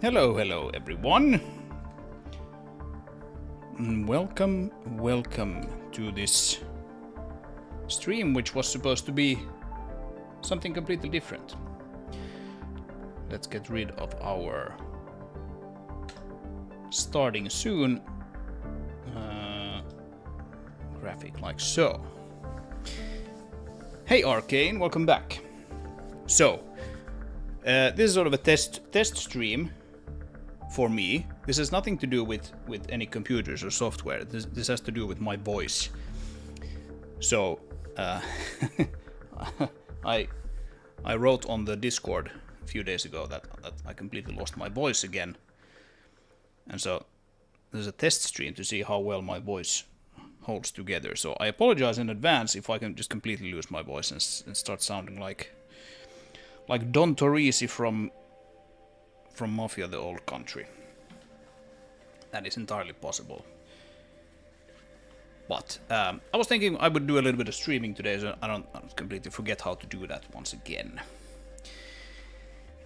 Hello, hello everyone. Welcome to this stream, which was supposed to be something completely different. Let's get rid of our starting soon graphic like so. Hey Arcane, welcome back. So, this is sort of a test stream for me. This has nothing to do with any computers or software. This has to do with my voice. So, I wrote on the Discord a few days ago that I completely lost my voice again. And so, there's a test stream to see how well my voice holds together. So I apologize in advance if I can just completely lose my voice and start sounding like Don Torrisi from Mafia: The Old Country. That is entirely possible. But I was thinking I would do a little bit of streaming today, so I don't completely forget how to do that once again.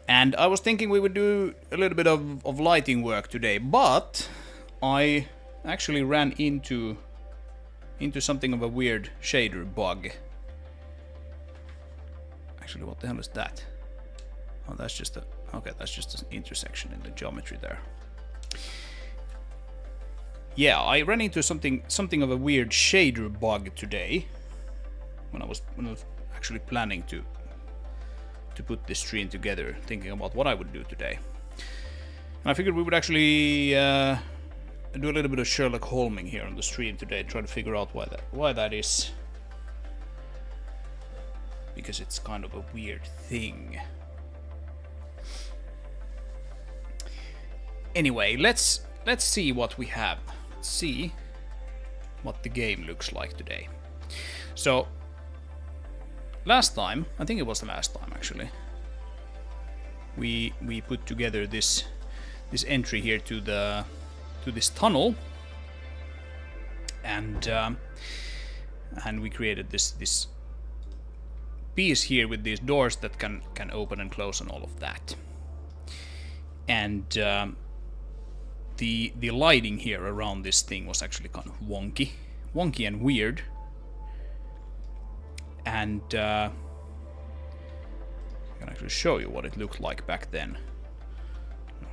And I was thinking we would do a little bit of lighting work today, but I actually ran into something of a weird shader bug. Actually, what the hell is that? Oh, that's just that's just an intersection in the geometry there. Yeah, I ran into something of a weird shader bug today when I was actually planning to put this stream together, thinking about what I would do today. And I figured we would actually do a little bit of Sherlock Holming here on the stream today, try to figure out why that is. Because it's kind of a weird thing. Anyway, let's see what we have. Let's see what the game looks like today. So last time, I think it was the last time actually, we put together this entry here to this tunnel, and we created this piece here with these doors that can open and close and all of that. And the lighting here around this thing was actually kind of wonky and weird. And I can actually show you what it looked like back then.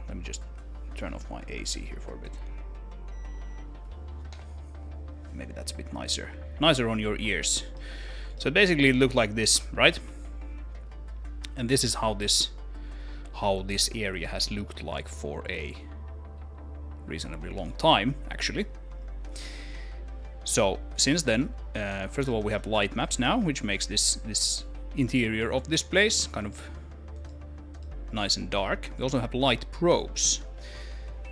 Let me just turn off my AC here for a bit. Maybe that's a bit nicer on your ears. So basically it looked like this, right? And this is how this area has looked like for a reasonably long time, actually. So since then, first of all, we have light maps now, which makes this interior of this place kind of nice and dark. We also have light probes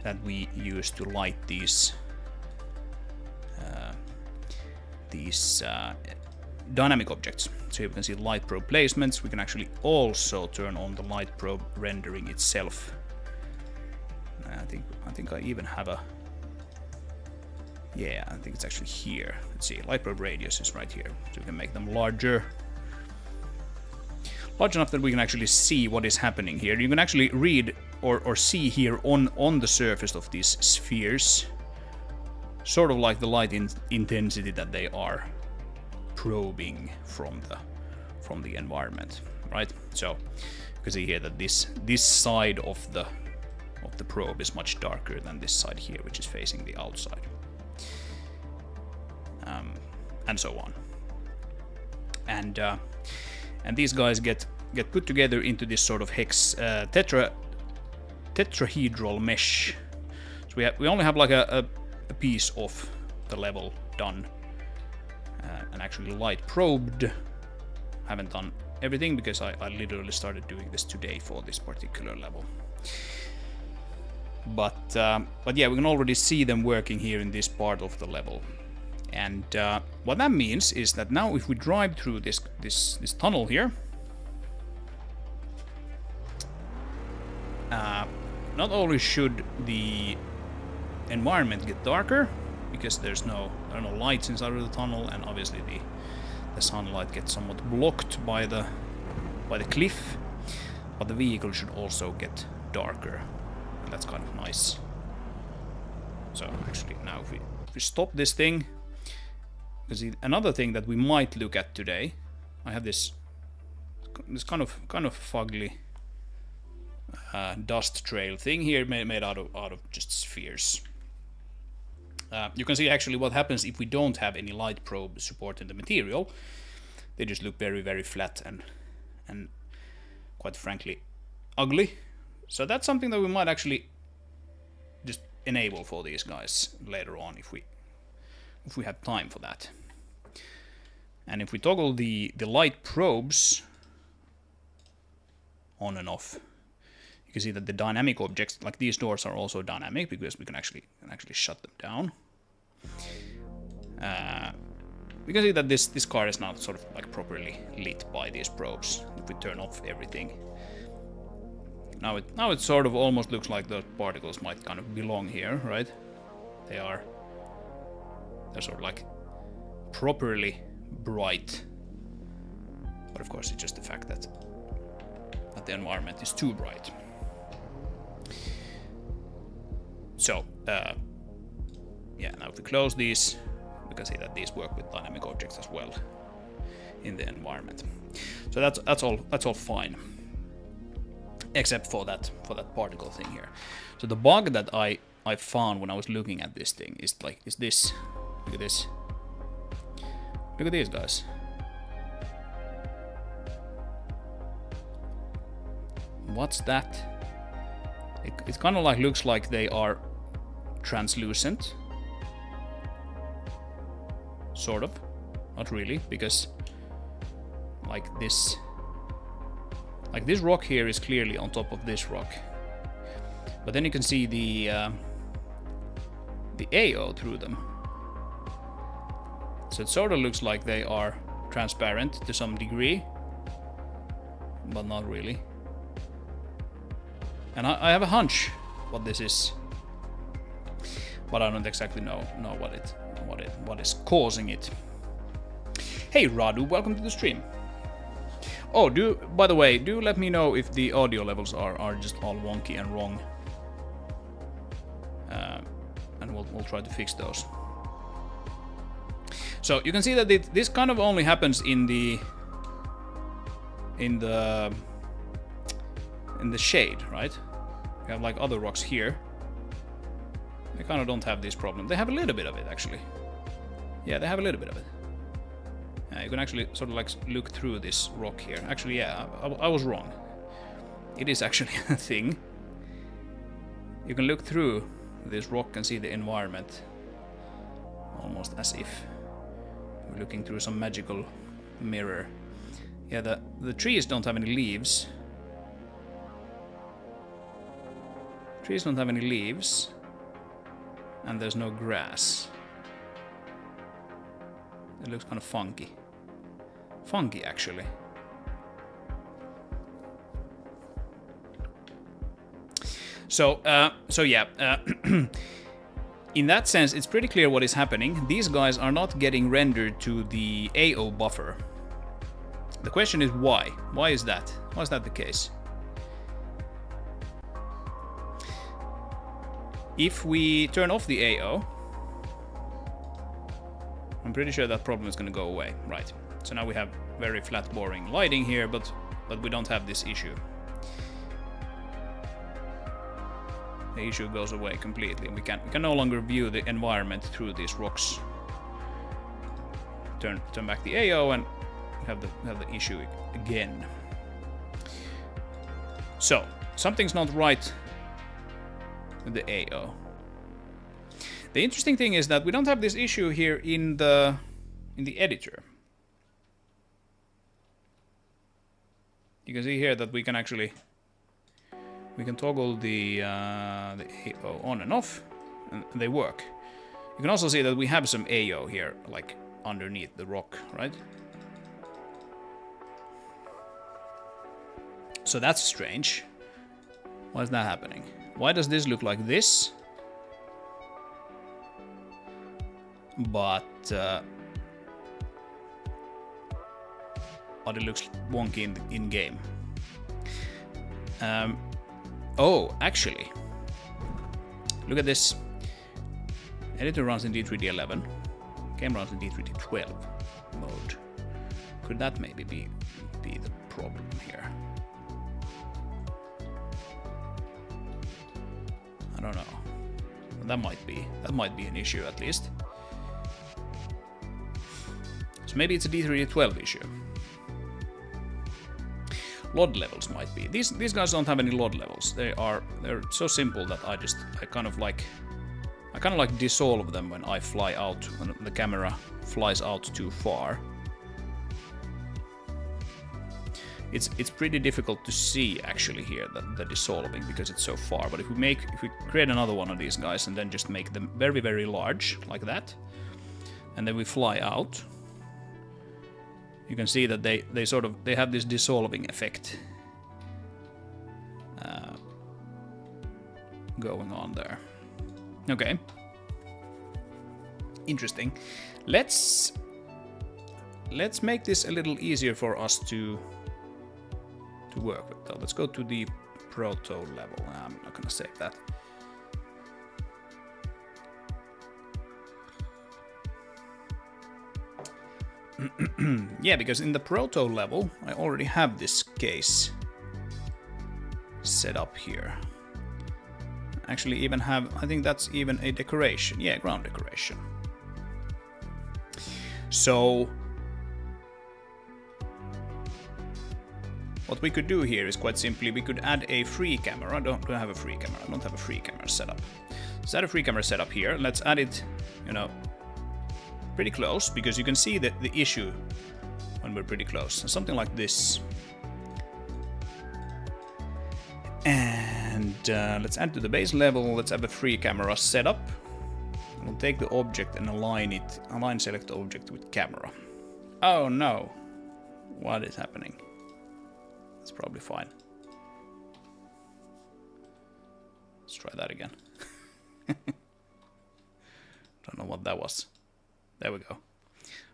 that we use to light these dynamic objects. So here we can see light probe placements. We can actually also turn on the light probe rendering itself. I think I even have a... Yeah, I think it's actually here. Let's see, light probe radius is right here. So we can make them large enough that we can actually see what is happening here. You can actually read or see here on the surface of these spheres, sort of like the light intensity that they are probing from the environment, right? So you can see here that this side of the probe is much darker than this side here, which is facing the outside, and so on. And these guys get put together into this sort of tetrahedral mesh. So we only have like a piece of the level done, and actually light probed. Haven't done everything because I literally started doing this today for this particular level. But yeah, we can already see them working here in this part of the level. And what that means is that now if we drive through this tunnel here, not only should the environment get darker, because there are no lights inside of the tunnel, and obviously the sunlight gets somewhat blocked by the cliff, but the vehicle should also get darker. that's kind of nice. So actually now if we stop this thing, because another thing that we might look at today, I have this kind of fugly dust trail thing here made out of just spheres. You can see actually what happens if we don't have any light probe supporting the material. They just look very, very flat and quite frankly ugly. So that's something that we might actually just enable for these guys later on if we have time for that. And if we toggle the light probes on and off, you can see that the dynamic objects, like these doors, are also dynamic because we can actually shut them down. We can see that this car is now sort of like properly lit by these probes. If we turn off everything, now it sort of almost looks like the particles might kind of belong here, right? They're sort of like properly bright, but of course it's just the fact that the environment is too bright. So yeah, now if we close these, we can see that these work with dynamic objects as well in the environment. So that's all fine, except for that particle thing here. So the bug that I found when I was looking at this thing is this. Look at this. Look at these guys. What's that? It kind of like looks like they are translucent. Sort of. Not really, because like this rock here is clearly on top of this rock. But then you can see the AO through them. So it sort of looks like they are transparent to some degree, but not really. And I have a hunch what this is, but I don't exactly know what is causing it. Hey Radu, welcome to the stream. Oh, by the way, do let me know if the audio levels are just all wonky and wrong, and we'll try to fix those. So you can see that this kind of only happens in the shade, right? We have like other rocks here. They kind of don't have this problem. They have a little bit of it actually. Yeah, they have a little bit of it. You can actually sort of like look through this rock here. Actually, yeah, I was wrong. It is actually a thing. You can look through this rock and see the environment, almost as if we're looking through some magical mirror. Yeah, the trees don't have any leaves. Trees don't have any leaves, and there's no grass. It looks kind of funky. Funky, actually. So yeah, in that sense, it's pretty clear what is happening. These guys are not getting rendered to the AO buffer. The question is why? Why is that? Why is that the case? If we turn off the AO, I'm pretty sure that problem is going to go away. Right. So now we have very flat, boring lighting here, but we don't have this issue. The issue goes away completely. We can no longer view the environment through these rocks. Turn back the AO and have the issue again. So something's not right with the AO. The interesting thing is that we don't have this issue here in the editor. You can see here that we can actually toggle the AO on and off, and they work. You can also see that we have some AO here, like underneath the rock, right? So that's strange. Why is that happening? Why does this look like this? But it looks wonky in game. Oh, actually, Look at this. Editor runs in D3D11. Game runs in D3D12 mode. Could that maybe be the problem here? I don't know. That might be an issue at least. So maybe it's a D3D12 issue. LOD levels might be. These guys don't have any LOD levels. They're so simple that I kind of like dissolve them when I fly out, when the camera flies out too far. It's pretty difficult to see actually here the dissolving because it's so far. But if we create another one of these guys and then just make them very, very large like that, and then we fly out, you can see that they have this dissolving effect going on there. Okay. Interesting. Let's make this a little easier for us to work with. So let's go to the proto level. I'm not gonna save that. Yeah, because in the proto level I already have this case set up here. Actually even have, I think that's even a decoration. Yeah, ground decoration. So what we could do here is quite simply, we could add a free camera. I don't have a free camera set up. Let's add a free camera setup here. Let's add it, pretty close, because you can see the issue when we're pretty close. Something like this. And let's add to the base level. Let's have a free camera setup. We'll take the object and align select the object with camera. Oh no! What is happening? It's probably fine. Let's try that again. Don't know what that was. There we go.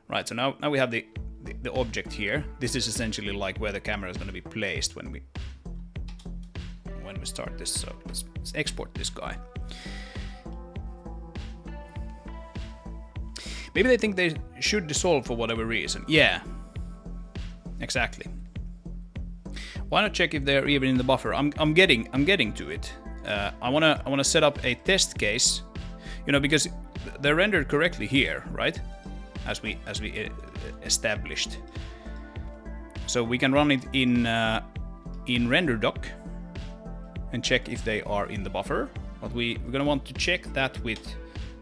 Right, so now we have the object here. This is essentially like where the camera is going to be placed when we start this. So let's export this guy. Maybe they think they should dissolve for whatever reason. Yeah, exactly. Why not check if they're even in the buffer? I'm getting to it. I wanna set up a test case, because they're rendered correctly here, right? As we established. So we can run it in render doc and check if they are in the buffer. But we're gonna want to check that with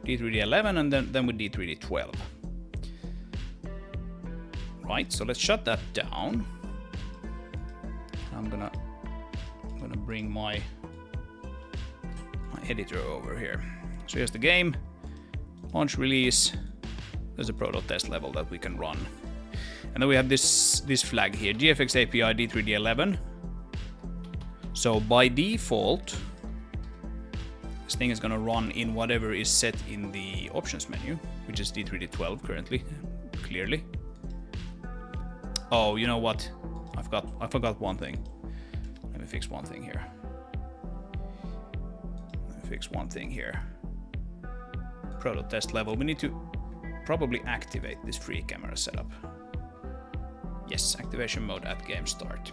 D3D11 and then with D3D12. Right, so let's shut that down. I'm gonna bring my editor over here. So here's the game. Launch release. There's a proto test level that we can run. And then we have this flag here, GFX API D3D11. So by default, this thing is gonna run in whatever is set in the options menu, which is D3D12 currently, clearly. Oh, you know what? I forgot one thing. Let me fix one thing here. Proto test level. We need to probably activate this free camera setup. Yes, activation mode at game start.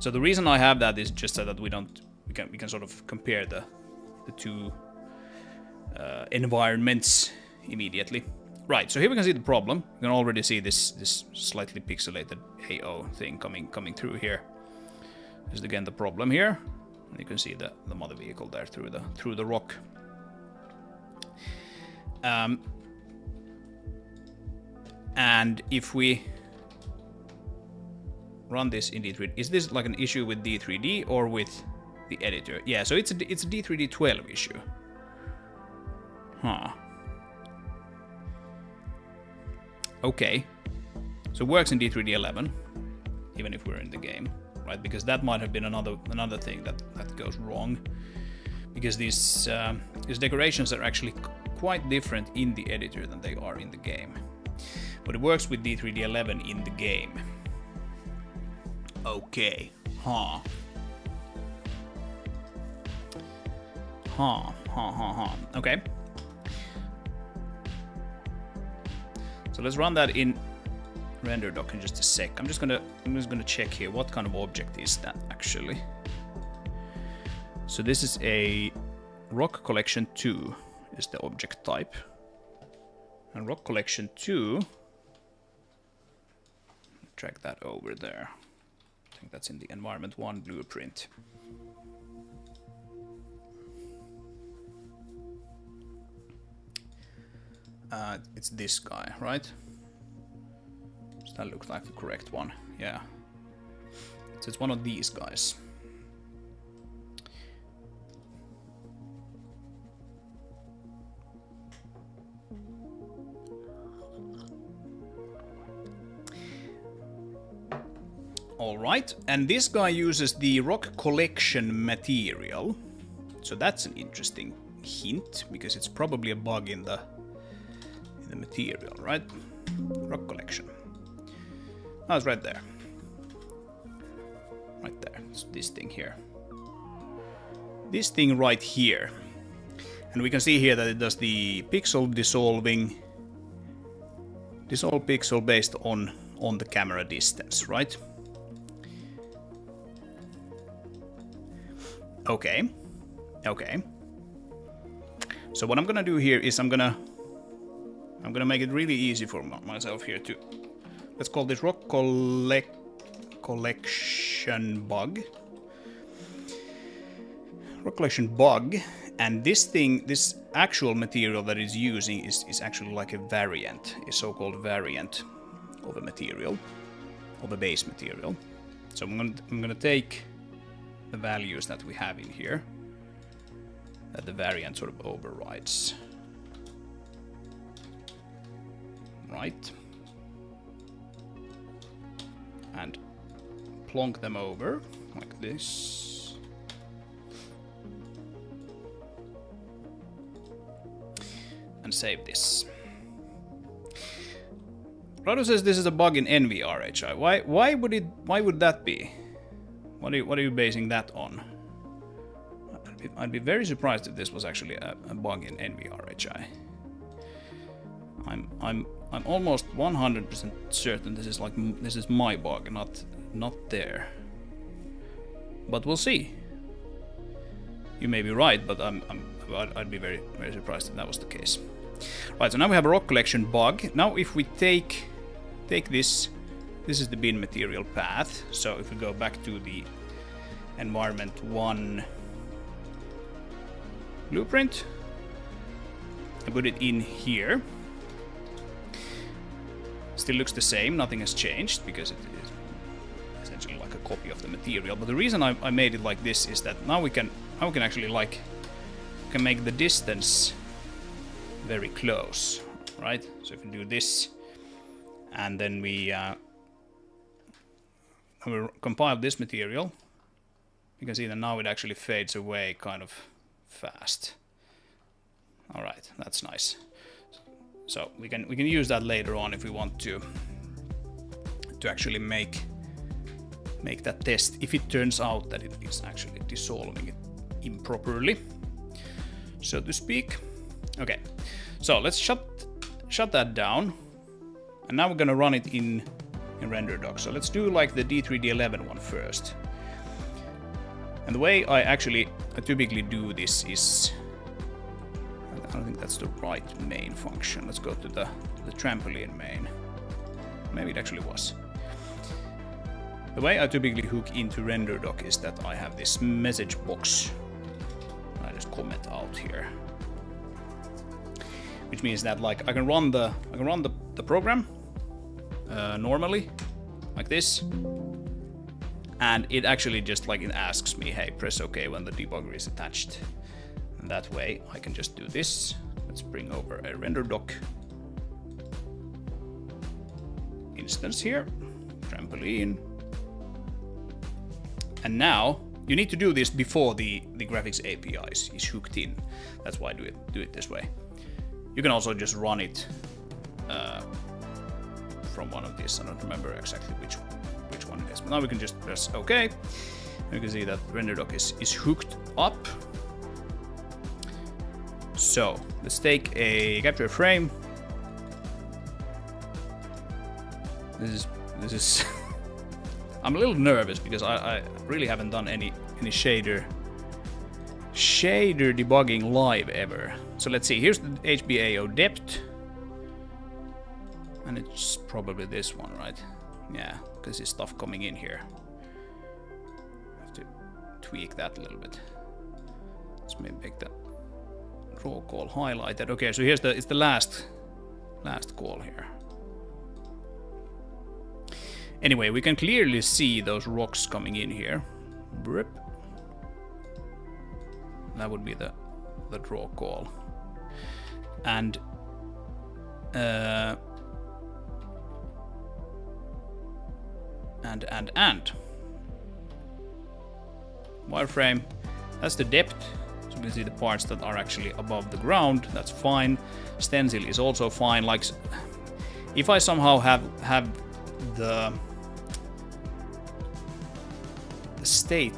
So the reason I have that is just so that we can sort of compare the two environments immediately. Right, so here we can see the problem. You can already see this slightly pixelated AO thing coming through here. This is again the problem here. And you can see the mother vehicle there through the rock. And if we run this in D3D, is this like an issue with D3D or with the editor? Yeah, so it's a D3D12 issue. Huh. Okay. So it works in D3D11, even if we're in the game, right? Because that might have been another thing that goes wrong. Because these decorations are actually quite different in the editor than they are in the game. But it works with D3D11 in the game. Okay. Huh. Okay. So let's run that in RenderDoc in just a sec. I'm just gonna check here what kind of object is that actually. So this is a rock collection 2 is the object type. And rock collection 2, drag that over there. I think that's in the environment 1 blueprint. It's this guy, right? So that looks like the correct one, yeah. So it's one of these guys. Alright, and this guy uses the rock collection material. So that's an interesting hint, because it's probably a bug in the material, right? Rock collection. Oh, it's right there. Right there. It's this thing here. This thing right here. And we can see here that it does the pixel dissolving. Dissolve pixel based on the camera distance, right? Okay. Okay. So what I'm gonna do here is I'm gonna make it really easy for myself here to, let's call this rock collection bug. Rock collection bug, and this thing, this actual material that it's using is actually like a variant, a so-called variant of a material, of a base material. So I'm gonna take the values that we have in here, that the variant sort of overrides. Right. And plonk them over like this. And save this. Rado says this is a bug in NVRHI. Why would that be? What are you basing that on? I'd be very surprised if this was actually a bug in NVRHI. I'm almost 100% certain this is my bug, not there. But we'll see. You may be right, but I'd be very surprised if that was the case. Right, so now we have a rock collection bug. Now if we take this is the bin material path. So if we go back to the environment 1 blueprint and put it in here. Still looks the same, nothing has changed because it is essentially like a copy of the material. But the reason I made it like this is that now we can actually can make the distance very close, right? So if we do this and then we compile this material, you can see that now it actually fades away kind of fast. All right, that's nice. So we can use that later on if we want to actually make that test if it turns out that it is actually dissolving it improperly, so to speak. Okay, so let's shut that down, and now we're gonna run it in RenderDoc. So let's do like the D3D11 one first. And the way I typically do this is, I don't think that's the right main function. Let's go to the trampoline main. Maybe it actually was. The way I typically hook into RenderDoc is that I have this message box. I just comment out here, which means that like I can run the program normally like this, and it actually just like it asks me, hey, press OK when the debugger is attached. And that way I can just do this. Let's bring over a RenderDoc instance here, trampoline. And now you need to do this before the graphics API is hooked in. That's why I do it this way. You can also just run it from one of these. I don't remember exactly which one it is. But now we can just press OK. You can see that RenderDoc is hooked up. So let's take a capture frame. This is I'm a little nervous because I really haven't done any shader debugging live ever. So let's see, here's the HBAO depth. And it's probably this one, right? Yeah, because there's stuff coming in here. I have to tweak that a little bit. Let's maybe make that draw call highlighted. Okay, so here's it's the last call here. Anyway, we can clearly see those rocks coming in here. Brip. That would be the draw call. And wireframe, that's the depth. So we can see the parts that are actually above the ground. That's fine. Stencil is also fine. Like, if I somehow have the state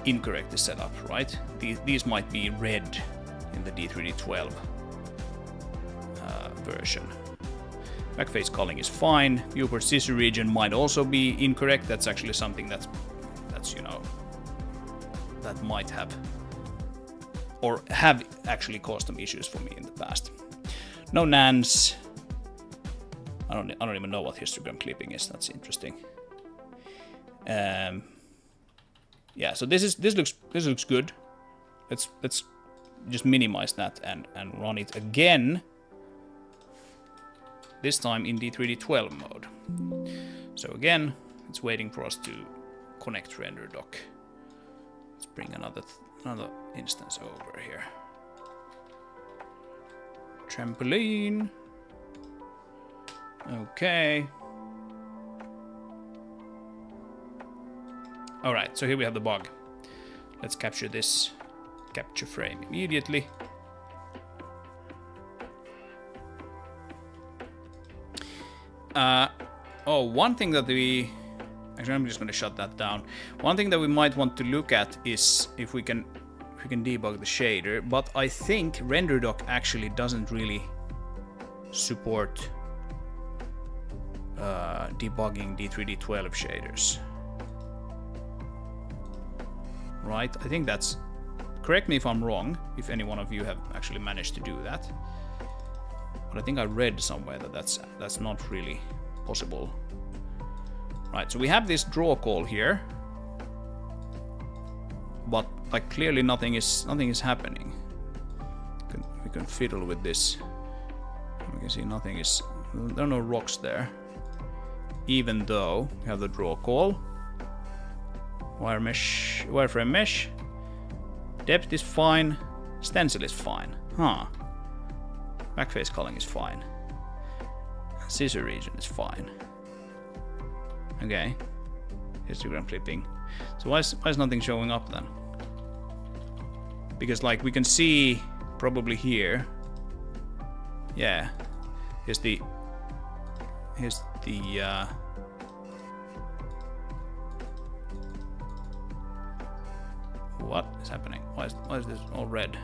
incorrectly set up, right? These might be red in the D3D12 version. Backface culling is fine. Viewport scissor region might also be incorrect. That's actually something that's you know, that might have or have actually caused some issues for me in the past. No nans. I don't even know what histogram clipping is. That's interesting. Yeah, so this looks good. Let's just minimize that and run it again. This time in D3D12 mode. So again, it's waiting for us to connect render dock. Let's bring another instance over here. Trampoline. Okay. Alright, so here we have the bug. Let's capture this capture frame immediately. One thing that actually, I'm just going to shut that down. One thing that we might want to look at is if we can debug the shader, but I think RenderDoc actually doesn't really support debugging D3D12 shaders. Right? I think that's... Correct me if I'm wrong, if any one of you have actually managed to do that. But I think I read somewhere that that's not really possible. Right, so we have this draw call here, but like clearly nothing is happening. We can fiddle with this. We can see nothing is. There are no rocks there, even though we have the draw call. Wireframe mesh. Depth is fine. Stencil is fine. Huh. Backface culling is fine. Scissor region is fine. Okay. Histogram clipping. So why is nothing showing up then? Because like we can see probably here. Yeah. Here's the what is happening? Why is this all red?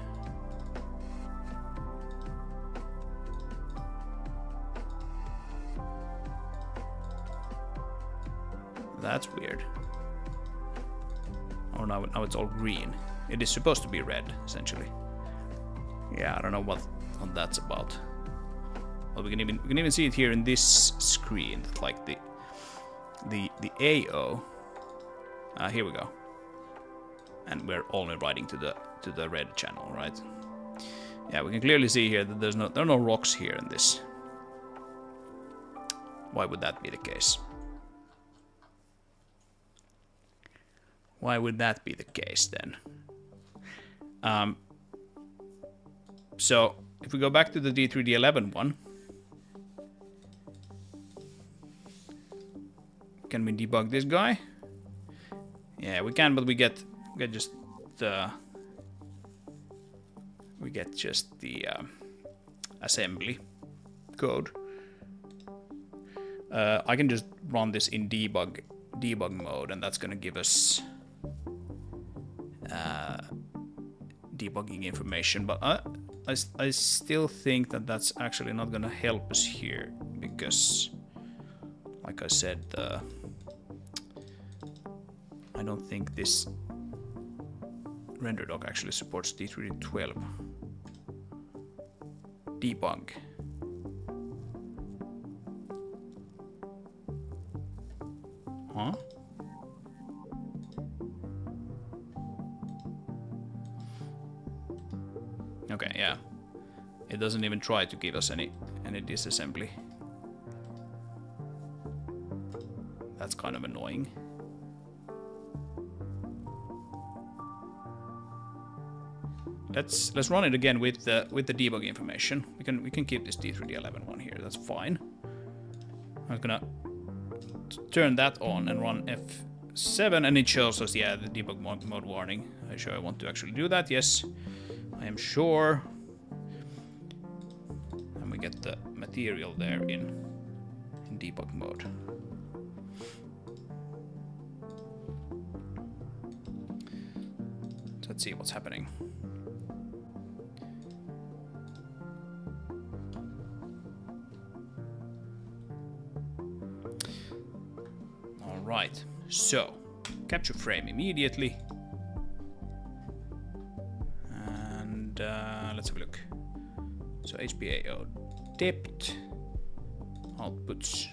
That's weird. Oh, now it's all green. It is supposed to be red, essentially. Yeah, I don't know what that's about. Well, we can even see it here in this screen, like the AO. Here we go. And we're only writing to the red channel, right? Yeah, we can clearly see here that there are no rocks here in this. Why would that be the case? Why would that be the case then? So if we go back to the D3D11 one, can we debug this guy? Yeah, we can, but we get just the assembly code. I can just run this in debug mode, and that's gonna give us debugging information. But I still think that that's actually not gonna help us here, because, like I said, I don't think this render doc actually supports D3D12. Debug. Huh? Okay, yeah. It doesn't even try to give us any disassembly. That's kind of annoying. Let's run it again with the debug information. We can keep this D3D11 one here. That's fine. I'm gonna turn that on and run F7, and it shows us, yeah, the debug mode warning. Are you sure I want to actually do that? Yes, I am sure. And we get the material there in debug mode. So let's see what's happening. Right, so capture frame immediately, and let's have a look. So HBAO depth outputs,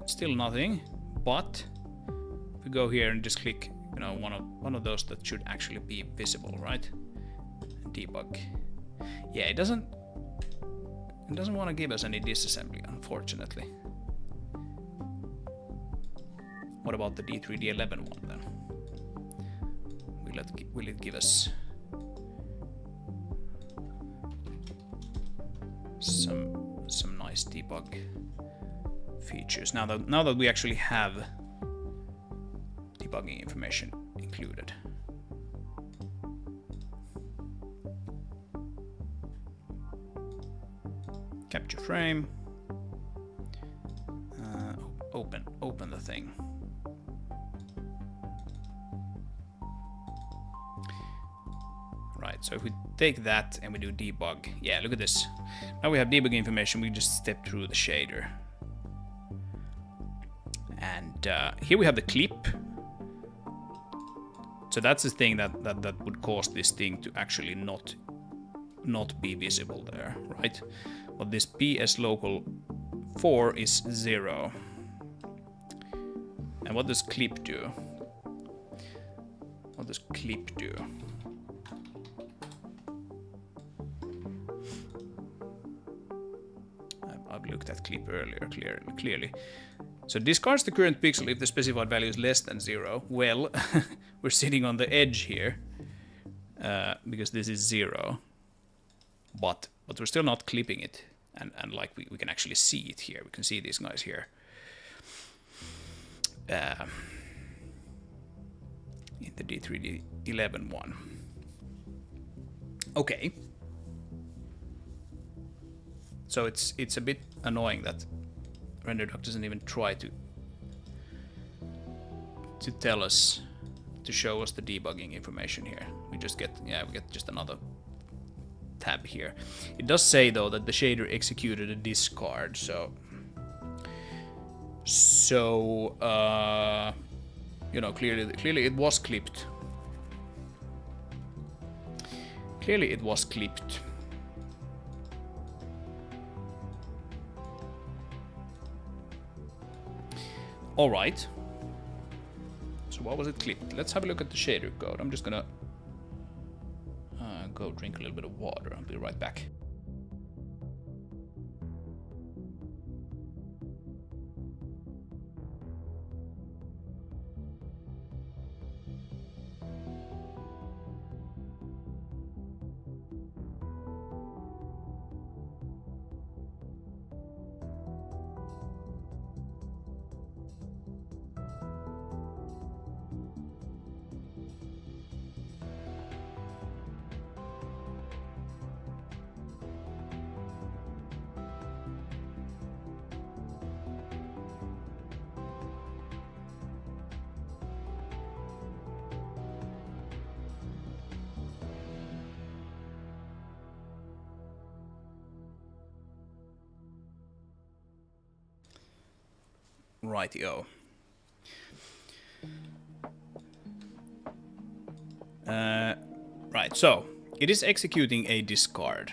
still nothing, but if we go here and just click, you know, one of those that should actually be visible, right? And debug. Yeah, it doesn't want to give us any disassembly, unfortunately. What about the D3D11 one then? Will it give us some nice debug features now that we actually have debugging information included? Capture frame. Open the thing. Right, so if we take that and we do debug, yeah, look at this. Now we have debugging information, we just step through the shader. And here we have the clip. So that's the thing that would cause this thing to actually not be visible there, right? But this PS local 4 is 0. And what does clip do? What does clip do? I've looked at clip earlier clearly. So discards the current pixel if the specified value is less than 0. Well, we're sitting on the edge here because this is 0, but we're still not clipping it, and like we can actually see it here. We can see these guys here in the D3D11 one. Okay. So it's a bit annoying that RenderDoc doesn't even try to tell us, to show us the debugging information here. We just get, we get just another tab here. It does say though that the shader executed a discard, so you know, clearly it was clipped. Clearly it was clipped. All right. So what was it clipped? Let's have a look at the shader code. I'm just gonna go drink a little bit of water. I'll be right back. Rightio. Right, so it is executing a discard.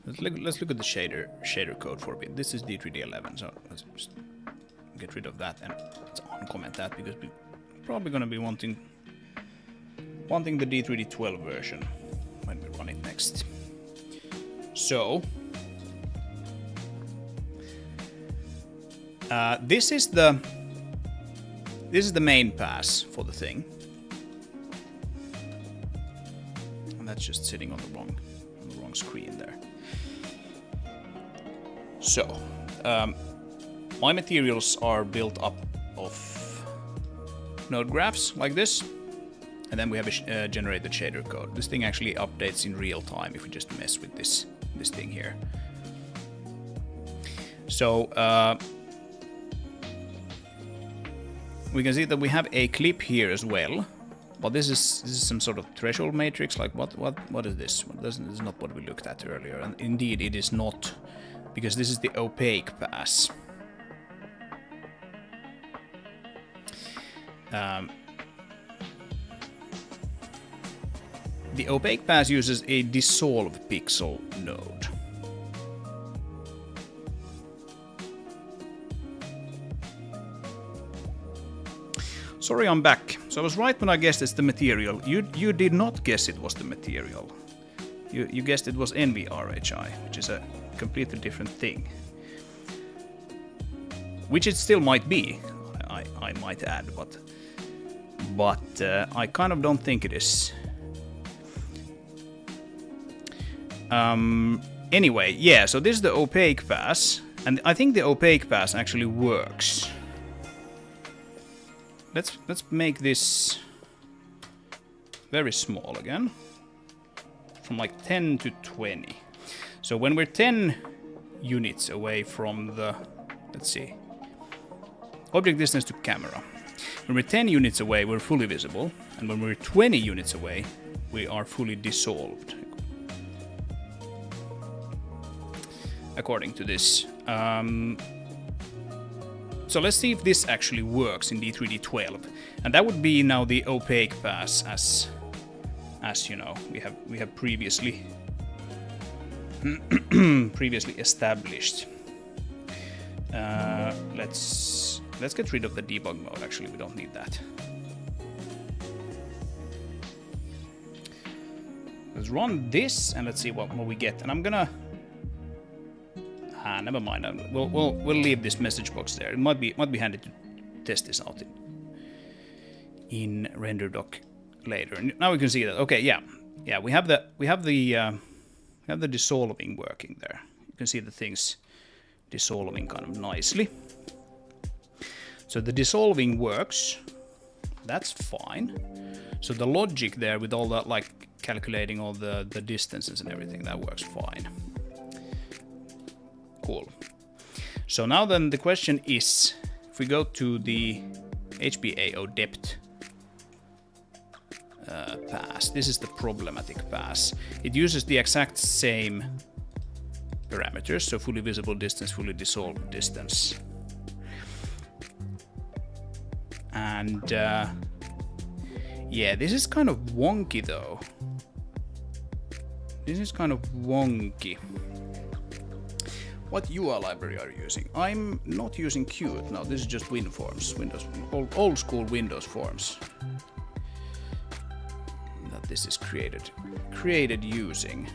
Let's look at the shader code for a bit. This is D3D11, so let's just get rid of that and let's uncomment that because we're probably going to be wanting the D3D12 version when we run it next. So this is the main pass for the thing, and that's just sitting on the wrong screen there. So my materials are built up of node graphs like this, and then we have a generated shader code. This thing actually updates in real time if we just mess with this thing here. So we can see that we have a clip here as well, but this is some sort of threshold matrix. Like what is this? This is not what we looked at earlier, and indeed it is not, because this is the opaque pass. The opaque pass uses a dissolve pixel node. Sorry, I'm back. So I was right when I guessed it's the material. You did not guess it was the material. You guessed it was NVRHI, which is a completely different thing. Which it still might be, I might add, but I kind of don't think it is. Anyway, yeah, so this is the opaque pass, and I think the opaque pass actually works. Let's make this very small again, from like 10 to 20. So when we're 10 units away from the, let's see, object distance to camera. When we're 10 units away, we're fully visible, and when we're 20 units away, we are fully dissolved. According to this. So let's see if this actually works in D3D12, and that would be now the opaque pass as you know we have previously established. Let's get rid of the debug mode. Actually, we don't need that. Let's run this and let's see what we get. And I'm gonna. Never mind. We'll leave this message box there. It might be handy to test this out in RenderDoc later. And now we can see that. Okay, yeah, we have the dissolving working there. You can see the things dissolving kind of nicely. So the dissolving works. That's fine. So the logic there with all that, like calculating all the distances and everything, that works fine. Cool. So now then the question is, if we go to the HBAO depth pass, this is the problematic pass. It uses the exact same parameters, so fully visible distance, fully dissolved distance. And yeah, this is kind of wonky though. This is kind of wonky. What UI library are you using? I'm not using Qt. No, this is just WinForms. Old school Windows forms. That this is created using.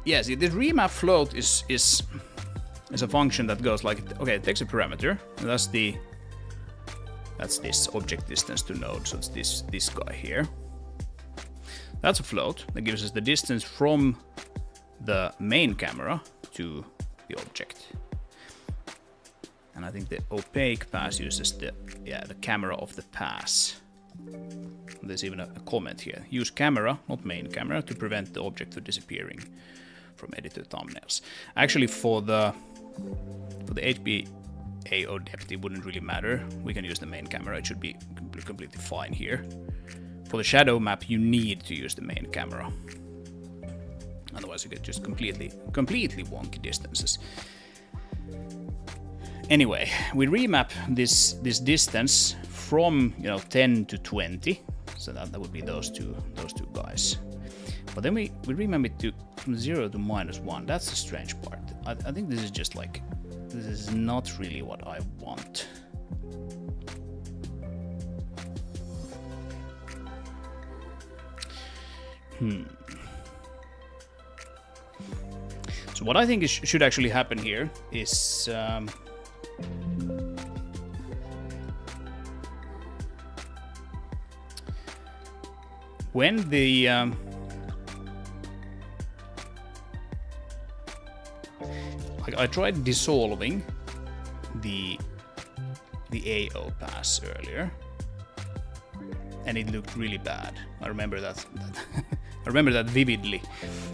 Yeah, see, the remap float is a function that goes like, okay, it takes a parameter, and that's this object distance to node, so it's this guy here. That's a float that gives us the distance from the main camera to the object. And I think the opaque pass uses the camera of the pass. There's even a comment here. Use camera, not main camera, to prevent the object from disappearing from editor thumbnails. Actually, for the HBAO depth, it wouldn't really matter. We can use the main camera. It should be completely fine here. For the shadow map, you need to use the main camera. Otherwise, otherwise you get just completely wonky distances. Anyway, we remap this distance from 10 to 20, so that would be those two guys. But then we remap it to from 0 to -1. That's the strange part. I think this is just like, this is not really what I want. So what I think should actually happen here is when the I tried dissolving the AO pass earlier, and it looked really bad. I remember that. I remember that vividly.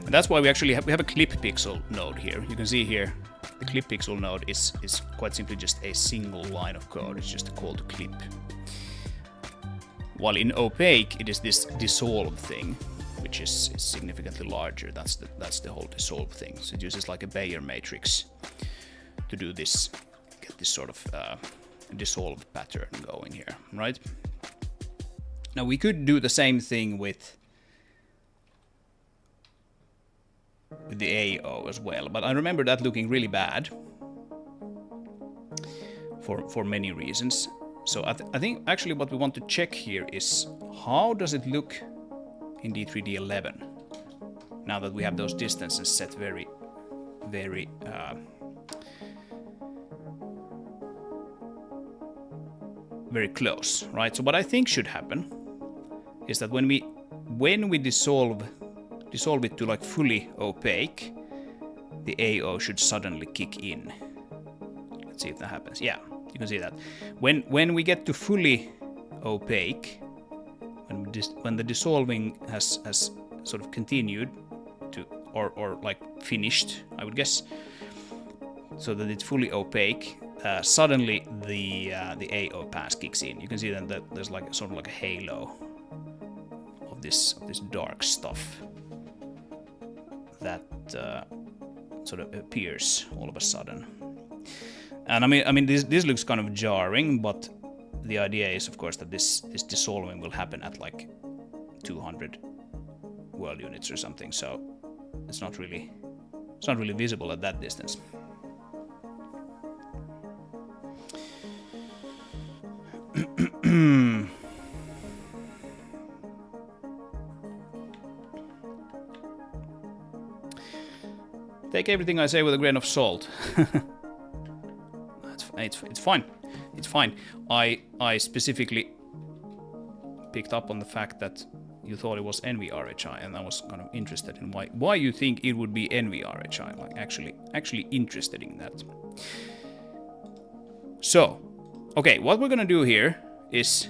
And that's why we actually have a clip pixel node here. You can see here the clip pixel node is quite simply just a single line of code. It's just a call to clip. While in opaque it is this dissolve thing, which is significantly larger. That's the whole dissolve thing. So it uses like a Bayer matrix to do this, get this sort of dissolve pattern going here, right? Now we could do the same thing with the AO as well, but I remember that looking really bad for many reasons. So I think actually what we want to check here is how does it look in D3D11 now that we have those distances set very close, right? So what I think should happen is that when we dissolve it to like fully opaque, the AO should suddenly kick in. Let's see if that happens. Yeah, you can see that. When we get to fully opaque, when the dissolving has sort of continued to or like finished, I would guess, so that it's fully opaque, suddenly the AO pass kicks in. You can see that there's like sort of like a halo of this dark stuff that sort of appears all of a sudden. And I mean this looks kind of jarring, but the idea is of course that this dissolving will happen at like 200 world units or something, so it's not really visible at that distance. Take everything I say with a grain of salt. It's fine. It's fine. I specifically picked up on the fact that you thought it was NVRHI, and I was kind of interested in why you think it would be NVRHI. Like actually interested in that. So, okay, what we're gonna do here is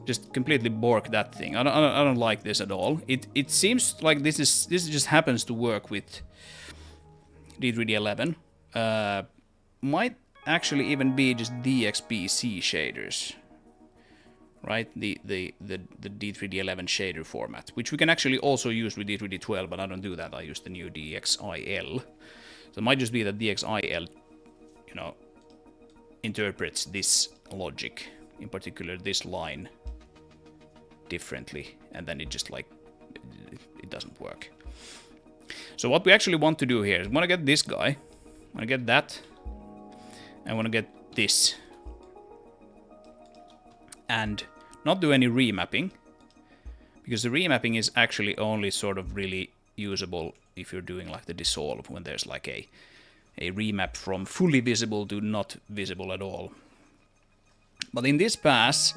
just completely bork that thing. I don't like this at all. It seems like this just happens to work with D3D11. Might actually even be just DXBC shaders, right? The D3D11 shader format, which we can actually also use with D3D12, but I don't do that. I use the new DXIL. So it might just be that DXIL, interprets this logic, in particular this line, differently, and then it just like it doesn't work. So what we actually want to do here is we want to get this guy, I want to get that, and I want to get this, and not do any remapping, because the remapping is actually only sort of really usable if you're doing like the dissolve, when there's like a remap from fully visible to not visible at all. But in this pass,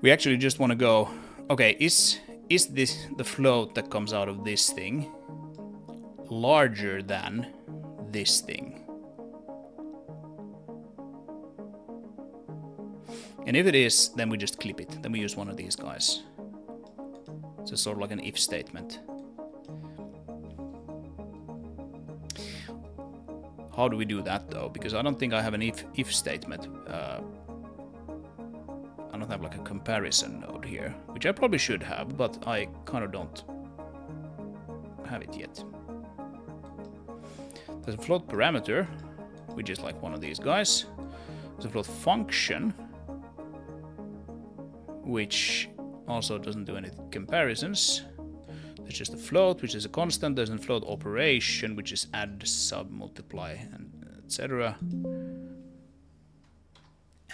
we actually just want to go, okay, is this the float that comes out of this thing larger than this thing? And if it is, then we just clip it. Then we use one of these guys. So it's sort of like an if statement. How do we do that though? Because I don't think I have an if statement. I don't have like a comparison node here, which I probably should have, but I kind of don't have it yet. There's a float parameter, which is like one of these guys. There's a float function, which also doesn't do any comparisons. There's just a float, which is a constant. There's a float operation, which is add, sub, multiply, and etc.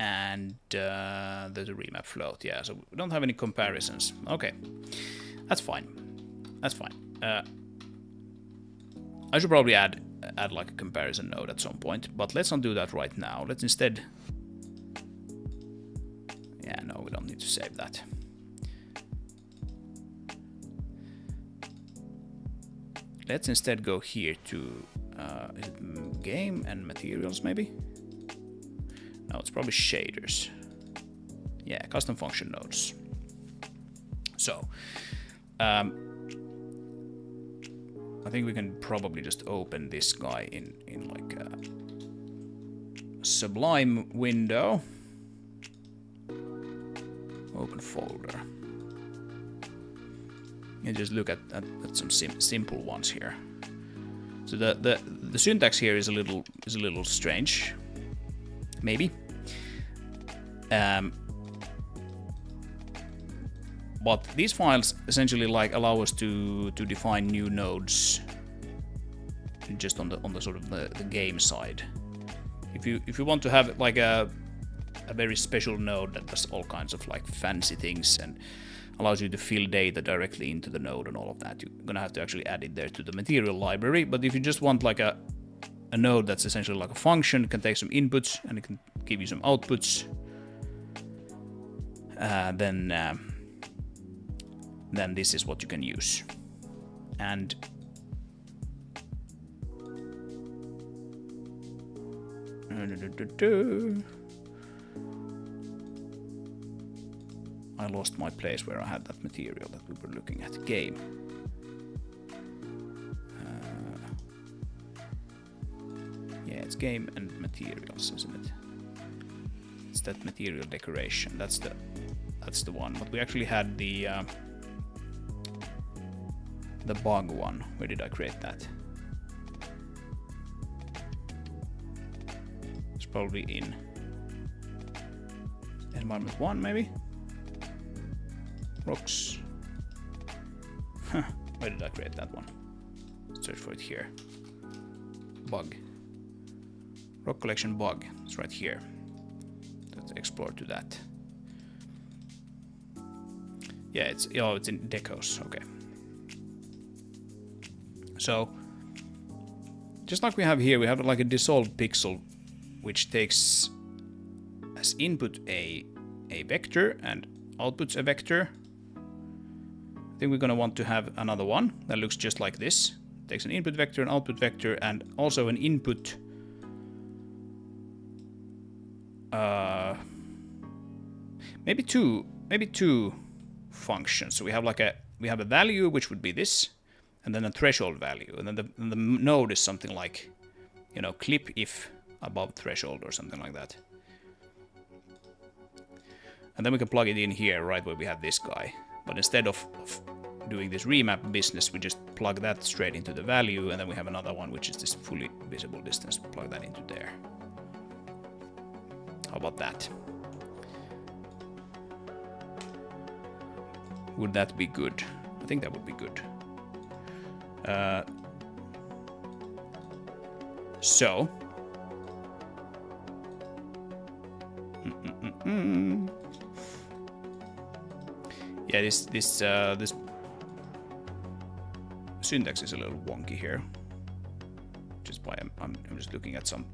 And there's a remap float. Yeah, so we don't have any comparisons. Okay, that's fine. That's fine. I should probably add like a comparison node at some point, but let's not do that right now. Let's instead... Yeah, no, we don't need to save that. Let's instead go here to is it game and materials maybe? No, it's probably shaders. Yeah, custom function nodes. So, I think we can probably just open this guy in like a Sublime window. Open folder. And just look at some simple ones here. So the syntax here is a little strange, maybe. But these files essentially like allow us to define new nodes just on the sort of the game side. If you want to have like a very special node that does all kinds of like fancy things and allows you to fill data directly into the node and all of that, you're gonna have to actually add it there to the material library. But if you just want like a node that's essentially like a function, it can take some inputs and it can give you some outputs, then this is what you can use. And I lost my place where I had that material that we were looking at. Game. Yeah, it's game and materials, isn't it? It's that material decoration. That's the one. But we actually had the bug one. Where did I create that? It's probably in environment 1, maybe. Rocks. Huh. Where did I create that one? Search for it here. Bug. Rock collection bug. It's right here. Let's explore to that. Yeah, it's in decos. Okay. So, just like we have here, we have like a dissolved pixel, which takes as input a vector and outputs a vector. I think we're going to want to have another one that looks just like this. Takes an input vector, an output vector, and also an input. Maybe two functions. So we have a value which would be this, and then a threshold value, and then the node is something like, you know, clip if above threshold or something like that. And then we can plug it in here, right where we have this guy. But instead of doing this remap business, we just plug that straight into the value, and then we have another one, which is this fully visible distance. We plug that into there. How about that? Would that be good? I think that would be good. So. Yeah, this syntax is a little wonky here. Just why I'm just looking at some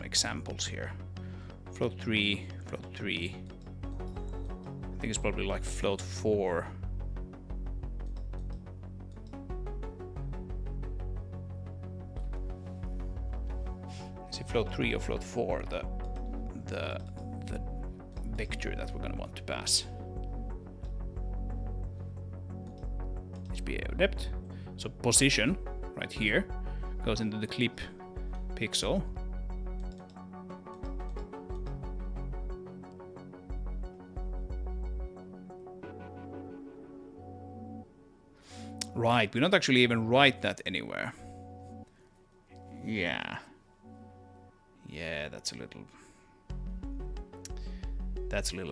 examples here. Float 3. I think it's probably like float 4. Is it float 3 or float 4? The vector that we're gonna want to pass. HBAO depth. So position right here goes into the clip pixel. Right, we don't actually even write that anywhere. Yeah. Yeah, that's a little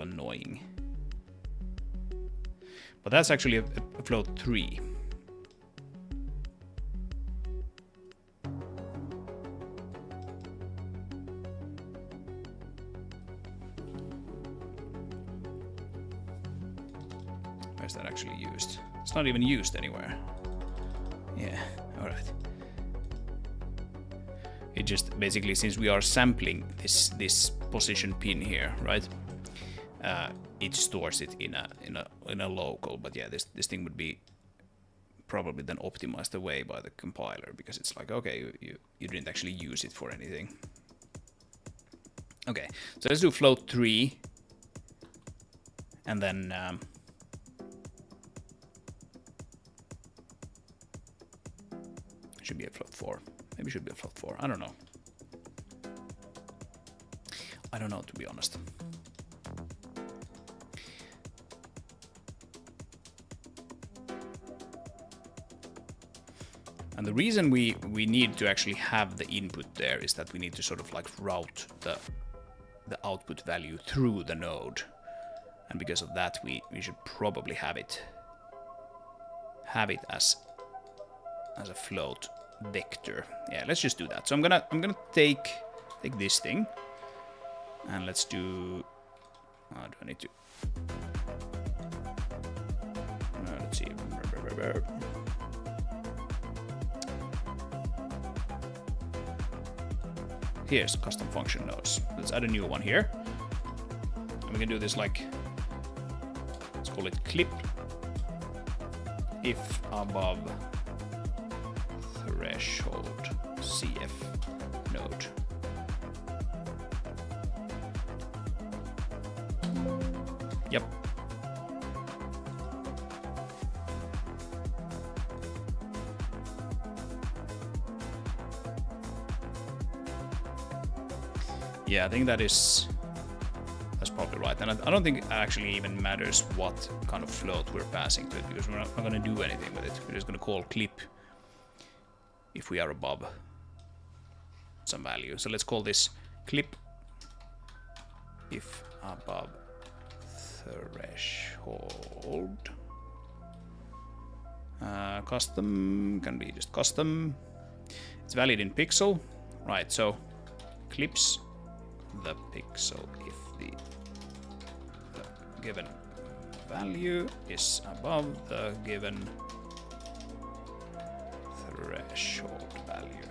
annoying. But that's actually a float 3. Where's that actually used? It's not even used anywhere. Yeah, alright. It just basically, since we are sampling this position pin here, right? It stores it in a local, but yeah, this thing would be probably then optimized away by the compiler, because it's like, okay, you didn't actually use it for anything. Okay, so let's do float 3, and then should be a float 4. Maybe it should be a float 4. I don't know. I don't know, to be honest. And the reason we need to actually have the input there is that we need to sort of like route the output value through the node. And because of that, we should probably have it as a float vector. Yeah, let's just do that. So I'm gonna take this thing, and let's do. Do I need to? Let's see. Here's custom function nodes. Let's add a new one here. And we can do this like, let's call it clip if above threshold CF node. Yep. Yeah, I think that's probably right. And I don't think it actually even matters what kind of float we're passing to it, because we're not going to do anything with it. We're just going to call clip if we are above some value. So let's call this clip if above threshold. Custom can be just custom. It's valid in pixel. Right, so clips the pixel if the given value is above the given threshold value.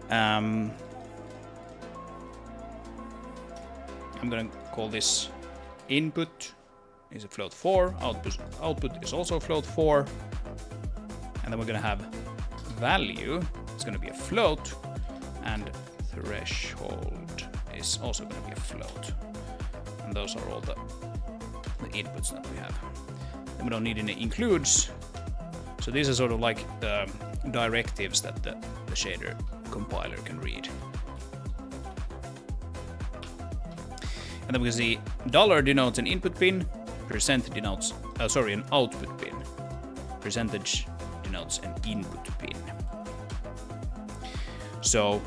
I'm gonna call this input is a float 4, output is also float 4, and then we're gonna have value, it's gonna be a float, and threshold is also going to be a float. And those are all the inputs that we have. Then we don't need any includes. So these are sort of like the directives that the shader compiler can read. And then we can see dollar denotes an input pin, percent denotes, an output pin, percentage denotes an input pin. So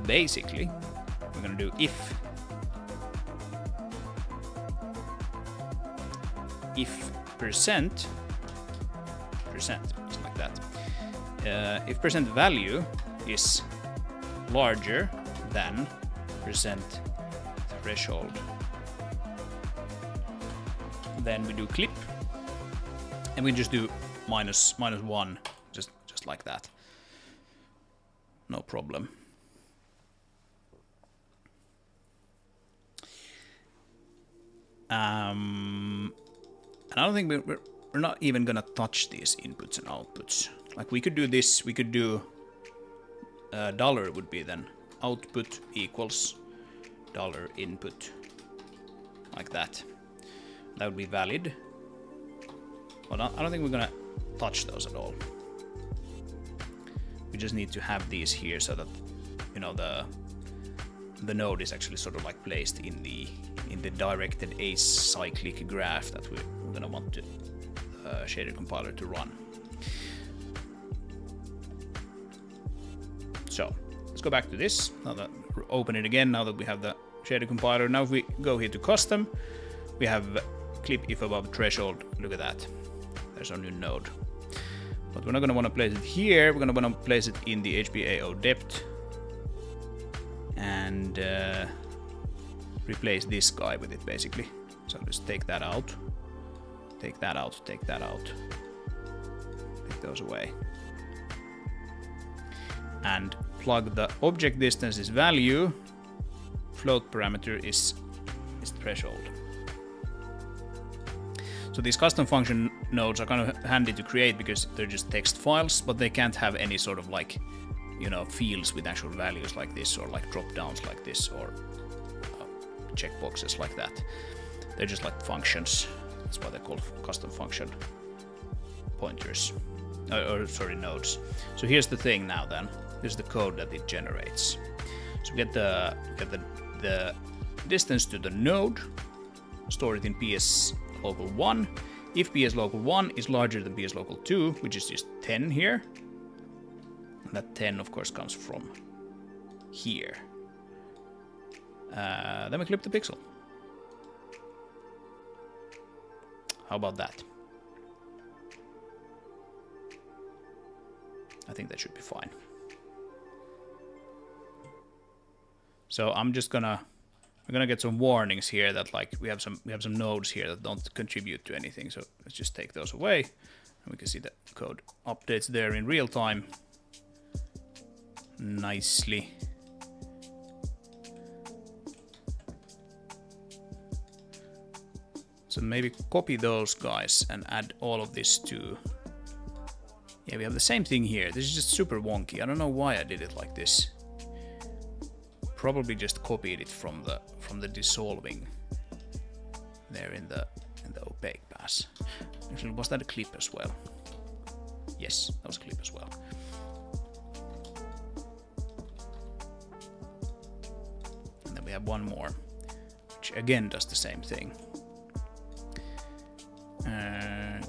basically, we're going to do if percent, something like that. If percent value is larger than percent threshold, then we do clip, and we just do minus 1, just like that. No problem. And I don't think we're not even gonna touch these inputs and outputs. Like we could do this, we could do dollar would be then output equals dollar input, like that. That would be valid. But I don't think we're gonna touch those at all. We just need to have these here so that, you know, the node is actually sort of like placed in the in the directed acyclic graph that we're gonna want to shader compiler to run. So let's go back to this. Now that open it again. Now that we have the shader compiler. Now if we go here to custom, we have clip if above threshold. Look at that. There's our new node. But we're not gonna want to place it here. We're gonna want to place it in the HBAO depth and replace this guy with it basically. So just take that out. Take that out, take that out. Take those away. And plug the object distance's value. Float parameter is threshold. So these custom function nodes are kind of handy to create because they're just text files, but they can't have any sort of like, you know, fields with actual values like this, or like drop downs like this, or checkboxes like that. They're just like functions. That's why they're called custom function pointers, or sorry, nodes. So here's the thing now. Then here's the code that it generates. So we get the distance to the node, store it in PS local 1. If PS local 1 is larger than PS local 2, which is just 10 here, and that 10 of course comes from here. Then we clip the pixel. How about that? I think that should be fine. So I'm just we're gonna get some warnings here that like we have some nodes here that don't contribute to anything. So let's just take those away, and we can see that code updates there in real time nicely. So maybe copy those guys and add all of this to... Yeah, we have the same thing here. This is just super wonky. I don't know why I did it like this. Probably just copied it from the dissolving there in the opaque pass. Actually, was that a clip as well? Yes, that was a clip as well. And then we have one more, which again does the same thing.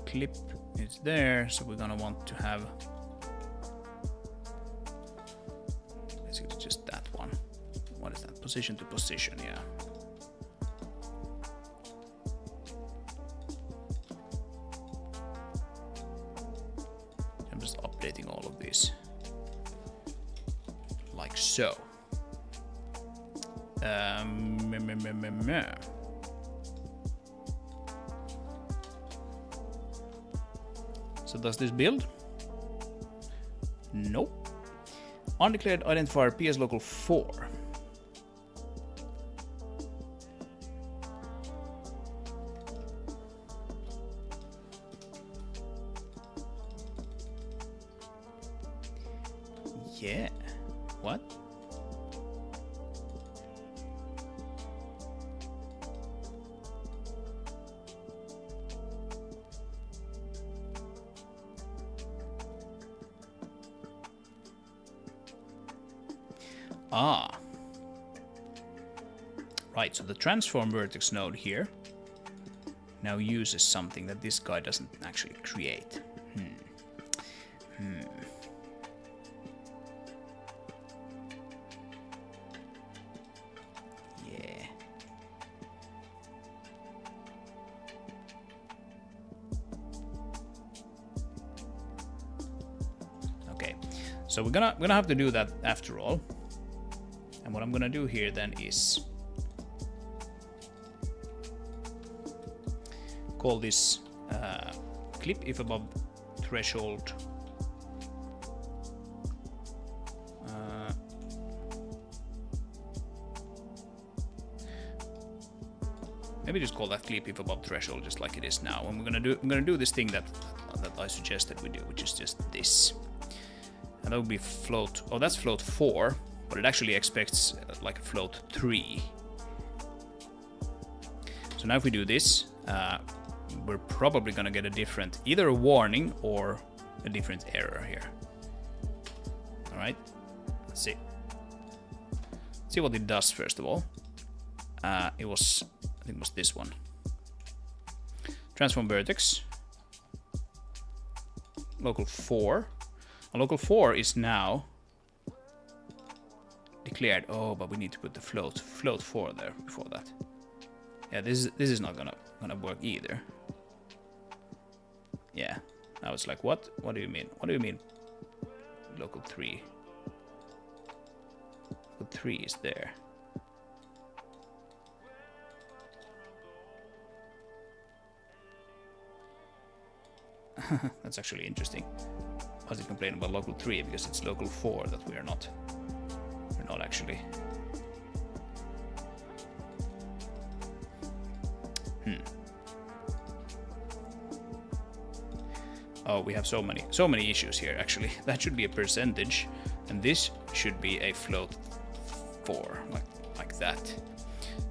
Clip is there, so we're gonna want to have basically just that one. What is that? Position to position, yeah. I'm just updating all of these like so. So does this build? Nope. Undeclared identifier PS local 4. Yeah. What? Ah. Right, so the transform vertex node here now uses something that this guy doesn't actually create. Yeah. Okay, so we're gonna have to do that after all. And what I'm gonna do here then is call this clip if above threshold maybe just call that clip if above threshold just like it is now. And we're gonna do this thing that I suggested we do, which is just this. And that would be float. Oh, that's float 4. But it actually expects like a float 3. So now if we do this, we're probably gonna get a different, either a warning or a different error here. All right, let's see. Let's see what it does first of all. It was I think it was this one. Transform vertex. Local 4. Local 4 is now declared. Oh, but we need to put the float 4 there before that. Yeah, this is not gonna work either. Yeah. Now it's like, what? What do you mean? What do you mean? Local 3. Local 3 is there. That's actually interesting. How's he complaining about local 3? Because it's local 4 that we're not actually. Oh, we have so many issues here actually. That should be a percentage, and this should be a float 4, like that.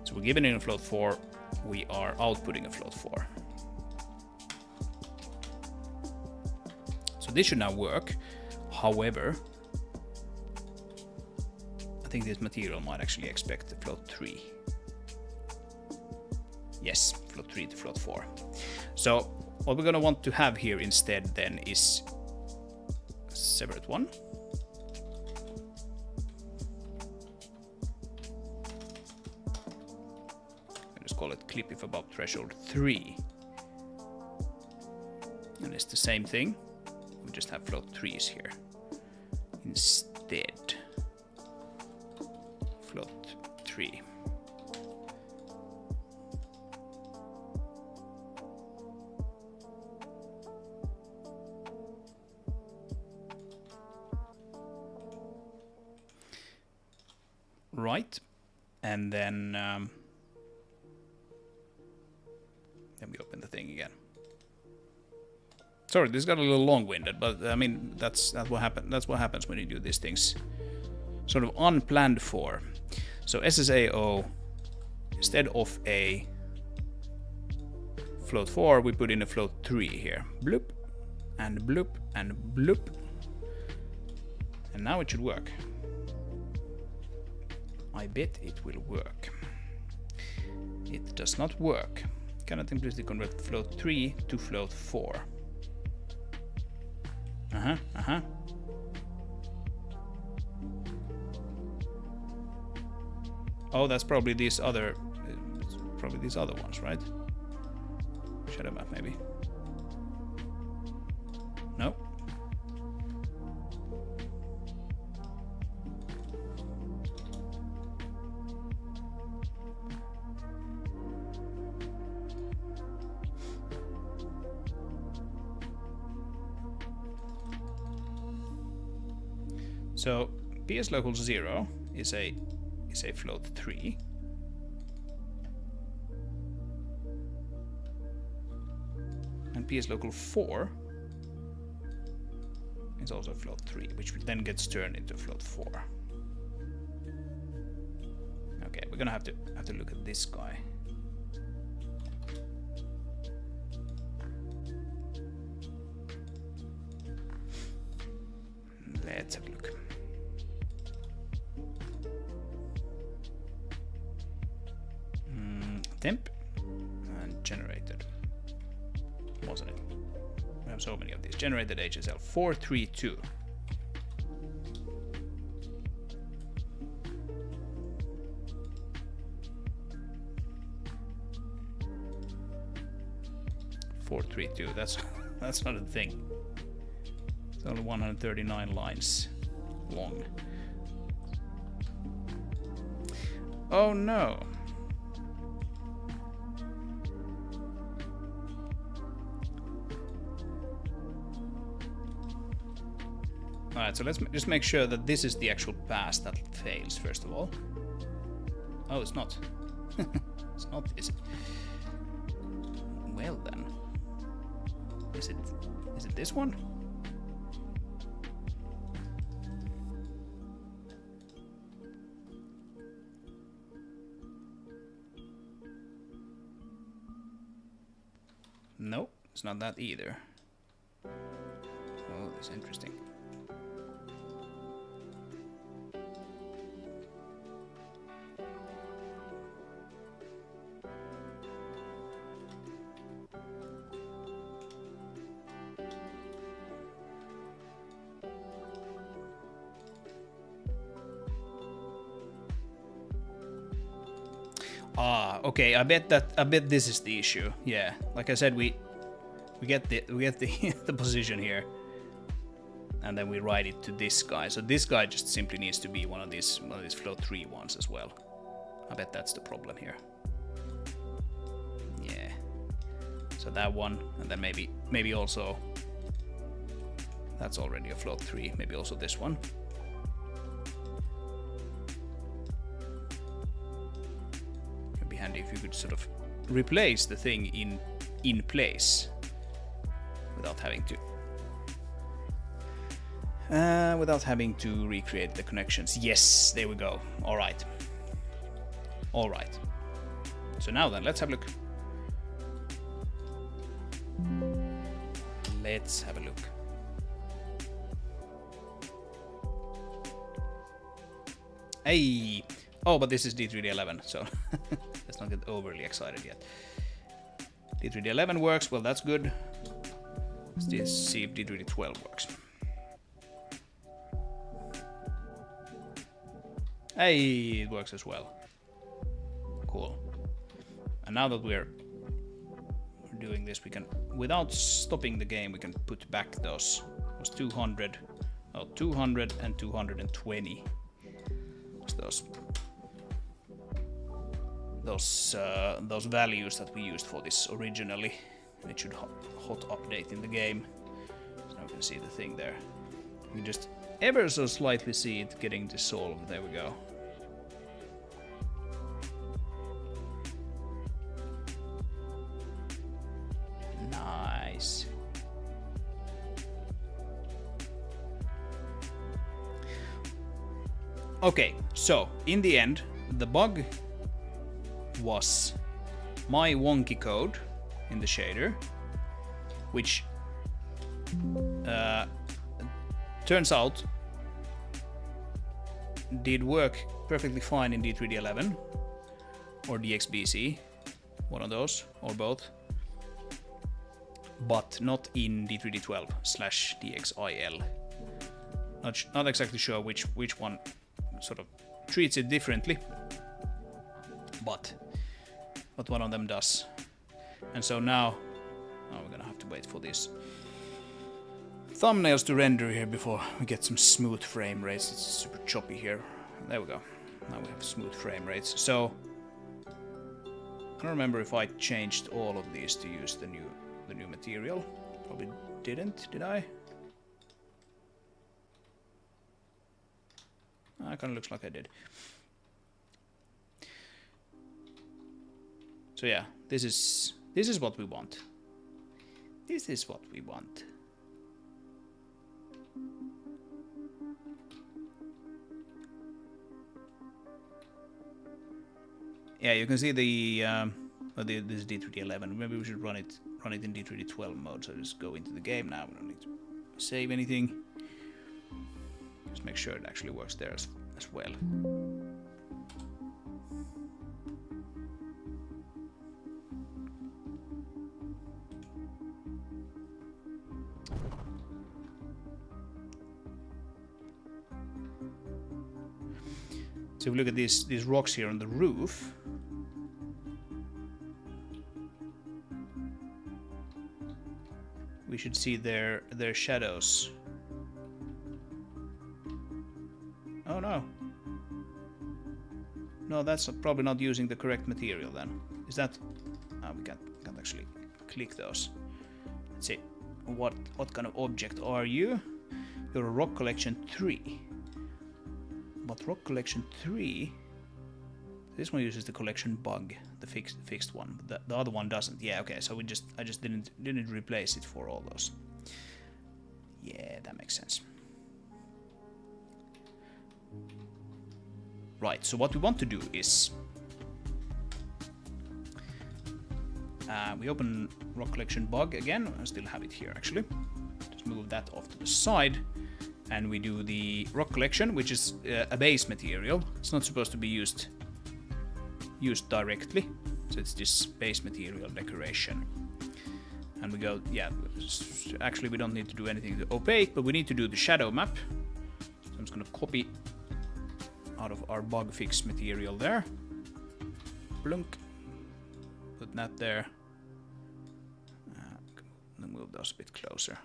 So we're giving it a float 4, we are outputting a float 4. So this should now work. However, I think this material might actually expect the float 3. Yes, float 3 to float 4. So what we're going to want to have here instead then is a separate one. I'll just call it clip if above threshold 3. And it's the same thing. We just have float 3s here instead. Float 3. Right, and then we open the thing again. Sorry, this got a little long-winded, but I mean that's what happens when you do these things sort of unplanned for. So SSAO, instead of a float 4, we put in a float 3 here. Bloop and bloop and bloop, and now it should work. I bet it will work. It does not work. Cannot implicitly convert float 3 to float 4. Oh, that's probably these other ones, right? Shadow map, maybe. No. So PS local 0 is a float 3. And PS local 4 is also float 3, which then gets turned into float 4. Okay, we're gonna have to look at this guy. Let's have a look. Temp and generated, wasn't it? We have so many of these. Generated HSL 432. That's not a thing. It's only 139 lines long. Oh no. Alright, so let's just make sure that this is the actual pass that fails, first of all. Oh, it's not. It's not, is it? Well then. Is it this one? No, it's not that either. Oh, that's interesting. Okay, I bet this is the issue. Yeah, like I said, we get the the position here, and then we write it to this guy. So this guy just simply needs to be one of these float 3 ones as well. I bet that's the problem here. Yeah. So that one, and then maybe also that's already a float 3. Maybe also this one. It'd be handy if you could sort of replace the thing in place without having to recreate the connections. Yes, there we go. All right. So now then, let's have a look. Let's have a look. Hey! Oh, but this is D3D11, so let's not get overly excited yet. D3D11 works, well, that's good. Let's see if D3D12 works. Hey, it works as well. Cool. And now that we're doing this, we can, without stopping the game, we can put back those 200 and 220. Those values that we used for this originally. It should hot update in the game. So now we can see the thing there. You can just ever so slightly see it getting dissolved. There we go. Nice. Okay, so in the end, the bug was my wonky code in the shader, which turns out did work perfectly fine in D3D11 or DXBC, one of those or both, but not in D3D12/DXIL. Not exactly sure which one sort of treats it differently, but one of them does. And so now we're gonna have to wait for these thumbnails to render here before we get some smooth frame rates. It's super choppy here. There we go. Now we have smooth frame rates. So I don't remember if I changed all of these to use the new material. Probably didn't, did I? It kind of looks like I did. So yeah, this is what we want. This is what we want. Yeah, you can see this is D3D11. Maybe we should run it in D3D12 mode. So just go into the game now. We don't need to save anything. Just make sure it actually works there as well. So if we look at these rocks here on the roof, we should see their shadows. Oh no. No, that's probably not using the correct material then. Is that... Oh, we can't actually click those. Let's see. What kind of object are you? You're a rock collection 3. But rock collection 3... This one uses the collection bug, the fixed one. But the other one doesn't. Yeah, okay, so I just didn't replace it for all those. Yeah, that makes sense. Right, so what we want to do is we open rock collection bug again. I still have it here actually. Just move that off to the side, and we do the rock collection, which is a base material. It's not supposed to be used directly, so it's this base material decoration. And we go, yeah, actually we don't need to do anything to opaque, but we need to do the shadow map. So I'm just gonna copy out of our bug fix material there. Blunk. put that there. Move those a bit closer.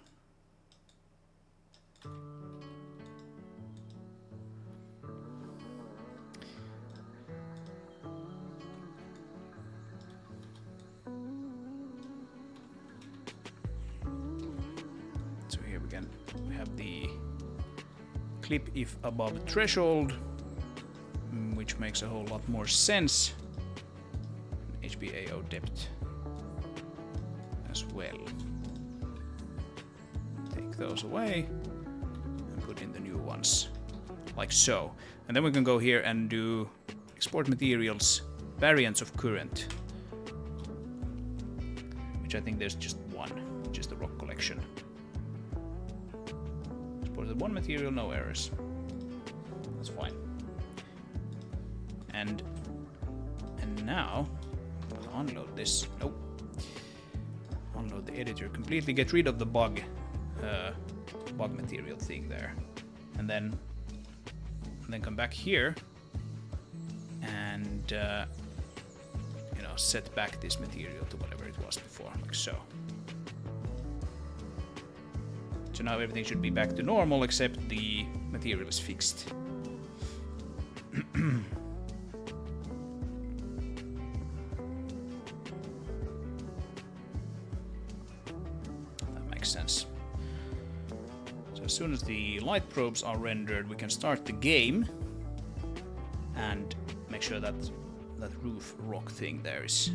So here we have the clip if above threshold, which makes a whole lot more sense. HBAO depth as well. Take those away and put in the new ones, like so. And then we can go here and do export materials, variants of current, which I think there's just one, which is the rock collection. Exported one material, no errors. That's fine. And now I'll unload this. Nope. Unload the editor completely. Get rid of the bug material thing there, and then come back here and you know, set back this material to whatever it was before, like so. So now everything should be back to normal except the material is fixed. That makes sense. So as soon as the light probes are rendered, we can start the game and make sure that that roof rock thing there is...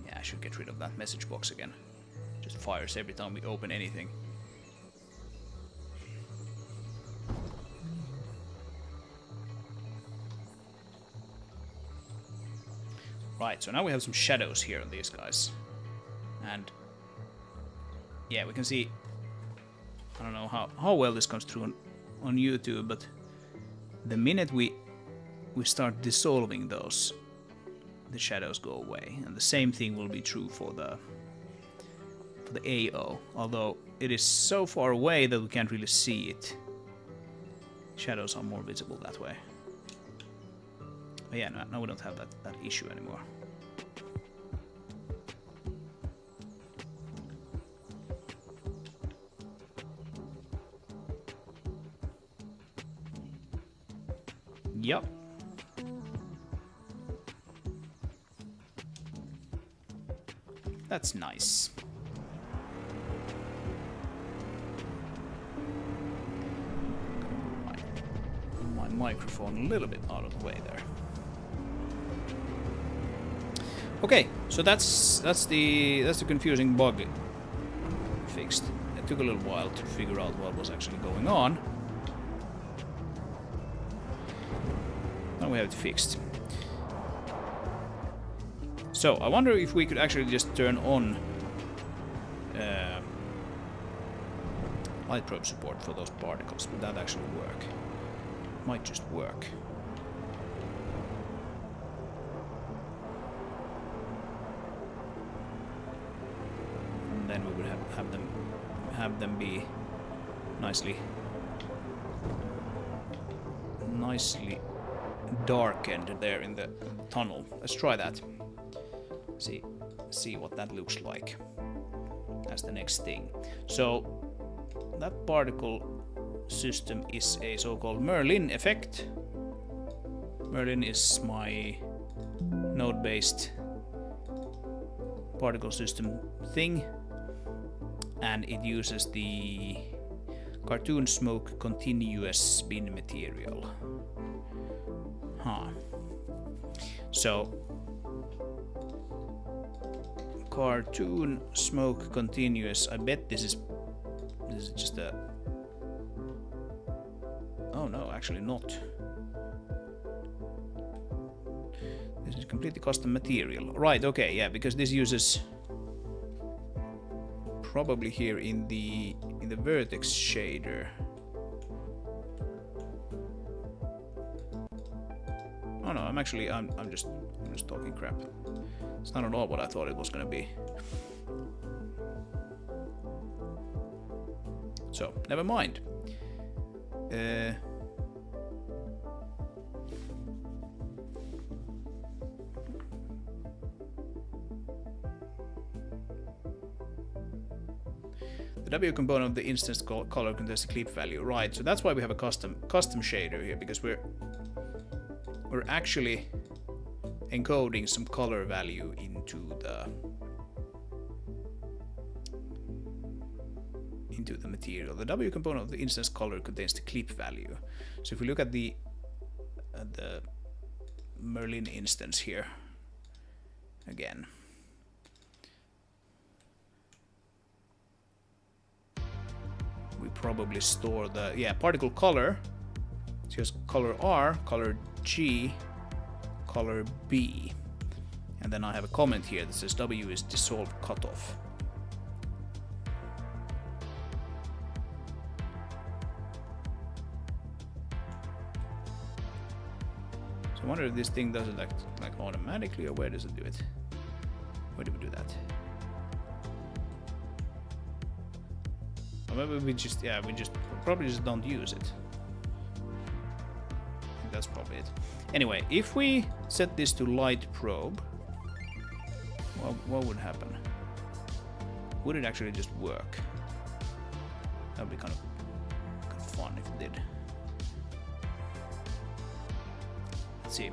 Yeah, I should get rid of that message box again. Just fires every time we open anything. Right, so now we have some shadows here on these guys. And yeah, we can see, I don't know how well this comes through on YouTube, but the minute we start dissolving those, the shadows go away. And the same thing will be true for the AO, although it is so far away that we can't really see it. Shadows are more visible that way. But yeah, now we don't have that issue anymore. Yup. That's nice. My microphone a little bit out of the way there. Okay, so that's the confusing bug fixed. It took a little while to figure out what was actually going on. Now we have it fixed. So I wonder if we could actually just turn on light probe support for those particles. Would that actually work? Might just work. And then we would have them be nicely darkened there in the tunnel. Let's try that. See what that looks like. That's the next thing. So that particle system is a so-called Merlin effect. Merlin is my node-based particle system thing, and it uses the cartoon smoke continuous bin material. So cartoon smoke continuous, I bet this is just a... Oh no, actually not. This is completely custom material. Right, okay, yeah, because this uses probably here in the vertex shader. Oh no, I'm just talking crap. It's not at all what I thought it was gonna be. So, never mind. The W component of the instance color contains the clip value, right? So that's why we have a custom shader here, because we're actually encoding some color value into the material. The W component of the instance color contains the clip value. So if we look at the Merlin instance here again, we probably store the particle color. So here's color R, color G, color B, and then I have a comment here that says W is dissolved cutoff. So I wonder if this thing does it like automatically, or where does it do it? Where do we do that? Or maybe we just probably just don't use it. I think that's probably it. Anyway, if we set this to light probe, what would happen? Would it actually just work? That would be kind of fun if it did. Let's see.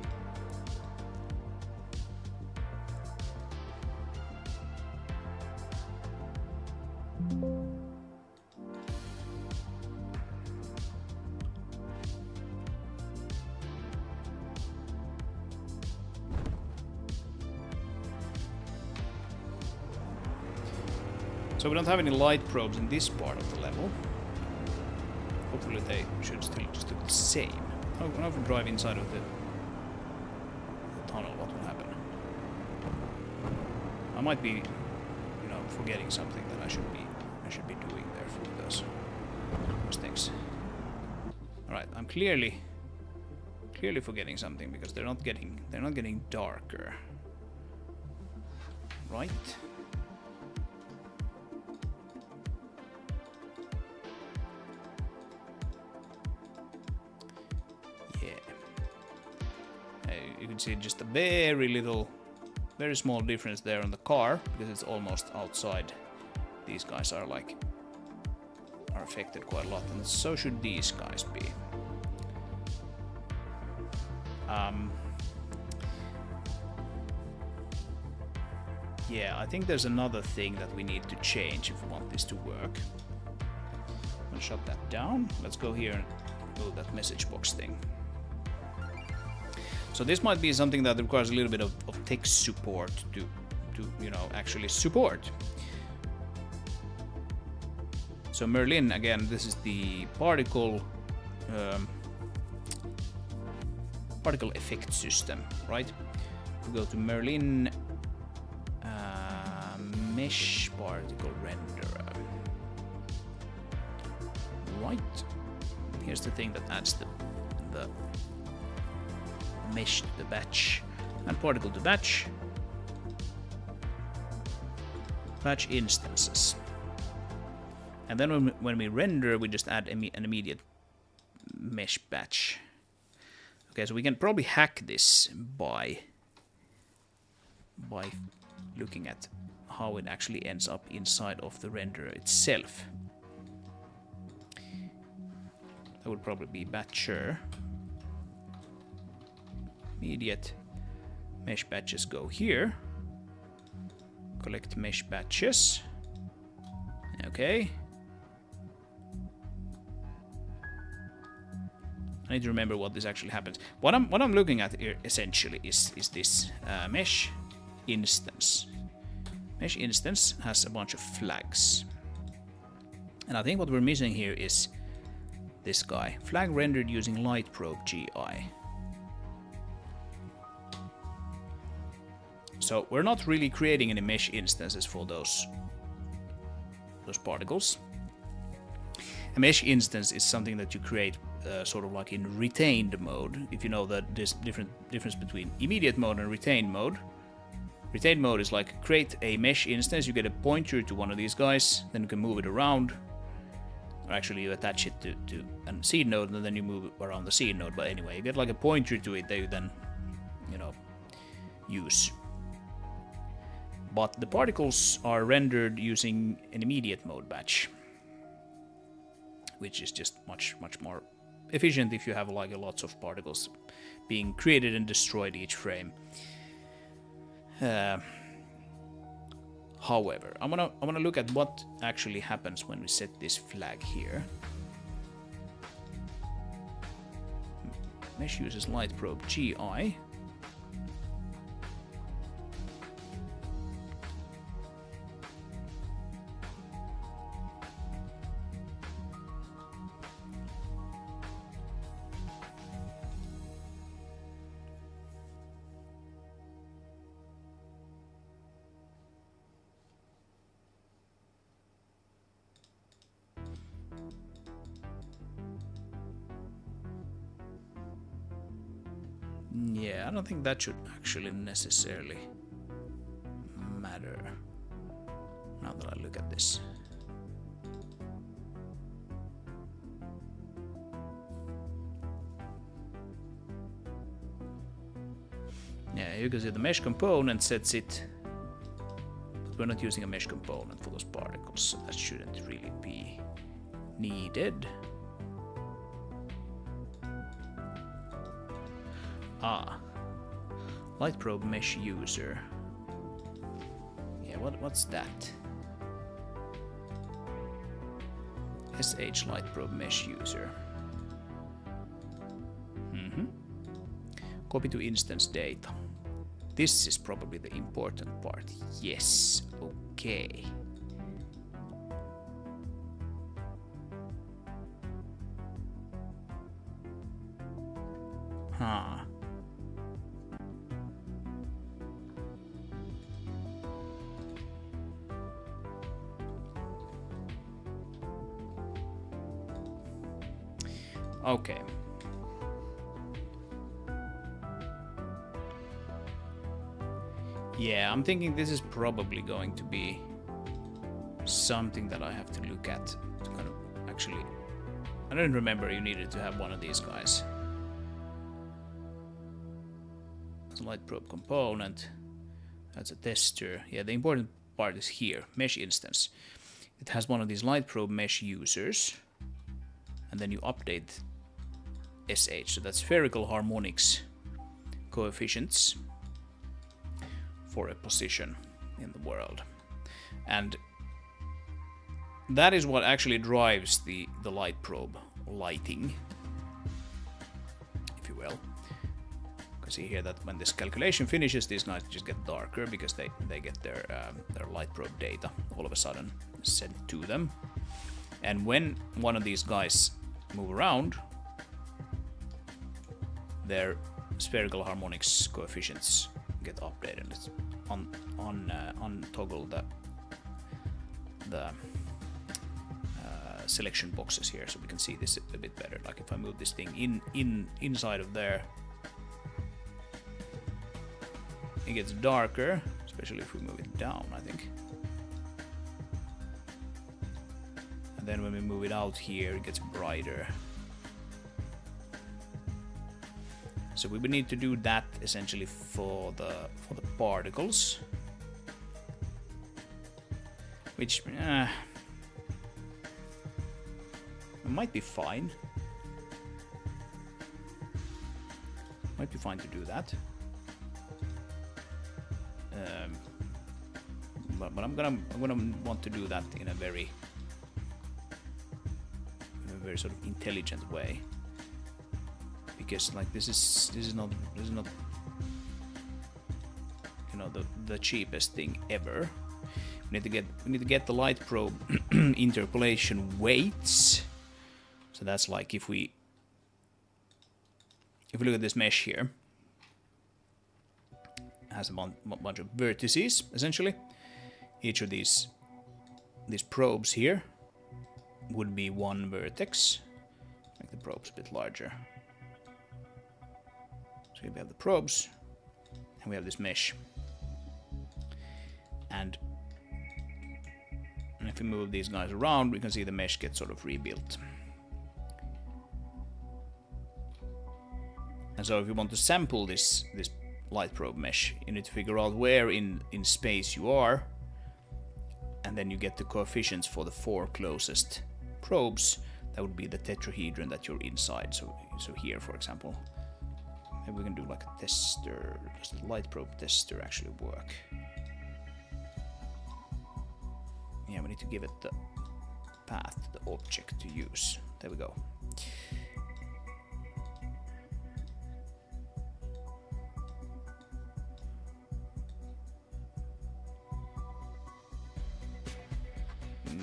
So we don't have any light probes in this part of the level. Hopefully they should still just do the same. Now if we drive inside of the tunnel, what will happen? I might be, forgetting something that I should be doing there for those things. All right, I'm clearly forgetting something, because they're not getting darker, right? You can see just a very small difference there on the car, because it's almost outside. These guys are affected quite a lot, and so should these guys be. Yeah, I think there's another thing that we need to change if we want this to work. I'm gonna shut that down. Let's go here and build that message box thing. So this might be something that requires a little bit of tech support to actually support. So Merlin, again, this is the particle effect system, right? If we go to Merlin mesh particle renderer, right? Here's the thing that adds the mesh to the batch and particle to batch instances, and then when we render, we just add an immediate mesh batch. Okay, so we can probably hack this by looking at how it actually ends up inside of the renderer itself. That would probably be batcher. Immediate mesh batches go here. Collect mesh batches. Okay. I need to remember what this actually happens. What I'm looking at here essentially is this mesh instance. Mesh instance has a bunch of flags, and I think what we're missing here is this guy. Flag rendered using light probe GI. So we're not really creating any mesh instances for those particles. A mesh instance is something that you create sort of like in retained mode. If you know that there's difference between immediate mode and retained mode. Retained mode is like create a mesh instance, you get a pointer to one of these guys, then you can move it around. Or actually you attach it to a seed node and then you move it around the seed node. But anyway, you get like a pointer to it that you then, use. But the particles are rendered using an immediate mode batch. which is just much more efficient if you have like lots of particles being created and destroyed each frame. However, I'm gonna look at what actually happens when we set this flag here. Mesh uses light probe GI. Yeah, I don't think that should actually necessarily matter now that I look at this. Yeah, you can see the mesh component sets it, but we're not using a mesh component for those particles, so that shouldn't really be needed. Ah, light probe mesh user. Yeah, what's that? SH light probe mesh user. Copy to instance data. This is probably the important part. Yes, okay. Huh. Okay. Yeah, I'm thinking this is probably going to be something that I have to look at to kind of actually... I don't remember you needed to have one of these guys. It's a light probe component. That's a tester. Yeah, the important part is here, mesh instance. It has one of these light probe mesh users, and then you update SH, so that's spherical harmonics coefficients for a position in the world. And that is what actually drives the light probe lighting, if you will. You can see here that when this calculation finishes, these guys just get darker because they get their light probe data all of a sudden sent to them. And when one of these guys move around, their spherical harmonics coefficients get updated. Let's untoggle the selection boxes here so we can see this a bit better. Like if I move this thing inside of there, it gets darker, especially if we move it down, I think. And then when we move it out here, it gets brighter. So we would need to do that essentially for the particles, which might be fine. Might be fine to do that. But I'm gonna want to do that in a very sort of intelligent way. Because like this is not you know the cheapest thing ever. We need to get the light probe interpolation weights. So that's like if we look at this mesh here, it has a bunch of vertices essentially. Each of these probes here would be one vertex. Make the probes a bit larger. So we have the probes, and we have this mesh. And if we move these guys around, we can see the mesh gets sort of rebuilt. And so if you want to sample this light probe mesh, you need to figure out where in space you are, and then you get the coefficients for the 4 closest probes. that would be the tetrahedron that you're inside. So here, for example, maybe we can do like a tester. Does the light probe tester actually work? Yeah, we need to give it the path to the object to use. There we go.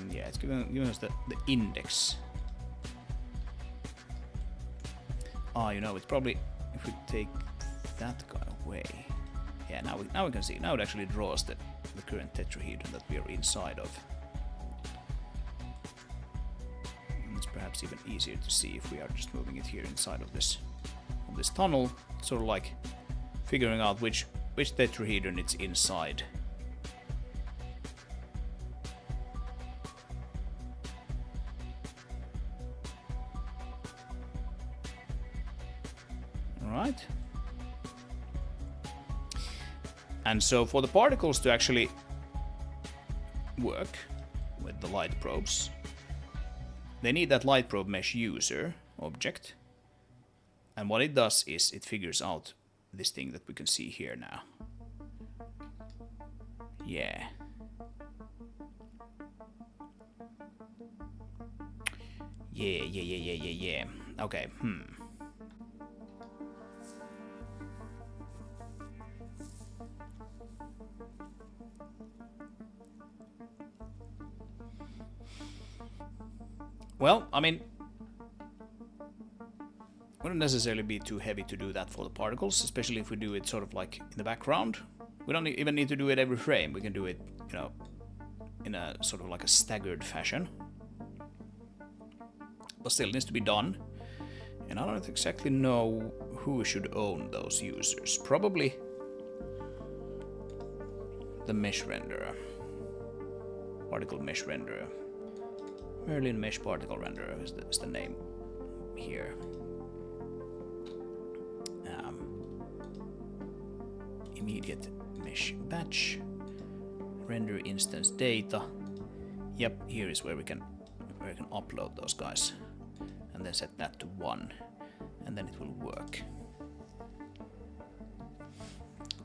Yeah, it's giving us the index. Ah, you know, it's probably if we take that guy away. Yeah, now we can see. Now it actually draws the current tetrahedron that we are inside of. And it's perhaps even easier to see if we are just moving it here inside of this tunnel. Sort of like figuring out which tetrahedron it's inside. Right. And so for the particles to actually work with the light probes, they need that light probe mesh user object. And what it does is it figures out this thing that we can see here now. Yeah. Yeah. Okay, Well, I mean, wouldn't necessarily be too heavy to do that for the particles, especially if we do it sort of like in the background. We don't even need to do it every frame. We can do it, you know, in a sort of like a staggered fashion. But still, it needs to be done. And I don't exactly know who should own those users. Probably the mesh renderer. Particle mesh renderer. Merlin Mesh Particle Renderer is the name here. Immediate mesh batch. Render instance data. Yep, here is where we can upload those guys. And then set that to 1. And then it will work.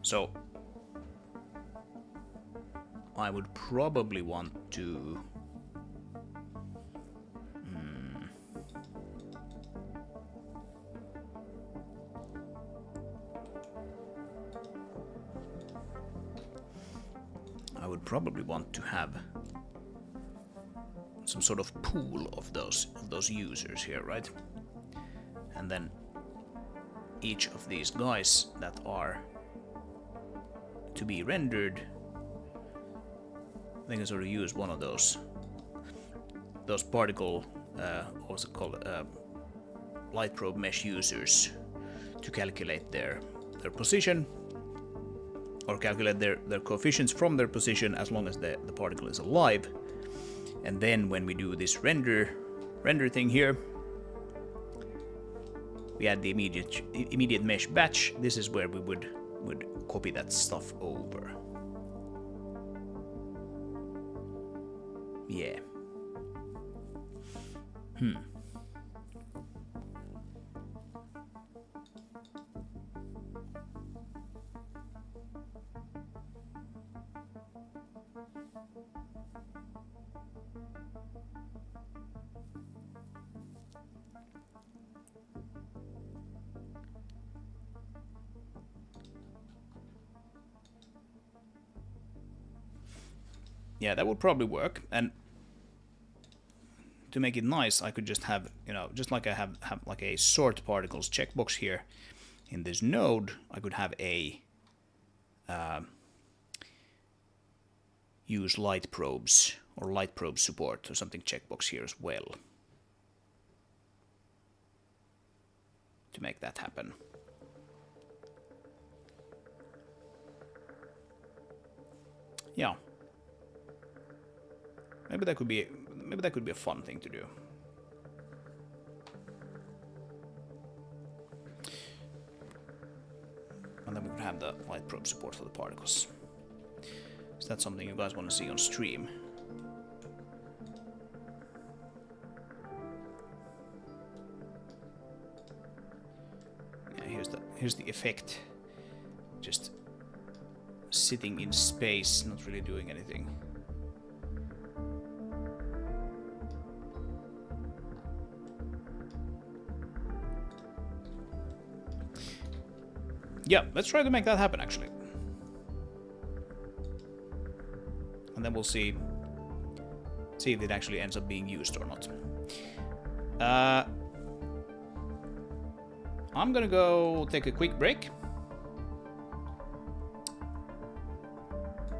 So I would probably want to have some sort of pool of those users here, right? And then each of these guys that are to be rendered, they can sort of use one of those particle, what's it called, light probe mesh users to calculate their position, or calculate their coefficients from their position as long as the particle is alive. And then when we do this render thing here, we add the immediate mesh batch. This is where we would copy that stuff over. Yeah. Yeah, that would probably work. And to make it nice, I could just have, you know, just like I have like a sort particles checkbox here in this node, I could have a use light probes or light probe support or something checkbox here as well to make that happen. Yeah. Maybe that could be a fun thing to do. And then we could have the light probe support for the particles. Is that something you guys want to see on stream? here's the effect. Just sitting in space, not really doing anything. Yeah, let's try to make that happen actually. And then we'll see if it actually ends up being used or not. I'm gonna go take a quick break.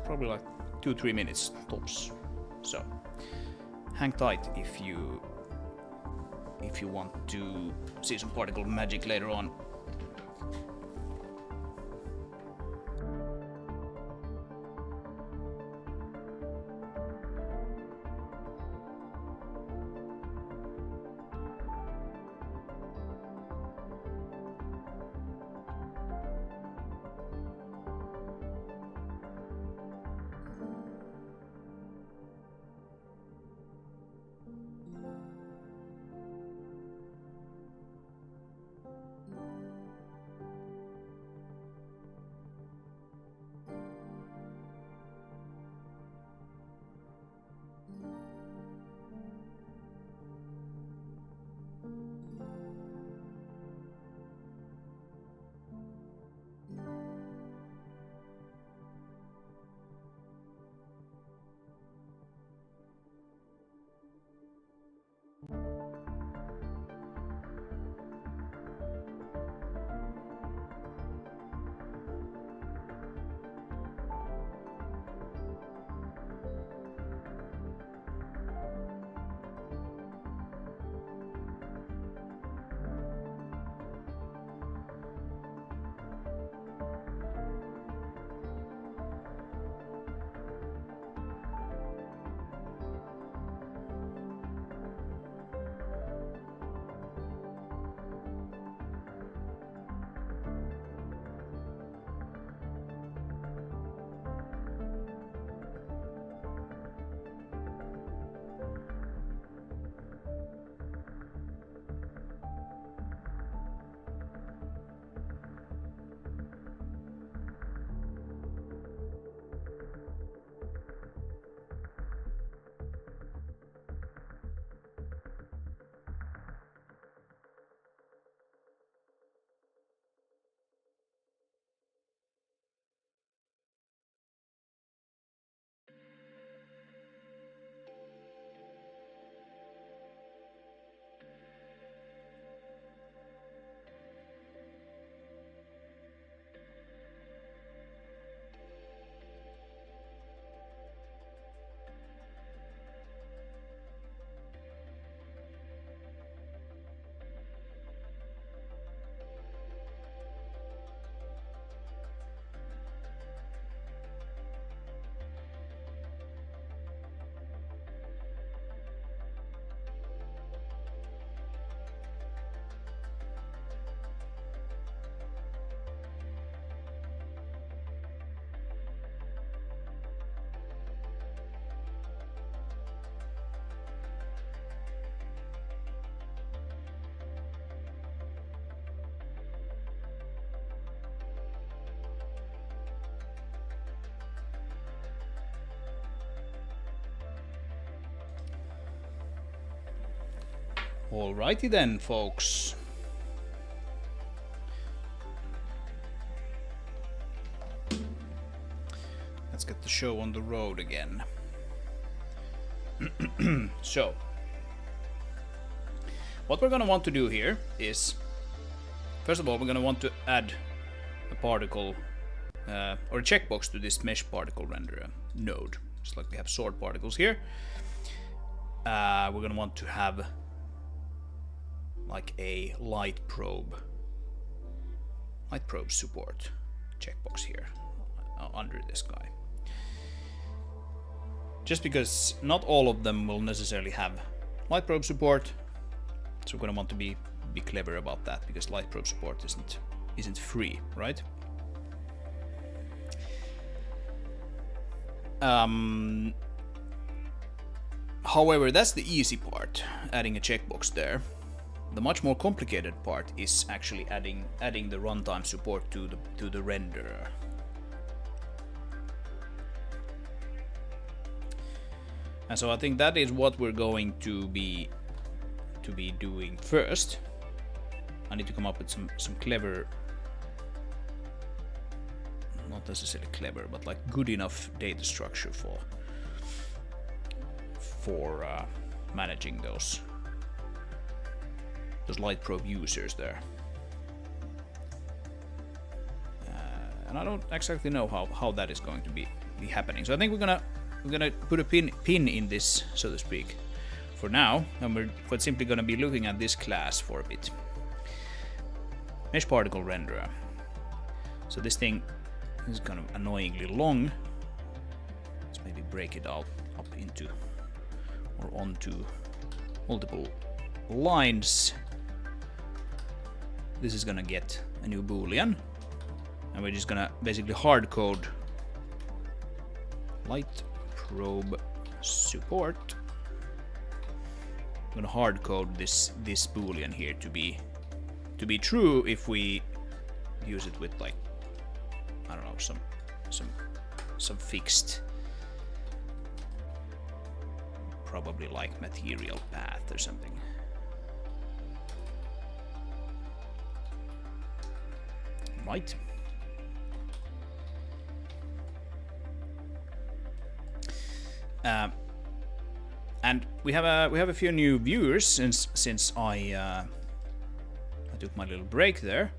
Probably like 2-3 minutes tops. So hang tight if you want to see some particle magic later on. Alrighty then, folks. Let's get the show on the road again. So, what we're going to want to do here is, first of all, we're going to want to add a particle or a checkbox to this mesh particle renderer node. Just like we have sword particles here. We're going to want to have like a light probe support checkbox here under this guy. Just because not all of them will necessarily have light probe support, so we're going to want to be clever about that, because light probe support isn't free, right? However, that's the easy part, adding a checkbox there. the much more complicated part is actually adding the runtime support to the renderer. And so I think that is what we're going to be doing first. I need to come up with some clever, not necessarily clever, but like good enough data structure for managing those light probe users there. And I don't exactly know how that is going to be happening. So I think we're gonna put a pin in this, so to speak, for now, and we're quite simply gonna be looking at this class for a bit. Mesh particle renderer. So this thing is kind of annoyingly long. Let's maybe break it out up into or onto multiple lines. This is gonna get a new boolean, and we're just gonna basically hard code light probe support. I'm gonna hard code this boolean here to be true if we use it with, like, I don't know, some fixed, probably like material path or something. Right. And we have a few new viewers since I took my little break there.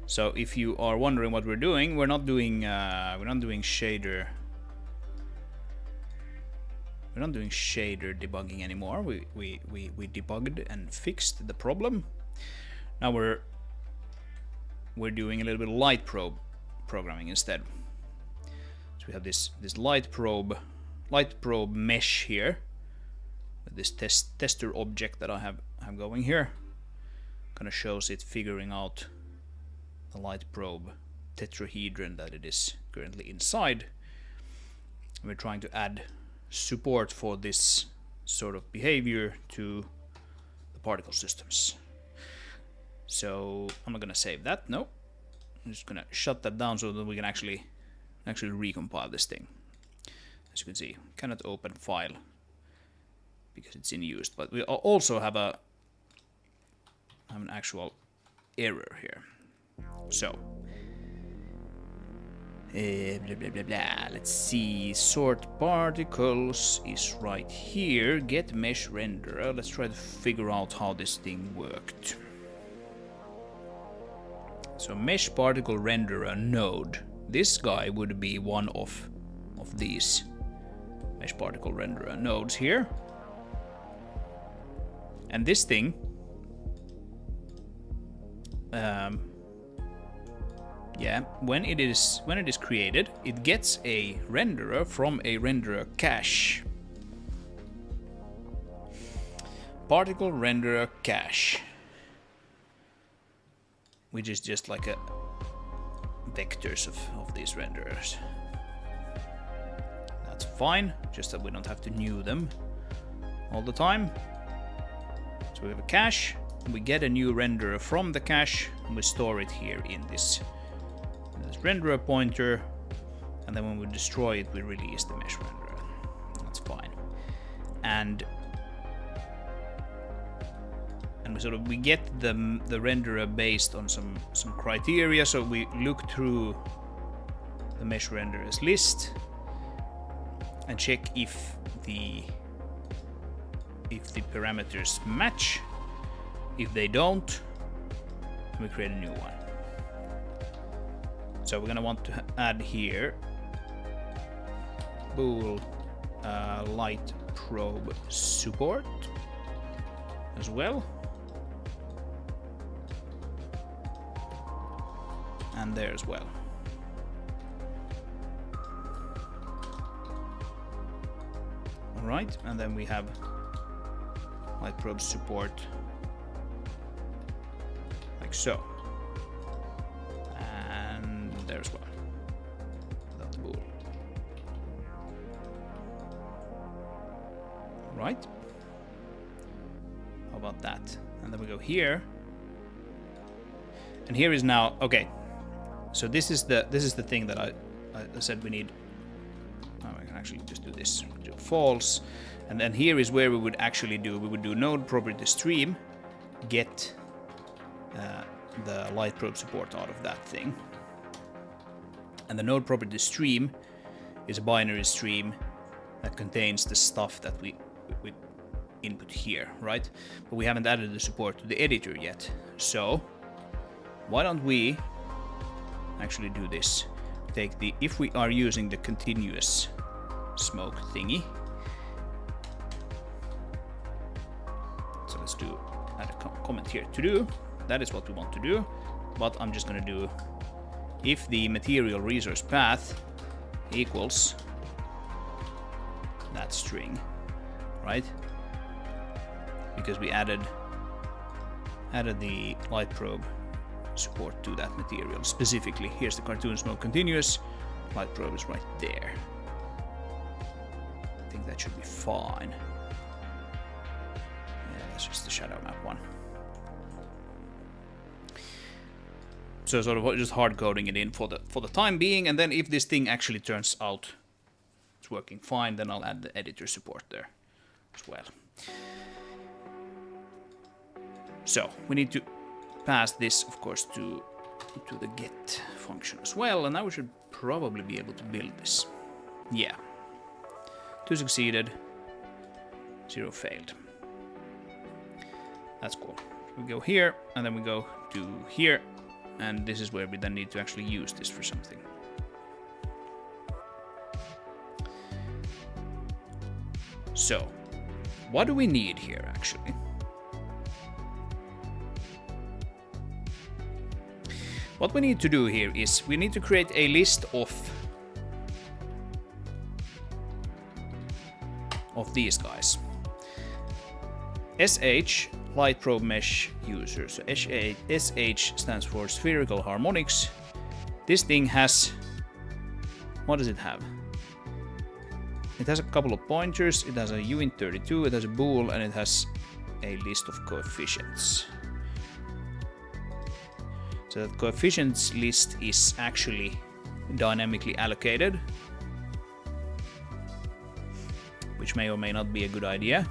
So if you are wondering what we're doing, we're not doing shader. We're not doing shader debugging anymore. We debugged and fixed the problem. Now we're doing a little bit of light probe programming instead. So we have this light probe mesh here, with this tester object that I have going here. Kind of shows it figuring out the light probe tetrahedron that it is currently inside. And we're trying to add support for this sort of behavior to the particle systems. So I'm not gonna save that. No, I'm just gonna shut that down so that we can actually recompile this thing. As you can see, cannot open file because it's in use, but we also have an actual error here. So blah blah blah blah. Let's see. Sort particles is right here. Get mesh renderer. Let's try to figure out how this thing worked. So mesh particle renderer node. This guy would be one of these mesh particle renderer nodes here. And this thing yeah, when it is created, it gets a renderer from a renderer cache. Particle renderer cache, which is just like a vectors of these renderers. That's fine, just that we don't have to new them all the time. So we have a cache, and we get a new renderer from the cache, and we store it here in this renderer pointer, and then when we destroy it, we release the mesh renderer. That's fine. And we get the renderer based on some criteria. So we look through the mesh renderers list and check if the parameters match. If they don't, we create a new one. So we're gonna want to add here bool light probe support as well, and there as well. All right, and then we have light probe support like so. There as well, without the bool. Right. How about that? And then we go here. And here is now, okay. So this is the thing that I said we need. Oh, I can actually just do this. Do false. And then here is where we would actually do, we would do node property stream, get the light probe support out of that thing. And the node property stream is a binary stream that contains the stuff that we input here, right? But we haven't added the support to the editor yet. So why don't we actually do this? Take the, if we are using the continuous smoke thingy. So let's do add a comment here to do. That is what we want to do. But I'm just going to do if the material resource path equals that string, right? Because we added the light probe support to that material. Specifically, here's the cartoon smoke continuous. Light probe is right there. I think that should be fine. Yeah, that's just the shadow map one. So sort of just hard coding it in for the time being, and then if this thing actually turns out it's working fine, then I'll add the editor support there as well. So we need to pass this, of course, to the get function as well, and now we should probably be able to build this. Yeah. 2 succeeded, 0 failed. That's cool. We go here, and then we go to here, and this is where we then need to actually use this for something. So, what do we need here actually? What we need to do here is we need to create a list of these guys. SH light probe mesh user. So SH stands for spherical harmonics. This thing has, what does it have? It has a couple of pointers, it has a uint32, it has a bool, and it has a list of coefficients. So that coefficients list is actually dynamically allocated, which may or may not be a good idea.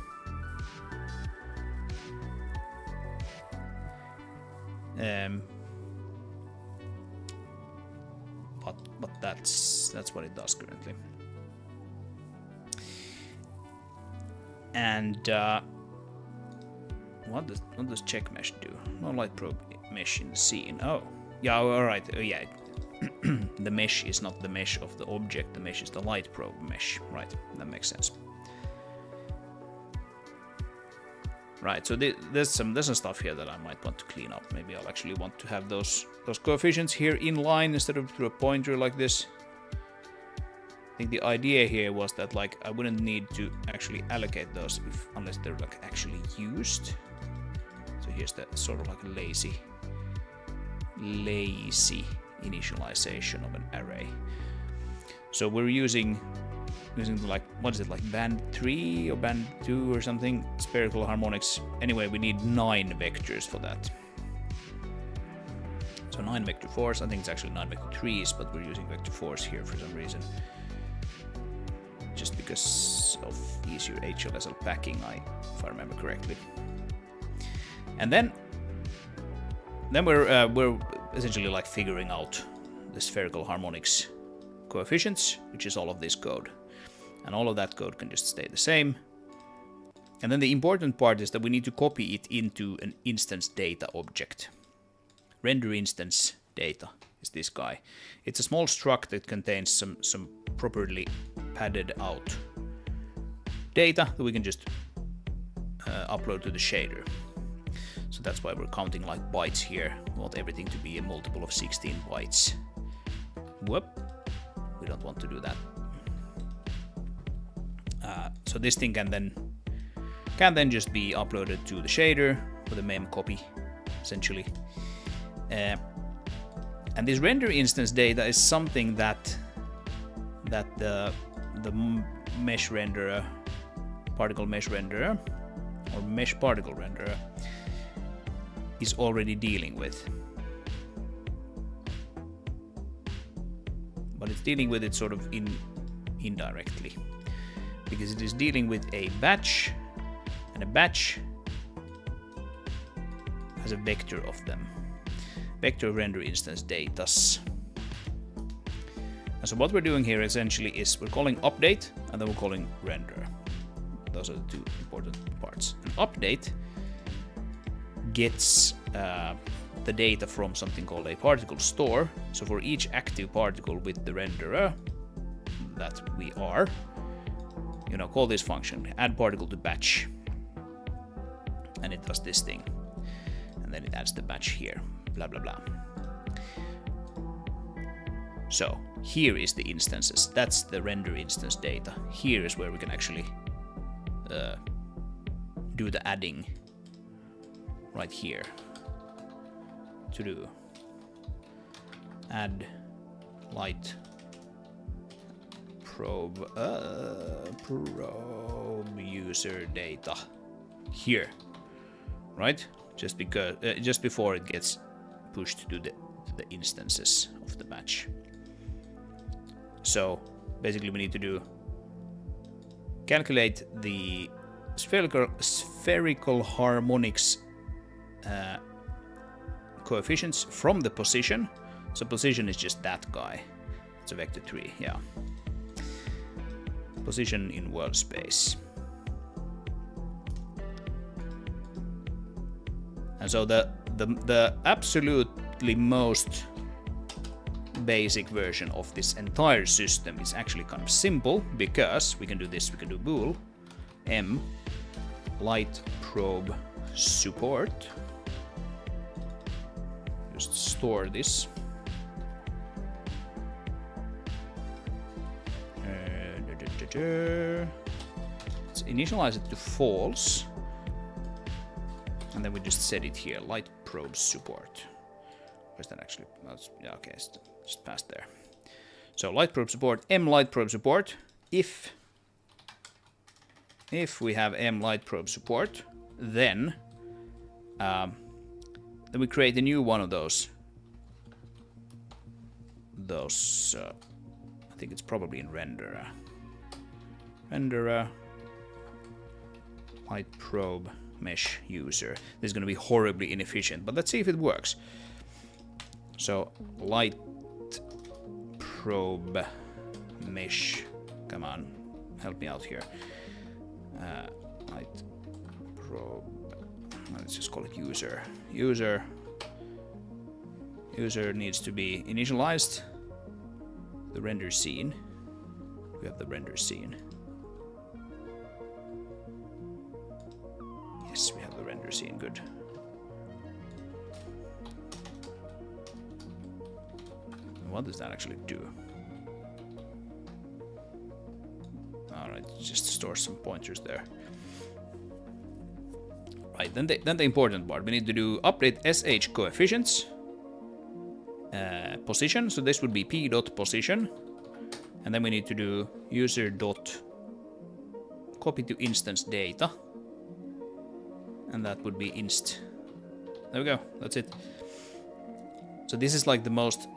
But that's what it does currently. And what does check mesh do? No light probe mesh in the scene. Oh, yeah, all right. Oh, yeah. The mesh is not the mesh of the object. The mesh is the light probe mesh. Right. That makes sense. Right. So there's some stuff here that I might want to clean up. Maybe I'll actually want to have those coefficients here in line instead of through a pointer like this. I think the idea here was that like I wouldn't need to actually allocate those unless they're like actually used. So here's the sort of like a lazy initialization of an array. So we're using like, what is it, like band 3 or band 2 or something, spherical harmonics. Anyway, we need 9 vectors for that. So 9 vector 4s. I think it's actually 9 vector 3s, but we're using vector 4s here for some reason. Just because of easier HLSL packing, if I remember correctly. And then we're essentially like figuring out the spherical harmonics coefficients, which is all of this code. And all of that code can just stay the same. And then the important part is that we need to copy it into an instance data object. Render instance data is this guy. It's a small struct that contains some properly padded out data that we can just upload to the shader. So that's why we're counting like bytes here. We want everything to be a multiple of 16 bytes. Whoop. We don't want to do that. So this thing can then just be uploaded to the shader with a mem copy, essentially. And this render instance data is something that the mesh renderer, particle mesh renderer, or mesh particle renderer is already dealing with. But it's dealing with it sort of indirectly, because it is dealing with a batch, and a batch has a vector of them. Vector render instance datas. And so what we're doing here essentially is we're calling update and then we're calling render. Those are the two important parts. An update gets the data from something called a particle store. So for each active particle with the renderer that we are, call this function add particle to batch, and it does this thing, and then it adds the batch here, blah blah blah. So here is the instances. That's the render instance data. Here is where we can actually do the adding right here. To do add light probe user data here, right? Just before it gets pushed to the instances of the batch. So basically we need to do calculate the spherical harmonics coefficients from the position. So position is just that guy. It's a vector 3, yeah. Position in world space. And so the absolutely most basic version of this entire system is actually kind of simple, because we can do this. We can do bool m light probe support. Just store this. Let's initialize it to false, and then we just set it here, light probe support. Where's that actually? Yeah, okay, it's just past there. So light probe support, m light probe support. If we have m light probe support, then we create a new one of those. I think it's probably in renderer. Renderer light probe mesh user. This is going to be horribly inefficient, but let's see if it works. So light probe mesh. Come on, help me out here. Light probe. Let's just call it user. User needs to be initialized. The render scene. We have the render scene. Yes, we have the render scene. Good. What does that actually do? Alright, just store some pointers there. Right, then the important part. We need to do update sh coefficients. Position, so this would be p.position. And then we need to do user dot copy to instance data. And that would be inst. There we go, that's it. So this is like the most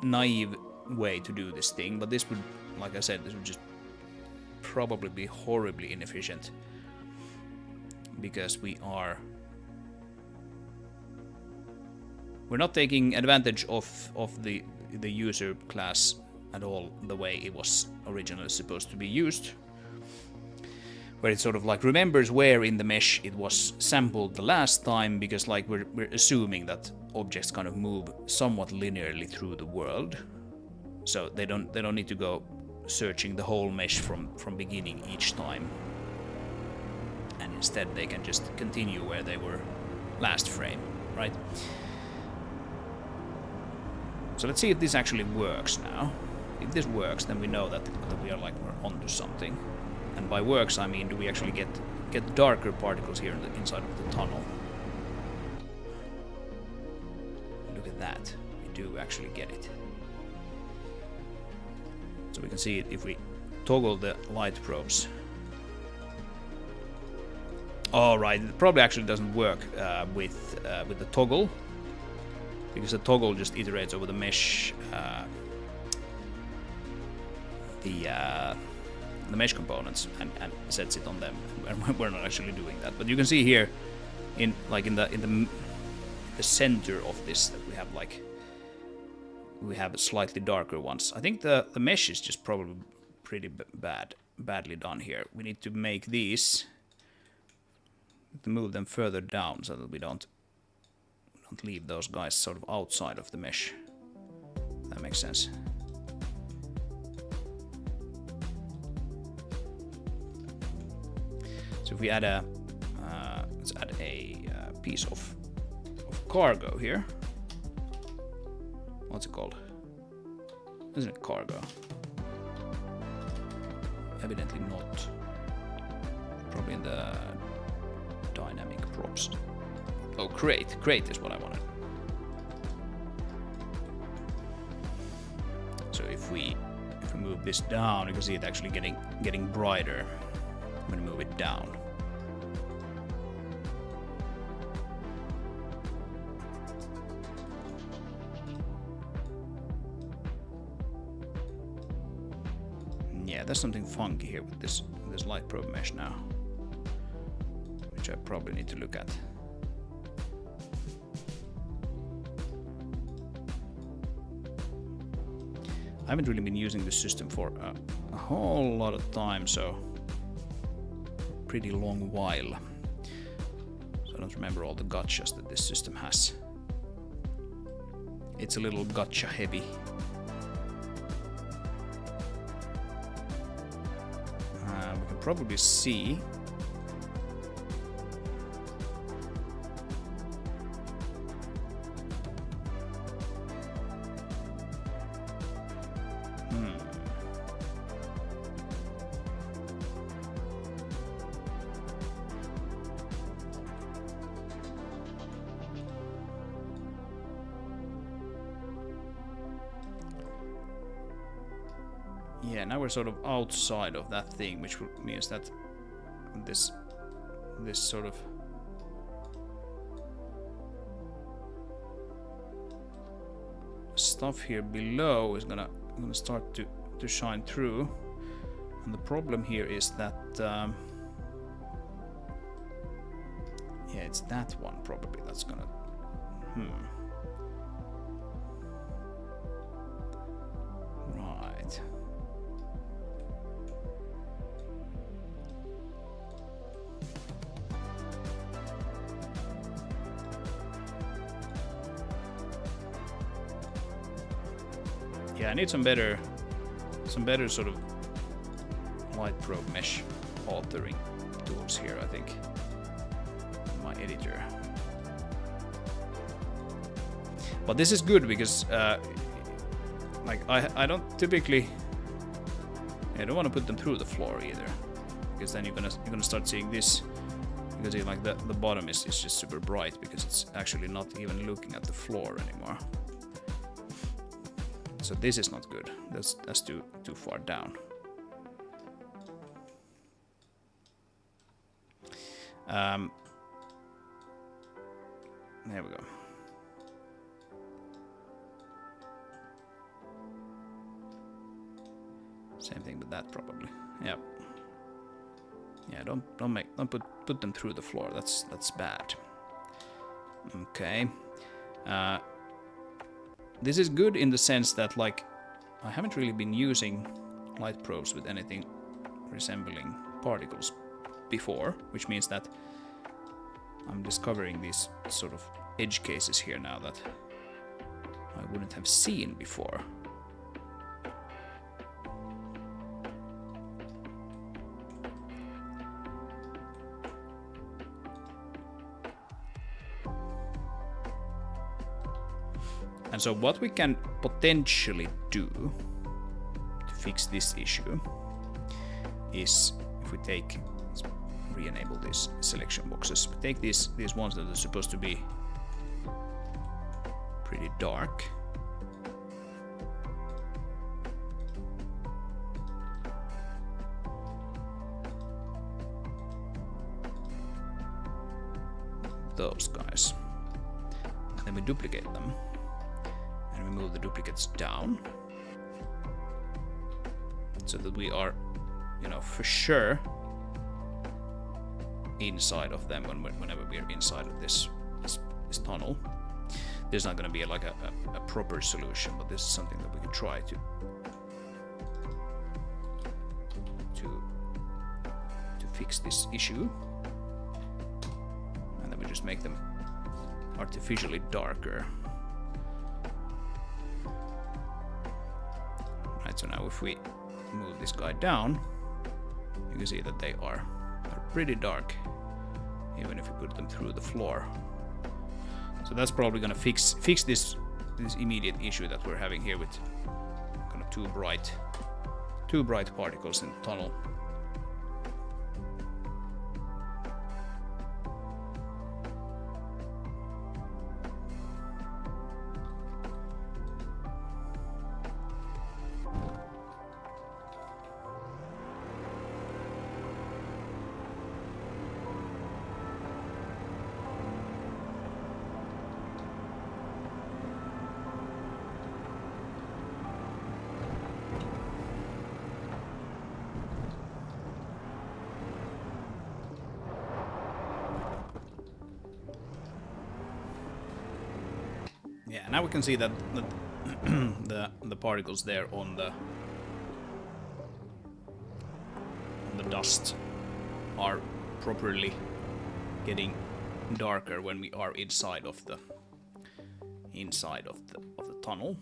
naive way to do this thing, but this would, like I said, this would just probably be horribly inefficient, because we're not taking advantage of the user class at all the way it was originally supposed to be used, where it sort of like remembers where in the mesh it was sampled the last time, because like we're assuming that objects kind of move somewhat linearly through the world, so they don't need to go searching the whole mesh from beginning each time, and instead they can just continue where they were last frame, right? So let's see if this actually works now. If this works, then we know that we're onto something. And by works, I mean, do we actually get darker particles here inside of the tunnel? Look at that. We do actually get it. So we can see it if we toggle the light probes. All right, it probably actually doesn't work with the toggle, because the toggle just iterates over the mesh, the mesh components and sets it on them. And we're not actually doing that. But you can see here, in the center of this, that we have slightly darker ones. I think the mesh is just probably pretty badly done here. We need to make these, to move them further down so that we don't leave those guys sort of outside of the mesh. That makes sense. So if we add let's add a piece of cargo here. What's it called? Isn't it cargo? Evidently not. Probably in the dynamic props. Oh, crate. Crate is what I wanted. So if we move this down, you can see it actually getting brighter when we move it down. Yeah, there's something funky here with this light probe mesh now, which I probably need to look at. I haven't really been using this system for a whole lot of time, so a pretty long while. So I don't remember all the gotchas that this system has. It's a little gotcha heavy. We can probably see yeah, now we're sort of outside of that thing, which means that this sort of stuff here below is gonna start to shine through. And the problem here is that yeah, it's that one probably that's gonna right. Yeah, I need some better sort of light probe mesh authoring tools here, I think, in my editor. But this is good because like I don't typically, I don't want to put them through the floor either, because then you're gonna start seeing this. You can see like the bottom is just super bright because it's actually not even looking at the floor anymore. So this is not good. That's too far down. There we go. Same thing with that probably. Yep. Yeah, don't put them through the floor. That's bad. Okay. This is good in the sense that, like, I haven't really been using light probes with anything resembling particles before, which means that I'm discovering these sort of edge cases here now that I wouldn't have seen before. And so what we can potentially do to fix this issue is, if we take, let's re-enable these selection boxes, we take these ones that are supposed to be pretty dark. those guys. And then we duplicate them. And we move the duplicates down. So that we are, you know, for sure inside of them whenever we are inside of this tunnel. There's not going to be like a proper solution, but this is something that we can try to fix this issue. And then we just make them artificially darker. Right, so now if we move this guy down, you can see that they're pretty dark, even if we put them through the floor. So that's probably gonna fix this immediate issue that we're having here with kind of too bright particles in the tunnel. Yeah, now we can see that the particles there on the dust are properly getting darker when we are inside of the tunnel.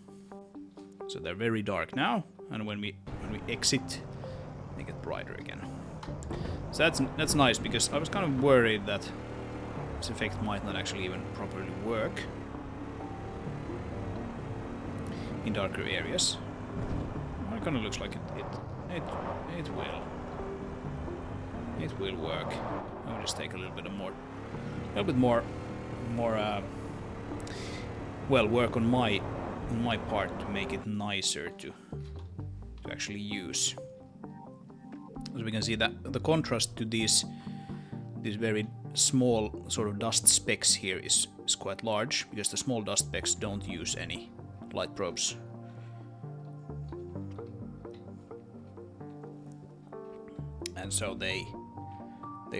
So they're very dark now, and when we exit, they get brighter again. So that's nice, because I was kind of worried that this effect might not actually even properly work in darker areas. Well, it kind of looks like it will work. I'll just take a little bit more well, work on my part to make it nicer to actually use. As we can see, that the contrast to these very small sort of dust specks here is quite large, because the small dust specks don't use any light probes. And so they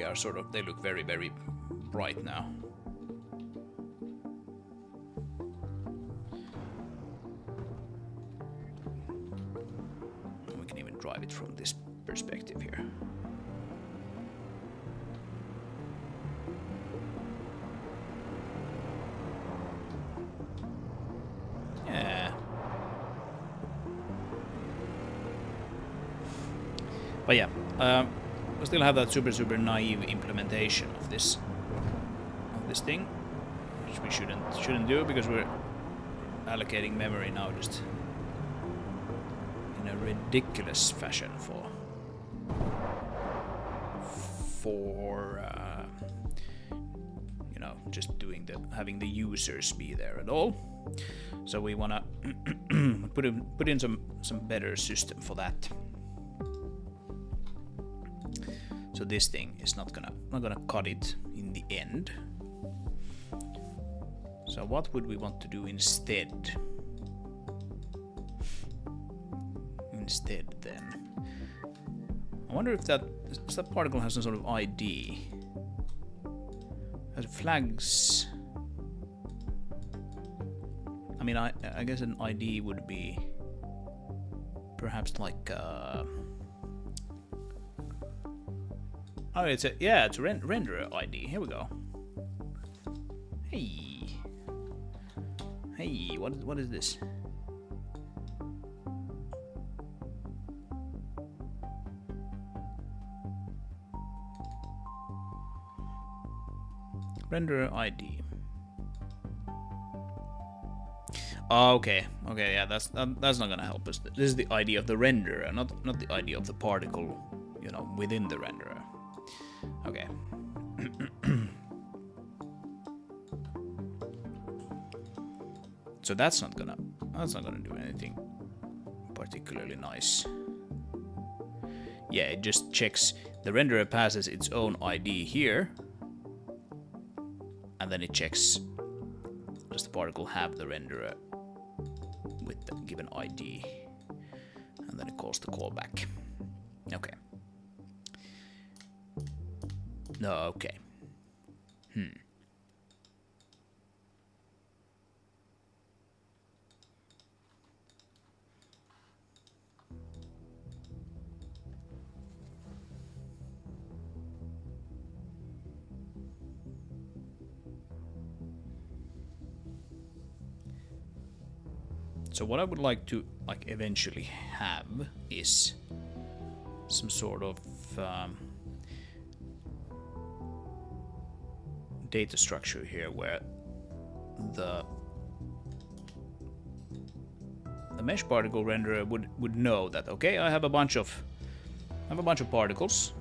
are sort of, they look very, very bright now. And we can even drive it from this perspective here. But yeah, we still have that super naive implementation of this thing, which we shouldn't do, because we're allocating memory now just in a ridiculous fashion for you know, just having the users be there at all. So we wanna put in some better system for that. So this thing is not gonna cut it in the end. So what would we want to do instead? Then, I wonder if that particle has some sort of ID. Has flags. I mean, I guess an ID would be perhaps like oh, it's a renderer ID. Here we go. Hey, what is this? Renderer ID. Oh, okay, yeah, that's not gonna help us. This is the ID of the renderer, not the ID of the particle, you know, within the renderer. Okay. So that's not gonna do anything particularly nice. Yeah, it just checks, the renderer passes its own ID here, and then it checks, does the particle have the renderer with the given ID, and then it calls the callback. Okay. No, okay. So what I would like to eventually have is some sort of data structure here where the mesh particle renderer would know that, okay, I have a bunch of particles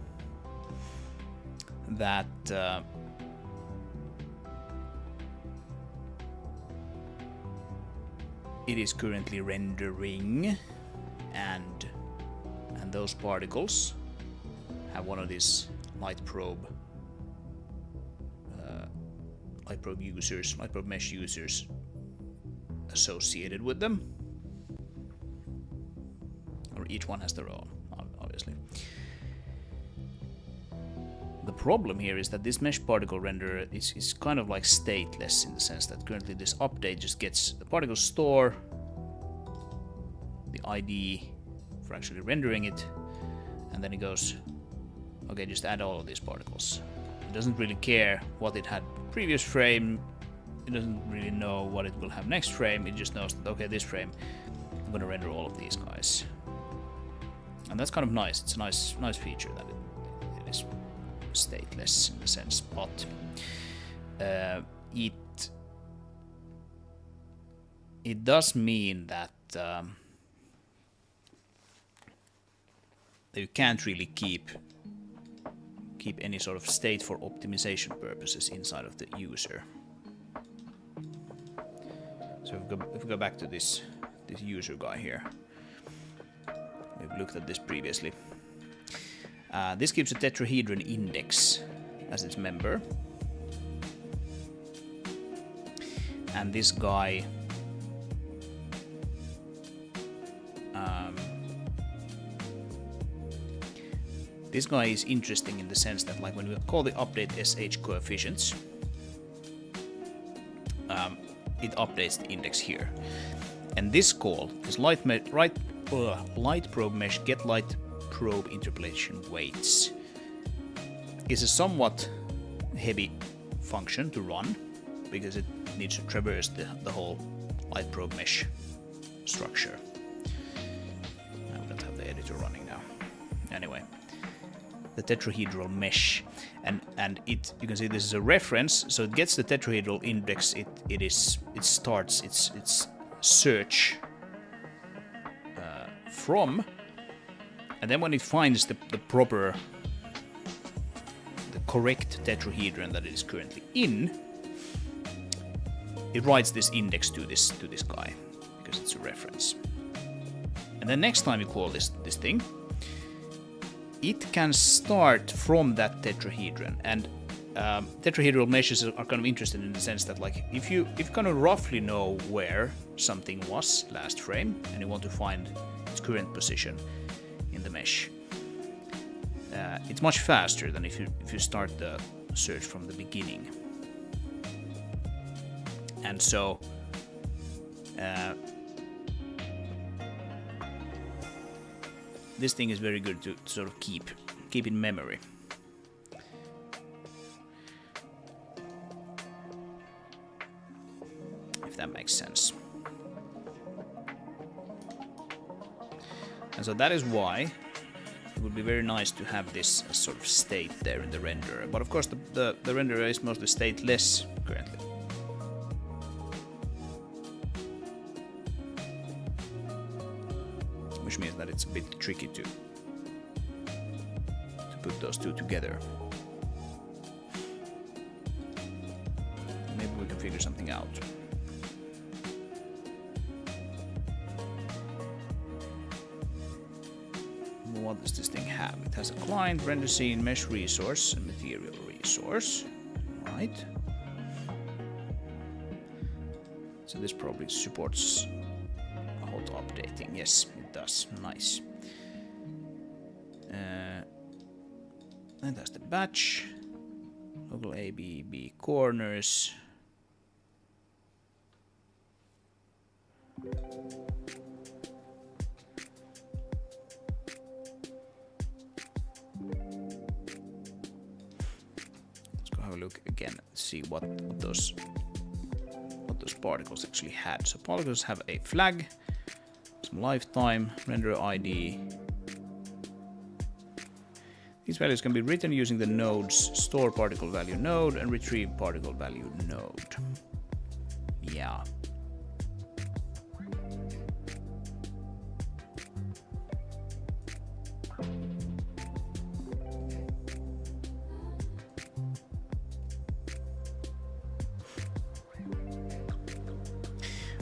that it is currently rendering, and those particles have one of these light probe mesh users associated with them, or each one has their own, obviously. The problem here is that this mesh particle renderer is kind of like stateless, in the sense that currently this update just gets the particle store, the ID for actually rendering it, and then it goes, okay, just add all of these particles. It doesn't really care what it had previous frame, it doesn't really know what it will have next frame, it just knows that, okay, this frame, I'm going to render all of these guys. And that's kind of nice, it's a nice feature that it is stateless in a sense, but it does mean that you can't really keep any sort of state for optimization purposes inside of the user. So if we go back to this user guy here, we've looked at this previously. This gives a tetrahedron index as its member, and this guy is interesting in the sense that, like, when we call the update sh coefficients, it updates the index here, and this call is light probe mesh get light probe interpolation weights is a somewhat heavy function to run because it needs to traverse the whole light probe mesh structure. I don't have the editor running now. Anyway, the tetrahedral mesh, and it, you can see this is a reference, so it gets the tetrahedral index. It starts its search from. And then when it finds the correct tetrahedron that it is currently in, it writes this index to this guy because it's a reference. And then next time you call this thing, it can start from that tetrahedron. And tetrahedral meshes are kind of interesting in the sense that, like, if you kind of roughly know where something was last frame and you want to find its current position in the mesh, it's much faster than if you start the search from the beginning. And so this thing is very good to sort of keep in memory. If that makes sense. And so that is why it would be very nice to have this as sort of state there in the renderer. But of course the renderer is mostly stateless currently. Which means that it's a bit tricky to put those two together. Maybe we can figure something out. What does this thing have? It has a client, render scene, mesh resource, and material resource. Right. So this probably supports auto updating. Yes, it does. Nice. And that's the batch. Local A, B, B corners. Let's go have a look again, see what those particles actually had. So particles have a flag, some lifetime, render ID. These values can be written using the node's store particle value node and retrieve particle value node. Yeah.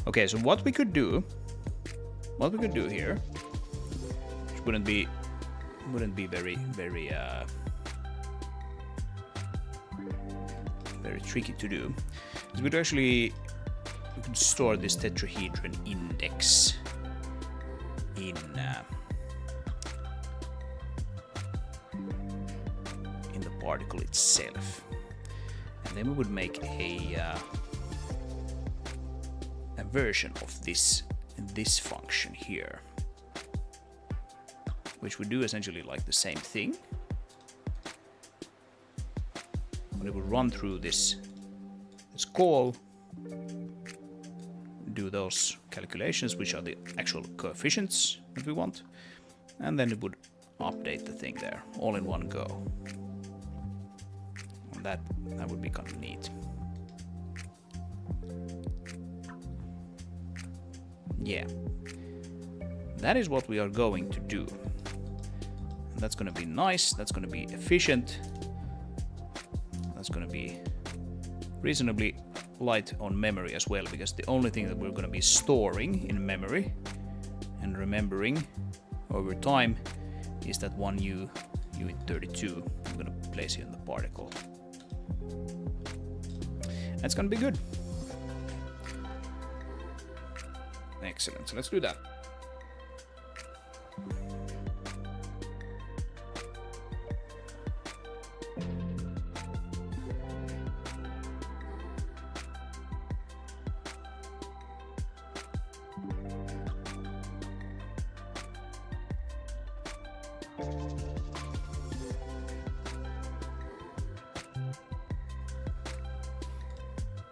Okay, so what we could do here, which wouldn't be very tricky to do, is we could store this tetrahedron index in the particle itself, and then we would make a version of this function here, which would do essentially like the same thing, but it would run through this call, do those calculations, which are the actual coefficients that we want, and then it would update the thing there all in one go. And that would be kind of neat. Yeah, that is what we are going to do. And that's going to be nice, that's going to be efficient, that's going to be reasonably light on memory as well, because the only thing that we're going to be storing in memory and remembering over time is that one U32 I'm going to place here in the particle. That's going to be good. Excellent, so let's do that.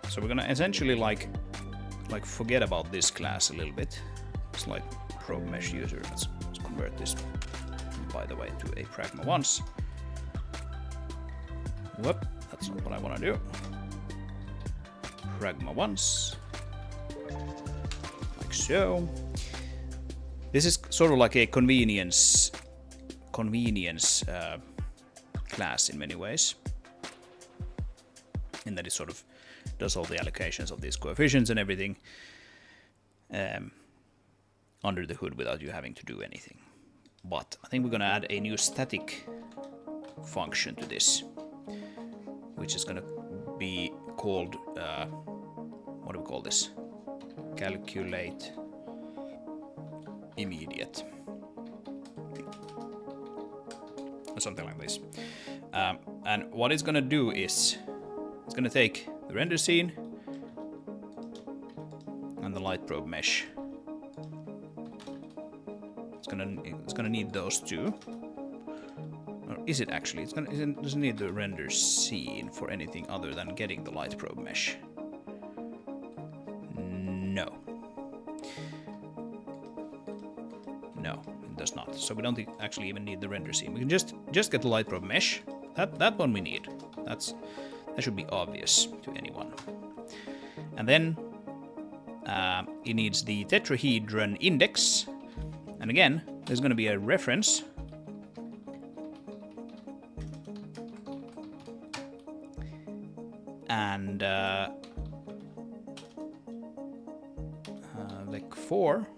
So we're gonna essentially like forget about this class a little bit. It's like probe mesh user. Let's convert this, by the way, to a pragma once. Whoop, that's not what I want to do. Pragma once, like so. This is sort of like a convenience class in many ways, in that it sort of does all the allocations of these coefficients and everything under the hood without you having to do anything. But I think we're going to add a new static function to this, which is going to be called, what do we call this? Calculate immediate. Or something like this. And what it's going to do is, it's going to take the render scene and the light probe mesh. It's gonna need those two. Or is it actually? It doesn't need the render scene for anything other than getting the light probe mesh. No, it does not. So we don't actually even need the render scene. We can just get the light probe mesh. That one we need. That should be obvious to anyone. And then it needs the tetrahedron index. And again, there's going to be a reference. And like 4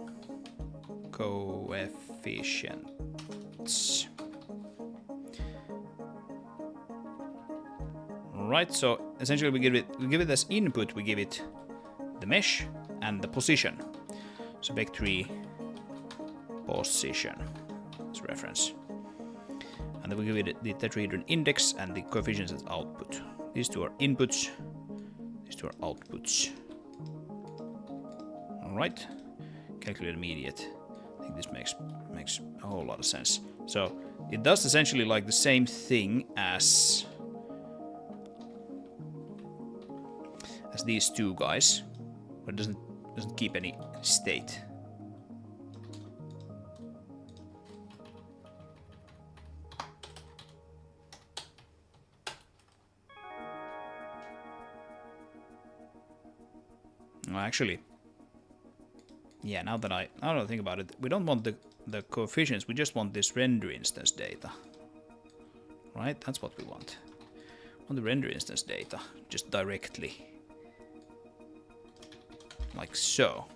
coefficients. Right, so essentially we give it as input, we give it the mesh and the position. So vec3 position as reference. And then we give it the tetrahedron index and the coefficients as output. These two are inputs, these two are outputs. Alright, calculate immediate. I think this makes a whole lot of sense. So it does essentially like the same thing as these two guys, but it doesn't keep any state. Well, actually, yeah, now that I think about it, we don't want the coefficients, we just want this render instance data. Right? That's what we want. We want the render instance data, just directly. Like so.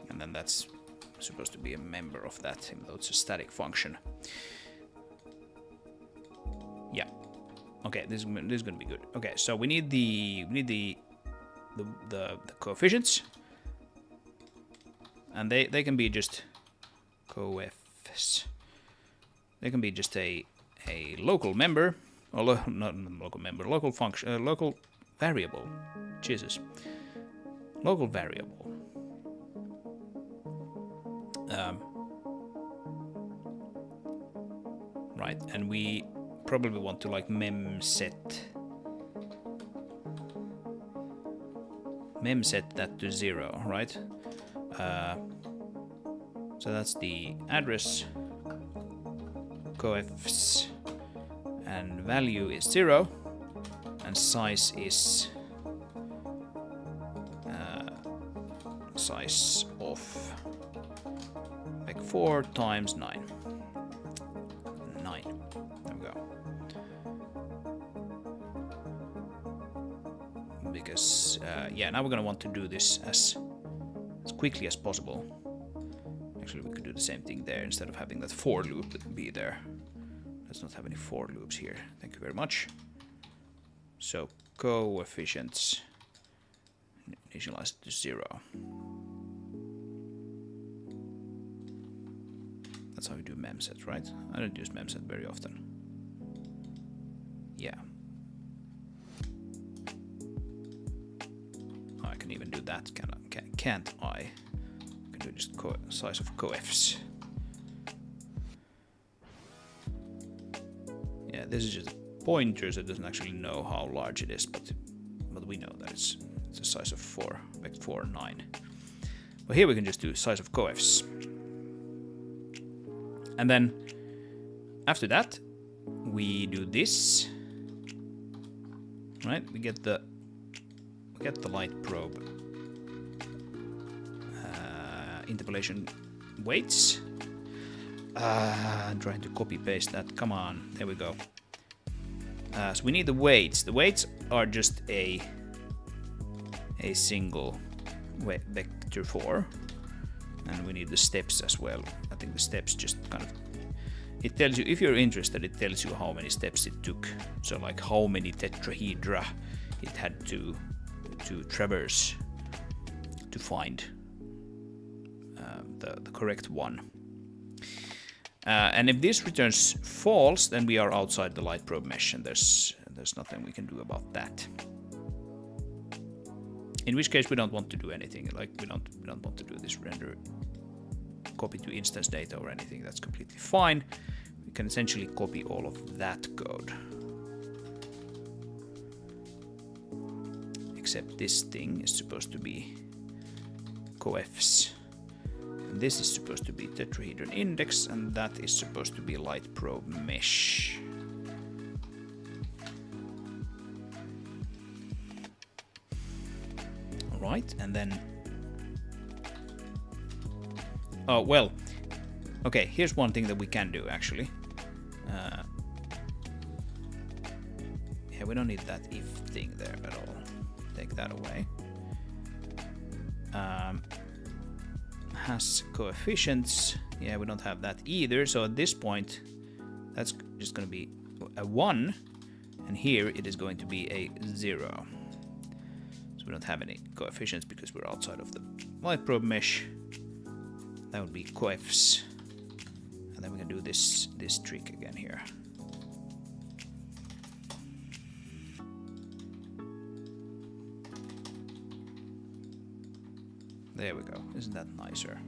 And then that's supposed to be a member of that, even though it's a static function. Yeah. Okay, this is gonna be good. Okay, so we need the coefficients. And they can be just coefs. They can be just a local member, or not local member, local function, local variable. Jesus, local variable. Right, and we probably want to like memset that to 0, right? So that's the address, coefs, and value is 0, and size is size of vec4 times 9. 9. There we go. Because yeah, now we're gonna want to do this as quickly as possible. Actually, we could do the same thing there instead of having that for loop be there. Let's not have any for loops here. Thank you very much. So coefficients initialize to 0. That's how we do memset, right? I don't use memset very often. Yeah. Oh, I can even do that, can't I? I can do just size of coefs. Yeah, this is just a pointer, so it doesn't actually know how large it is, but we know that it's a size of 4, vec4 9. But here we can just do size of coefs. And then after that, we do this. Right? We get the light probe interpolation weights. I'm trying to copy paste that. Come on, there we go. So we need the weights. The weights are just a single vector 4, and we need the steps as well. I think the steps just kind of, it tells you, if you're interested, it tells you how many steps it took. So like how many tetrahedra it had to traverse to find the correct one. And if this returns false, then we are outside the light probe mesh, and there's nothing we can do about that. In which case we don't want to do anything. Like we don't want to do this render copy to instance data or anything. That's completely fine. We can essentially copy all of that code. Except this thing is supposed to be coefs. And this is supposed to be tetrahedron index, and that is supposed to be light probe mesh. Alright, and then... Oh, well. Okay, here's one thing that we can do, actually. Yeah, we don't need that if thing there at all. Take that away. Has coefficients. Yeah, we don't have that either. So at this point, that's just going to be a 1. And here it is going to be a 0. So So we don't have any coefficients because we're outside of the light probe mesh. That would be coefs. And then we can do this trick again here. There we go. Isn't that nicer?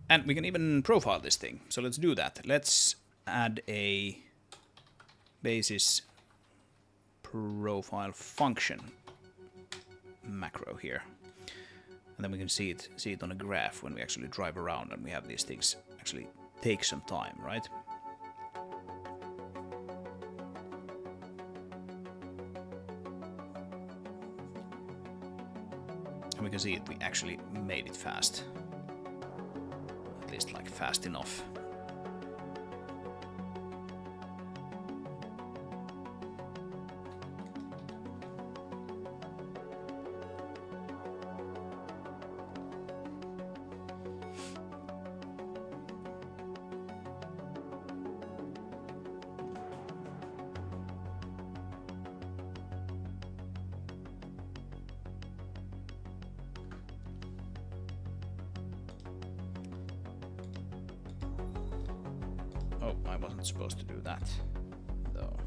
And we can even profile this thing. So let's do that. Let's add a basis profile function macro here. And then we can see it on a graph when we actually drive around and we have these things actually take some time, right? And we can see it, we actually made it fast. At least like fast enough. Oh, I wasn't supposed to do that, though.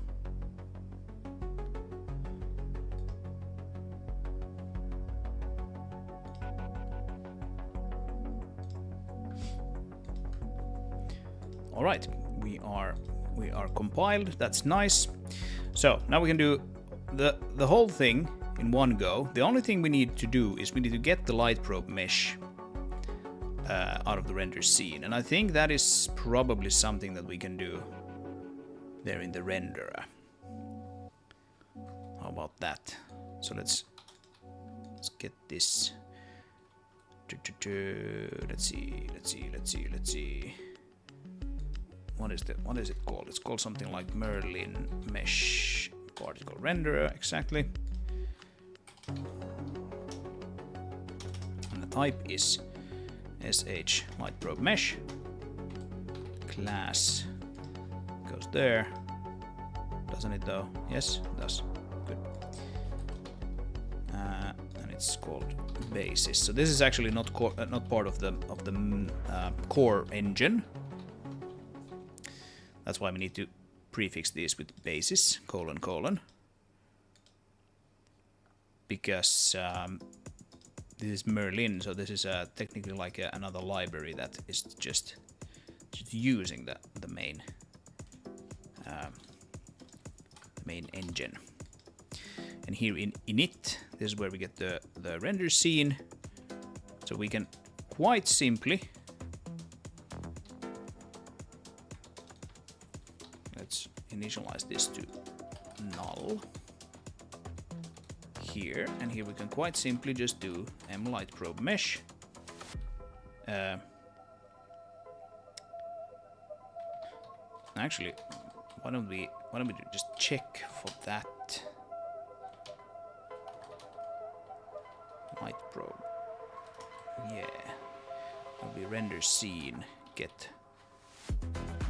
All right, we are compiled. That's nice. So now we can do the whole thing in one go. The only thing we need to do is we need to get the light probe mesh out of the render scene, and I think that is probably something that we can do there in the renderer. How about that? So let's get this. Let's see. What is it called? It's called something like Merlin Mesh Particle Renderer, exactly. And the type is sh light probe mesh. Class goes there. Doesn't it though? Yes, it does. Good. And it's called basis. So this is actually not part of the core engine. That's why we need to prefix this with basis : because this is Merlin, so this is technically like another library that is just using the main engine. And here in init, this is where we get the render scene. So we can quite simply, let's initialize this to null here, and here we can quite simply just do mlight probe mesh. Actually, why don't we just check for that light probe? Yeah, it'll be render scene get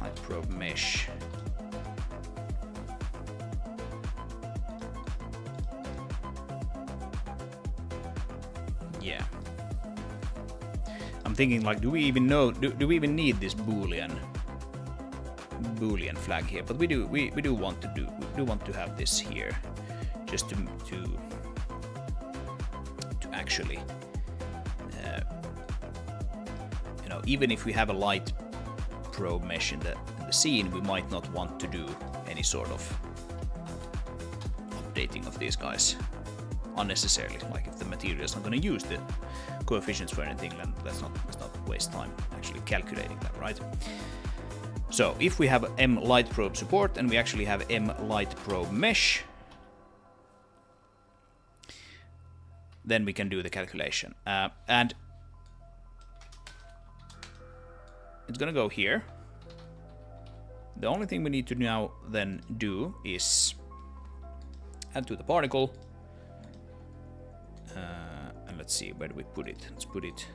light probe mesh. Yeah. I'm thinking like, do we even know? Do we even need this Boolean flag here? But we do. We do want to have this here, just to actually, you know, even if we have a light probe mesh in the scene, we might not want to do any sort of updating of these guys unnecessarily. Like if the material is not going to use the coefficients for anything, then let's not waste time actually calculating that, right? So if we have M light probe support and we actually have M light probe mesh, then we can do the calculation. And it's going to go here. The only thing we need to now then do is add to the particle. And let's see, where do we put it? Let's put it.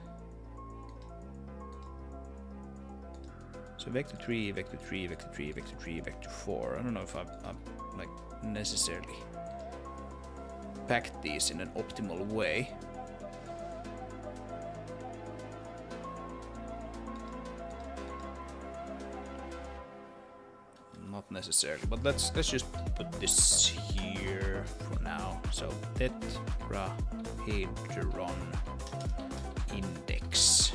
So vector 3, vector 3, vector 3, vector 3, vector 4. I don't know if I've like necessarily packed these in an optimal way. Not necessarily, but let's just put this here for now. So tetrahedron index.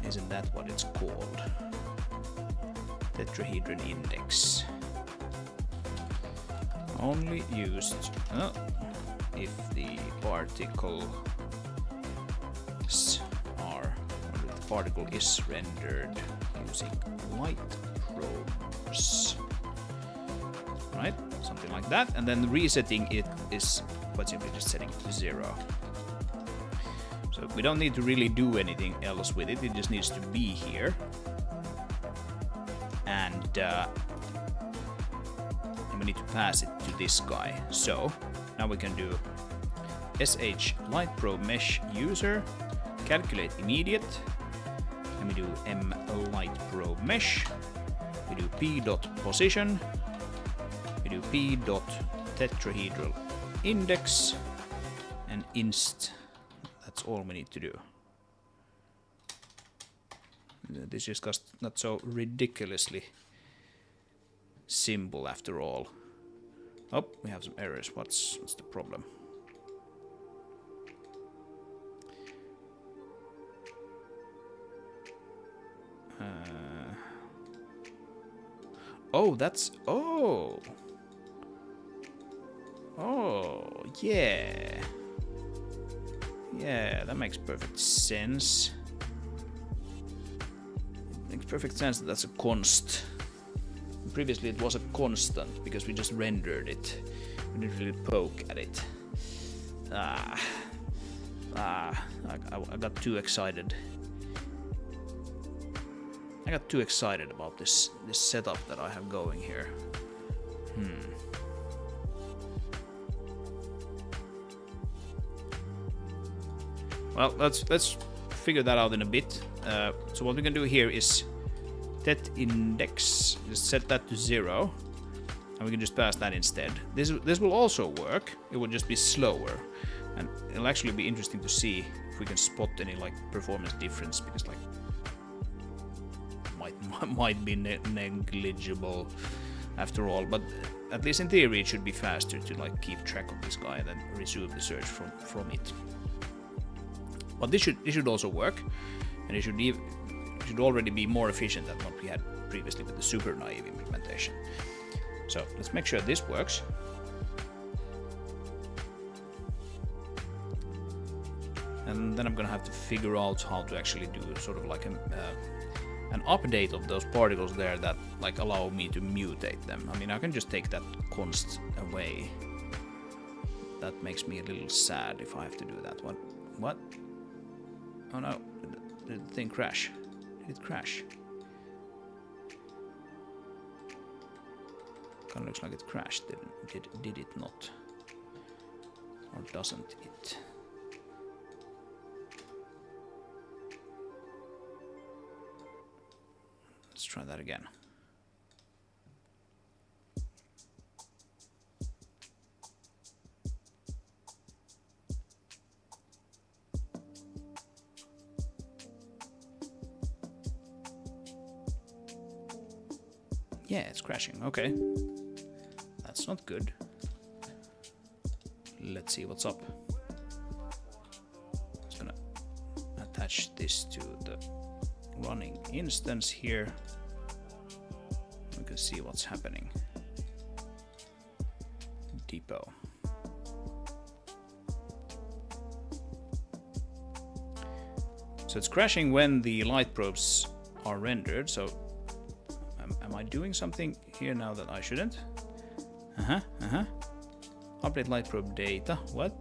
Isn't that what it's called? Tetrahedron index. Only used if the particles are, or the particle is rendered using light probes. Right? Something like that. And then resetting it is quite simply just setting it to 0. So we don't need to really do anything else with it. It just needs to be here. And we need to pass it to this guy. So now we can do sh light probe mesh user, calculate immediate, and we do m light probe mesh. We do p dot position. We do p dot tetrahedral index and inst. That's all we need to do. This is just not so ridiculously simple after all. Oh, we have some errors. What's the problem? Oh, that's... Oh! Oh, yeah. Yeah, that makes perfect sense. It makes perfect sense that that's a const. Previously it was a constant because we just rendered it. We didn't really poke at it. I got too excited. I got too excited about this setup that I have going here. Well, let's figure that out in a bit. So what we can do here is tet index, just set that to 0, and we can just pass that instead. This will also work. It will just be slower, and it'll actually be interesting to see if we can spot any like performance difference, because like might be negligible after all. But at least in theory, it should be faster to like keep track of this guy than resume the search from it. But this should also work, and it should already be more efficient than what we had previously with the super naive implementation. So let's make sure this works. And then I'm gonna have to figure out how to actually do sort of like an update of those particles there that like allow me to mutate them. I mean, I can just take that const away. That makes me a little sad if I have to do that. What? Oh no, did the thing crash? Did it crash? Kinda looks like it crashed, did it not? Or doesn't it? Let's try that again. Yeah, it's crashing. Okay. That's not good. Let's see what's up. Just gonna attach this to the running instance here. We can see what's happening. Depot. So it's crashing when the light probes are rendered. So am I doing something here now that I shouldn't? Update light probe data. What?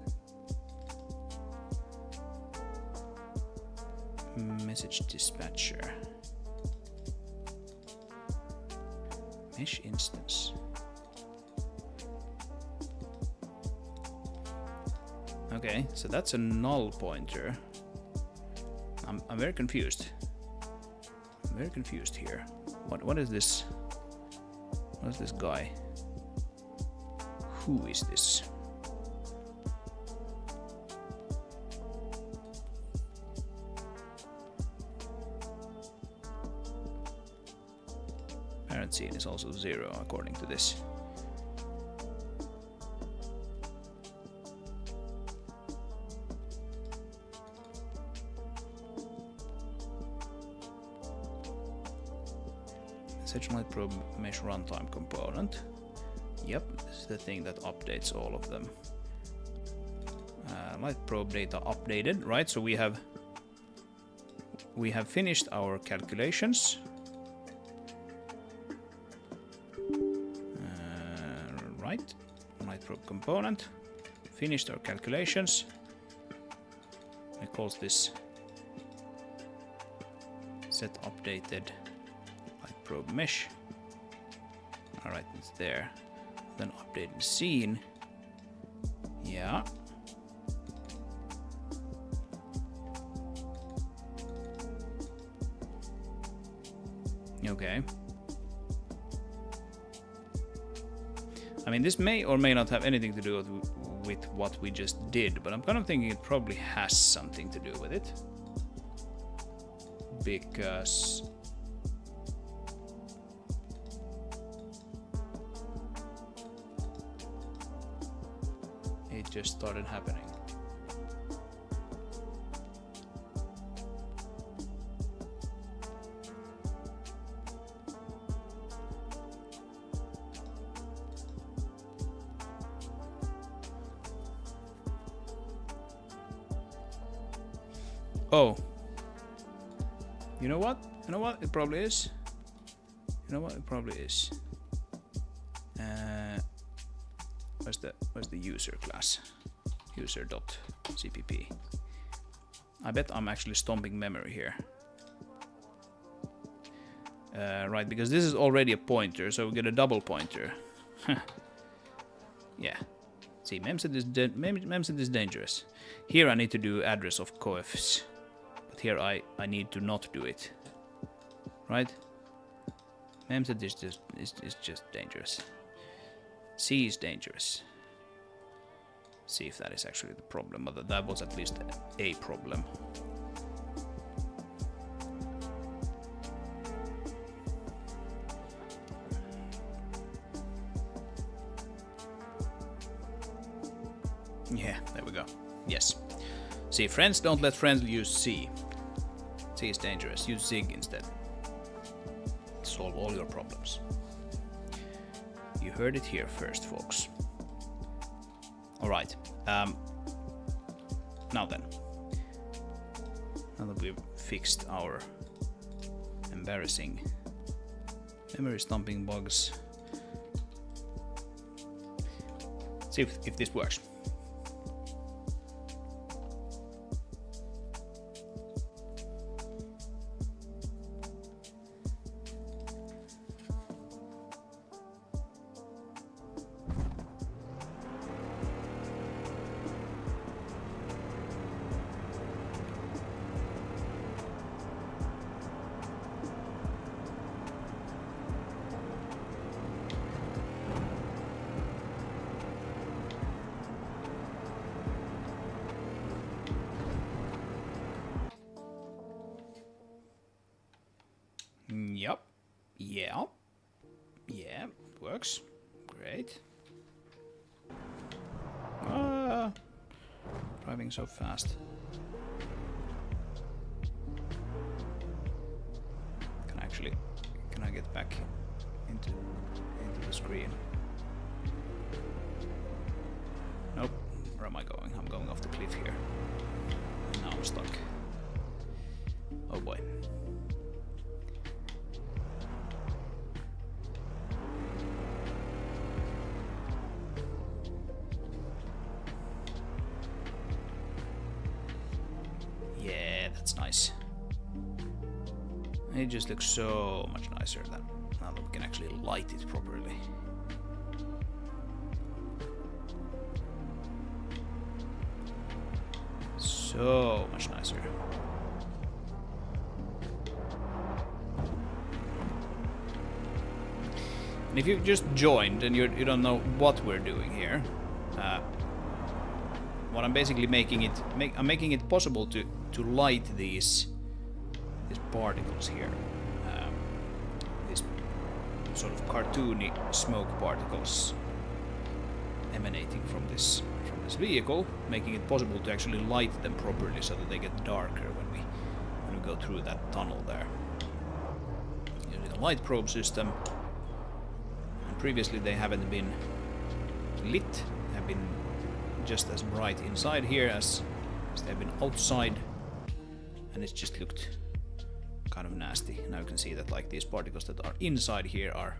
Message dispatcher. Mesh instance. Okay, so that's a null pointer. I'm very confused. I'm very confused here. What is this? What is this guy? Who is this? Parent scene is also 0 according to this. Light probe mesh runtime component. Yep, this is the thing that updates all of them. Light probe data updated, right? So we have finished our calculations. Right, light probe component. Finished our calculations. I call this set updated probe mesh. Alright, it's there. Then update the scene. Yeah. Okay. I mean, this may or may not have anything to do with what we just did, but I'm kind of thinking it probably has something to do with it. Because just started happening. Oh. You know what? You know what? It probably is. You know what? It probably is. Where's the user class? User.cpp. I bet I'm actually stomping memory here. Right, because this is already a pointer, so we get a double pointer. Yeah. See, memset is dangerous. Here I need to do address of coefs, but here I need to not do it. Right? Memset is just dangerous. C is dangerous. See if that is actually the problem, but that was at least a problem. Yeah, there we go. Yes. See, friends don't let friends use C. C is dangerous. Use Zig instead. Solve all your problems. You heard it here first, folks. Alright. Now then. Now that we've fixed our embarrassing memory stomping bugs. See if this works. Yep. Yeah, works. Great. Driving so fast. Can I get back into the screen? Nope. Where am I going? I'm going off the cliff here. And now I'm stuck. Oh boy. That's nice. It just looks so much nicer now that we can actually light it properly. So much nicer. And if you've just joined and you don't know what we're doing here, what I'm basically I'm making it possible to light these particles here, these sort of cartoony smoke particles emanating from this vehicle, making it possible to actually light them properly so that they get darker when we go through that tunnel there. Using a light probe system. And previously they haven't been lit, have been just as bright inside here as they've been outside, and it's just looked kind of nasty. Now you can see that like these particles that are inside here are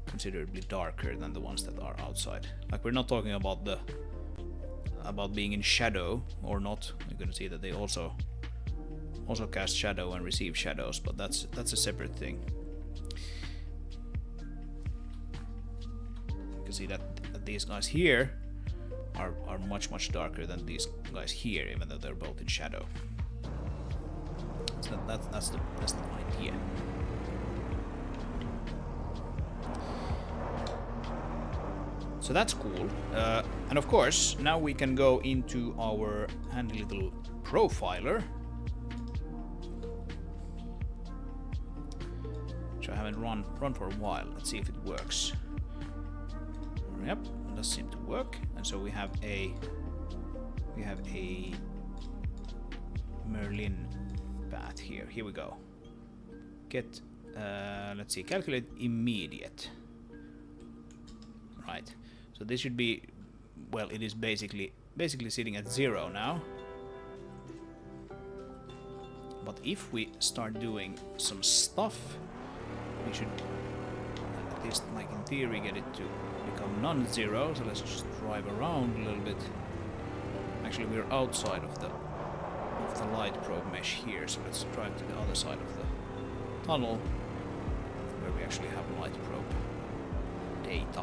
considerably darker than the ones that are outside. Like we're not talking about being in shadow or not. You're gonna see that they also cast shadow and receive shadows, but that's a separate thing. You can see that these guys here are much darker than these guys here, even though they're both in shadow. So that's the idea. So that's cool. And of course, now we can go into our handy little profiler, which I haven't run for a while. Let's see if it works. Yep, it does seem to work. And so we have a Merlin path here. Here we go. Get let's see, calculate immediate. Right. So this should be, well, it is basically sitting at 0 now. But if we start doing some stuff, we should at least, like in theory, get it to become non-zero. So let's just drive around a little bit. Actually, we're outside of the light probe mesh here, so let's drive to the other side of the tunnel where we actually have light probe data.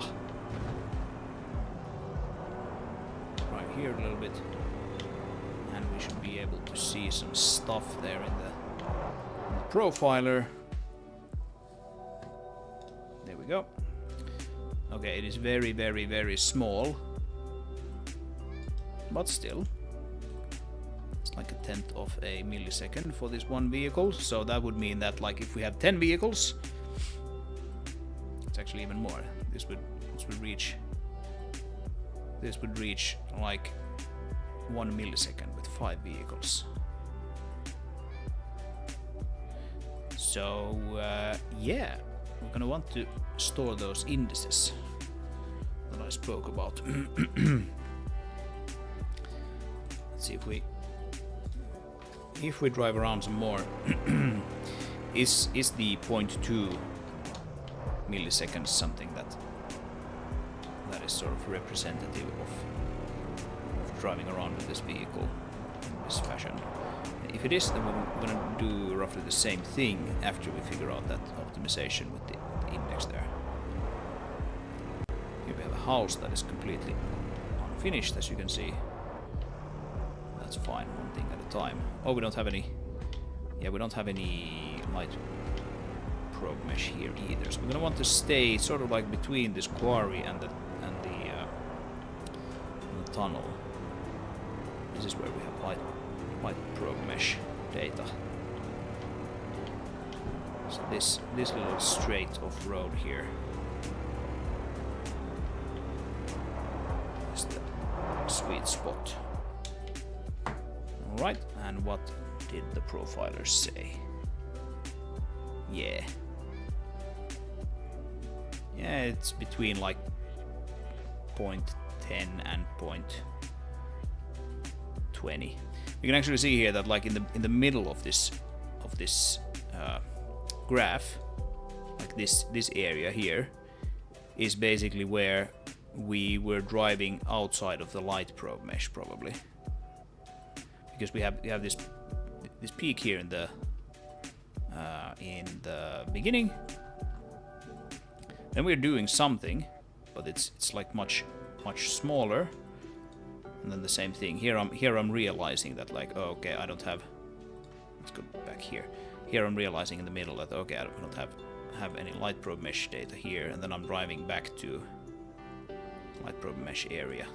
Right here a little bit, and we should be able to see some stuff there in the profiler. There we go. Okay, it is very small, but still it's like a tenth of a millisecond for this one vehicle. So that would mean that, like, if we have 10 vehicles, it's actually even more. This would reach like 1 millisecond with 5 vehicles. So yeah, we're gonna want to store those indices that I spoke about. Let's see if we drive around some more. is the 0.2 milliseconds something that is sort of representative of driving around with this vehicle in this fashion? If it is, then we're going to do roughly the same thing after we figure out that optimization with the index there. Here we have a house that is completely unfinished, as you can see. That's fine, one thing at a time. Oh, we don't have any... Yeah, we don't have any light probe mesh here either. So we're going to want to stay sort of like between this quarry and the tunnel. This is where we have light probe mesh data. So this little straight off road here is the sweet spot. Alright, and what did the profiler say? Yeah, it's between like 0.10 and 0.20. You can actually see here that, like, in the middle of this graph, like this area here is basically where we were driving outside of the light probe mesh, probably, because we have this peak here in the beginning. Then we're doing something, but it's like much smaller. And then the same thing. Here I'm realizing that like, oh, okay, I don't have. Let's go back here. Here I'm realizing in the middle that okay, I don't have any light probe mesh data here, and then I'm driving back to light probe mesh area,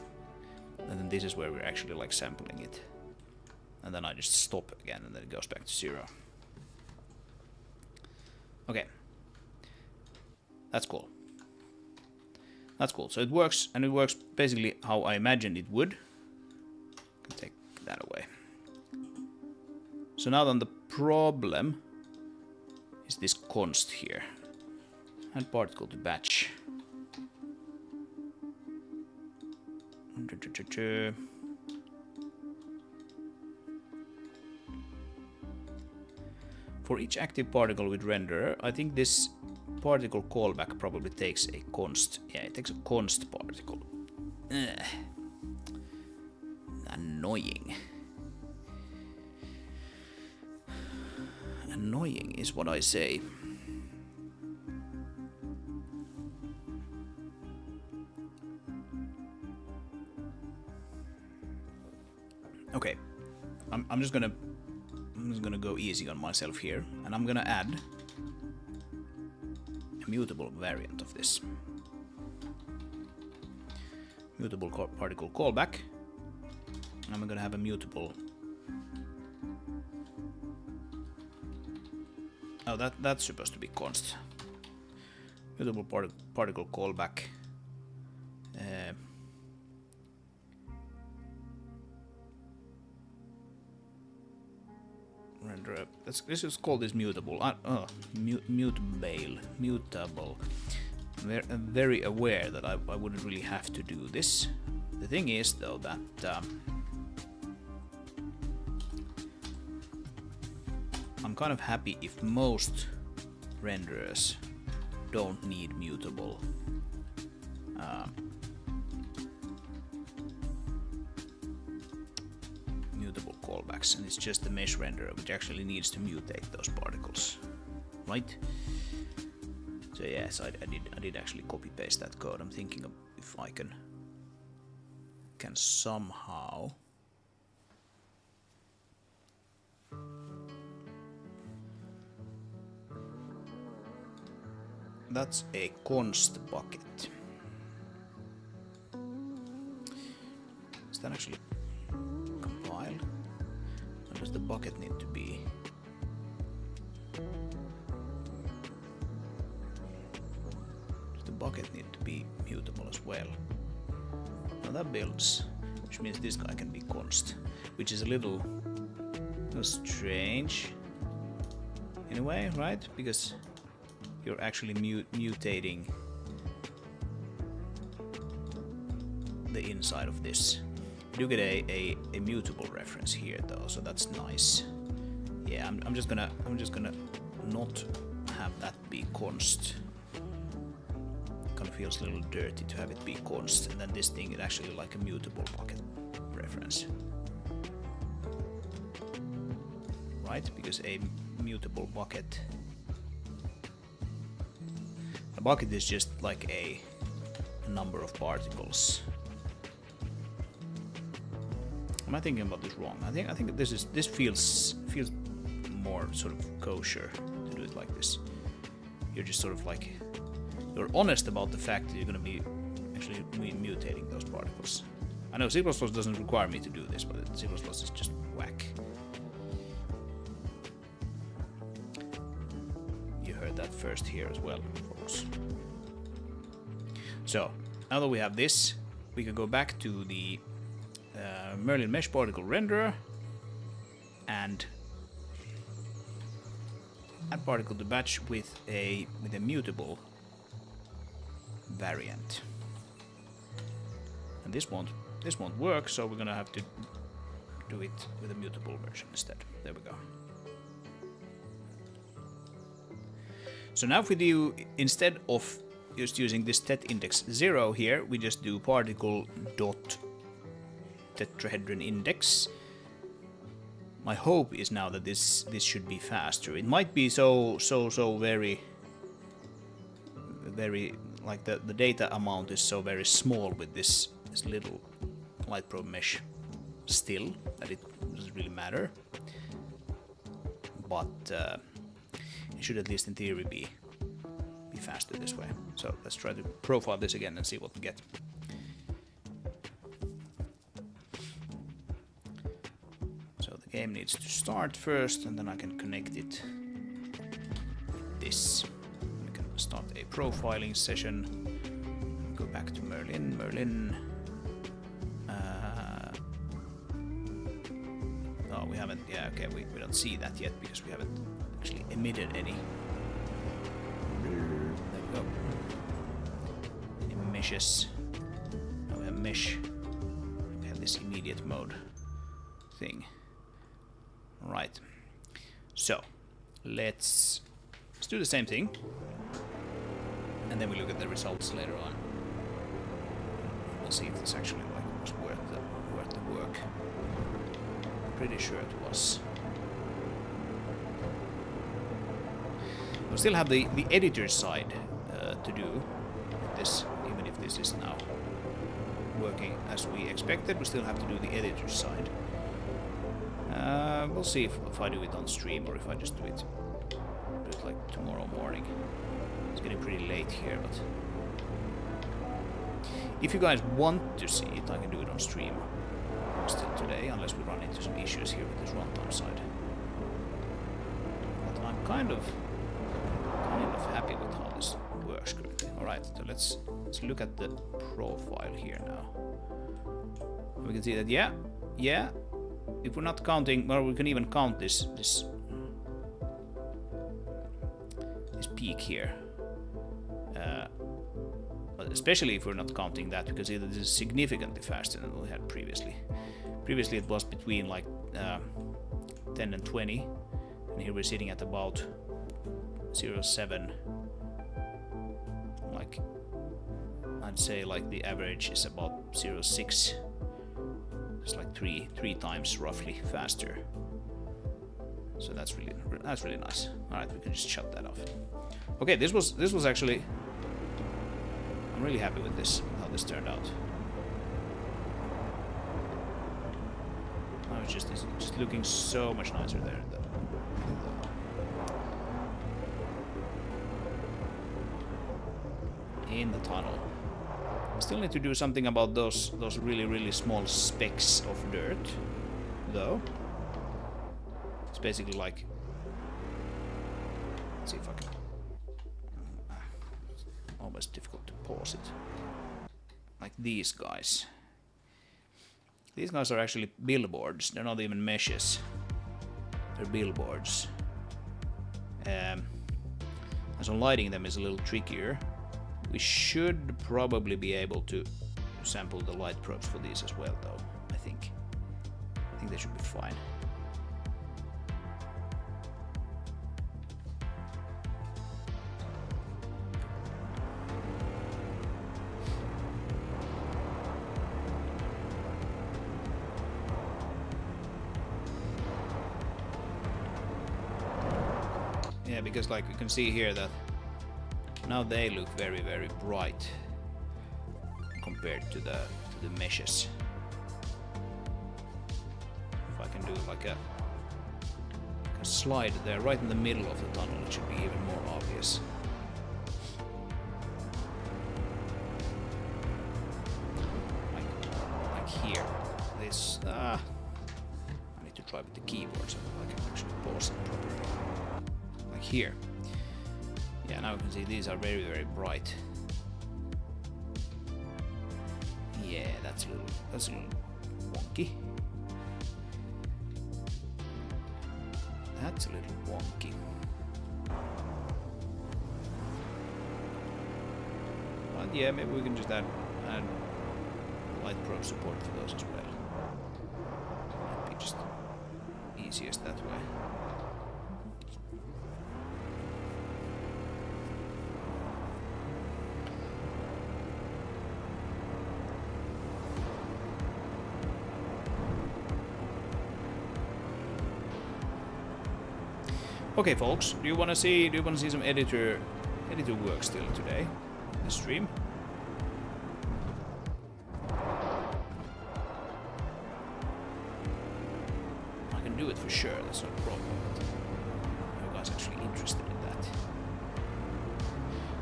and then this is where we're actually like sampling it, and then I just stop again, and then it goes back to 0. Okay, that's cool. That's cool. So it works, and it works basically how I imagined it would. Can take that away. So now then the problem is this const here. Add particle to batch. For each active particle with renderer, I think this particle callback probably takes a const. Yeah, it takes a const particle. Ugh. Annoying. Annoying is what I say. Okay, I'm just gonna go easy on myself here, and I'm gonna add a mutable variant of this. Mutable particle callback. I'm gonna have a mutable. Oh, that's supposed to be const. Mutable particle callback. Render. Let's just call this mutable. Mutable. I'm very aware that I wouldn't really have to do this. The thing is, though, that I'm kind of happy if most renderers don't need mutable callbacks, and it's just the mesh renderer which actually needs to mutate those particles, right? So yes, I did actually copy paste that code. I'm thinking of if I can somehow that's a const bucket. Is that actually compiled? Or does the bucket need to be? Does the bucket need to be mutable as well? Now that builds, which means this guy can be const, which is a little strange in a way, right? Because you're actually mutating the inside of this. You do get a mutable reference here though, so that's nice. Yeah, I'm just gonna not have that be const. Kind of feels a little dirty to have it be const, and then this thing is actually like a mutable bucket reference, right? Because a mutable bucket. A bucket is just like a number of particles. Am I thinking about this wrong? I think this feels more sort of kosher to do it like this. You're just sort of like you're honest about the fact that you're going to be actually mutating those particles. I know C++ doesn't require me to do this, but C++ is just whack. You heard that first here as well, folks. So now that we have this, we can go back to the Merlin Mesh Particle Renderer and add particle to batch with a mutable variant. And this won't work, so we're gonna have to do it with a mutable version instead. There we go. So now if we do, instead of just using this tet index 0 here, we just do particle dot tetrahedron index. My hope is now that this should be faster. It might be so very like the data amount is so very small with this little light probe mesh still, that it doesn't really matter. But it should at least in theory be faster this way. So let's try to profile this again and see what we get. So the game needs to start first, and then I can connect it with this. I can start a profiling session. Go back to Merlin. Oh, we haven't. Yeah, okay, we don't see that yet because we haven't actually emitted any. There we go. Any meshes. Now we have mesh. We have this immediate mode thing. Right. So let's do the same thing, and then we look at the results later on. We'll see if this actually was worth the work. Pretty sure it was. We still have the editor side to do with this, even if this is now working as we expected. We still have to do the editor side. We'll see if I do it on stream or if I just do it like tomorrow morning. It's getting pretty late here, but if you guys want to see it, I can do it on stream still today, unless we run into some issues here with this runtime side. But I'm kind of happy with how this works currently. Alright, so let's look at the profile here now. We can see that yeah. If we're not counting, well, we can even count this peak here. But especially if we're not counting that, because it is significantly faster than we had previously. Previously it was between like 10 and 20, and here we're sitting at about 0.7. Like, I'd say like the average is about 0.6. It's like three times roughly faster. So that's really nice. All right, we can just shut that off. Okay, this was actually. I'm really happy with this, how this turned out. Now it's just looking so much nicer there. In the tunnel. Still need to do something about those really small specks of dirt, though. It's basically like. Let's see if I can. Almost difficult to pause it. Like these guys. These guys are actually billboards. They're not even meshes. They're billboards. And so lighting them is a little trickier. We should probably be able to sample the light probes for these as well, though. I think they should be fine. Yeah, because like you can see here that now they look very bright compared to the meshes. If I can do like a slide there right in the middle of the tunnel, it should be even more obvious. Like here. This I need to try with the keyboard so that I can actually pause it properly. Like here. Yeah, now you can see these are very bright. Yeah, that's a little wonky. That's a little wonky. But yeah, maybe we can just add light probe support for those as well. Might be just easiest that way. Okay, folks, do you want to see some editor work still today in the stream? do it for sure, that's not a problem. But are you guys actually interested in that?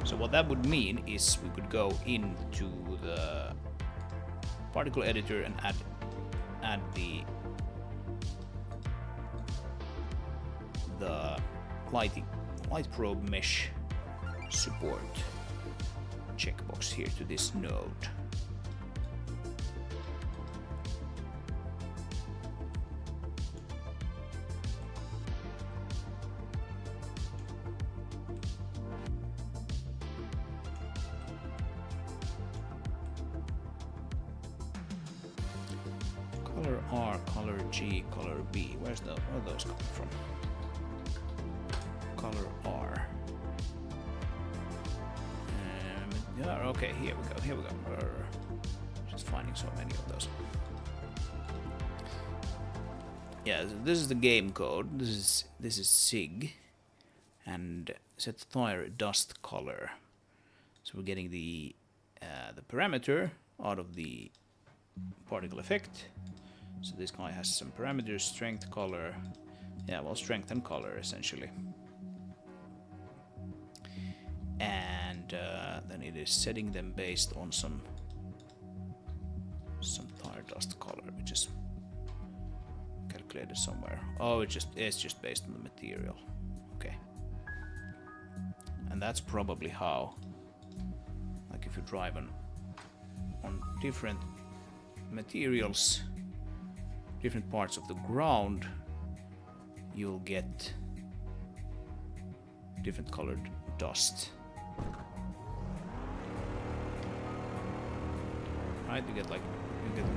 So what that would mean is we could go into the particle editor and add the light probe mesh support checkbox here to this node. Color R, color G, color B. Where are those coming from? Color R. Yeah, okay, here we go. Just finding so many of those. Yeah, so this is the game code. This is Zig, and set fire dust color. So we're getting the parameter out of the particle effect. So this guy has some parameters: strength, color. Yeah, well, strength and color essentially. And then it is setting them based on some tire dust color, which is calculated somewhere. Oh, it's just based on the material. Okay. And that's probably how, like if you drive on different materials, different parts of the ground, you'll get different colored dust. Right, you get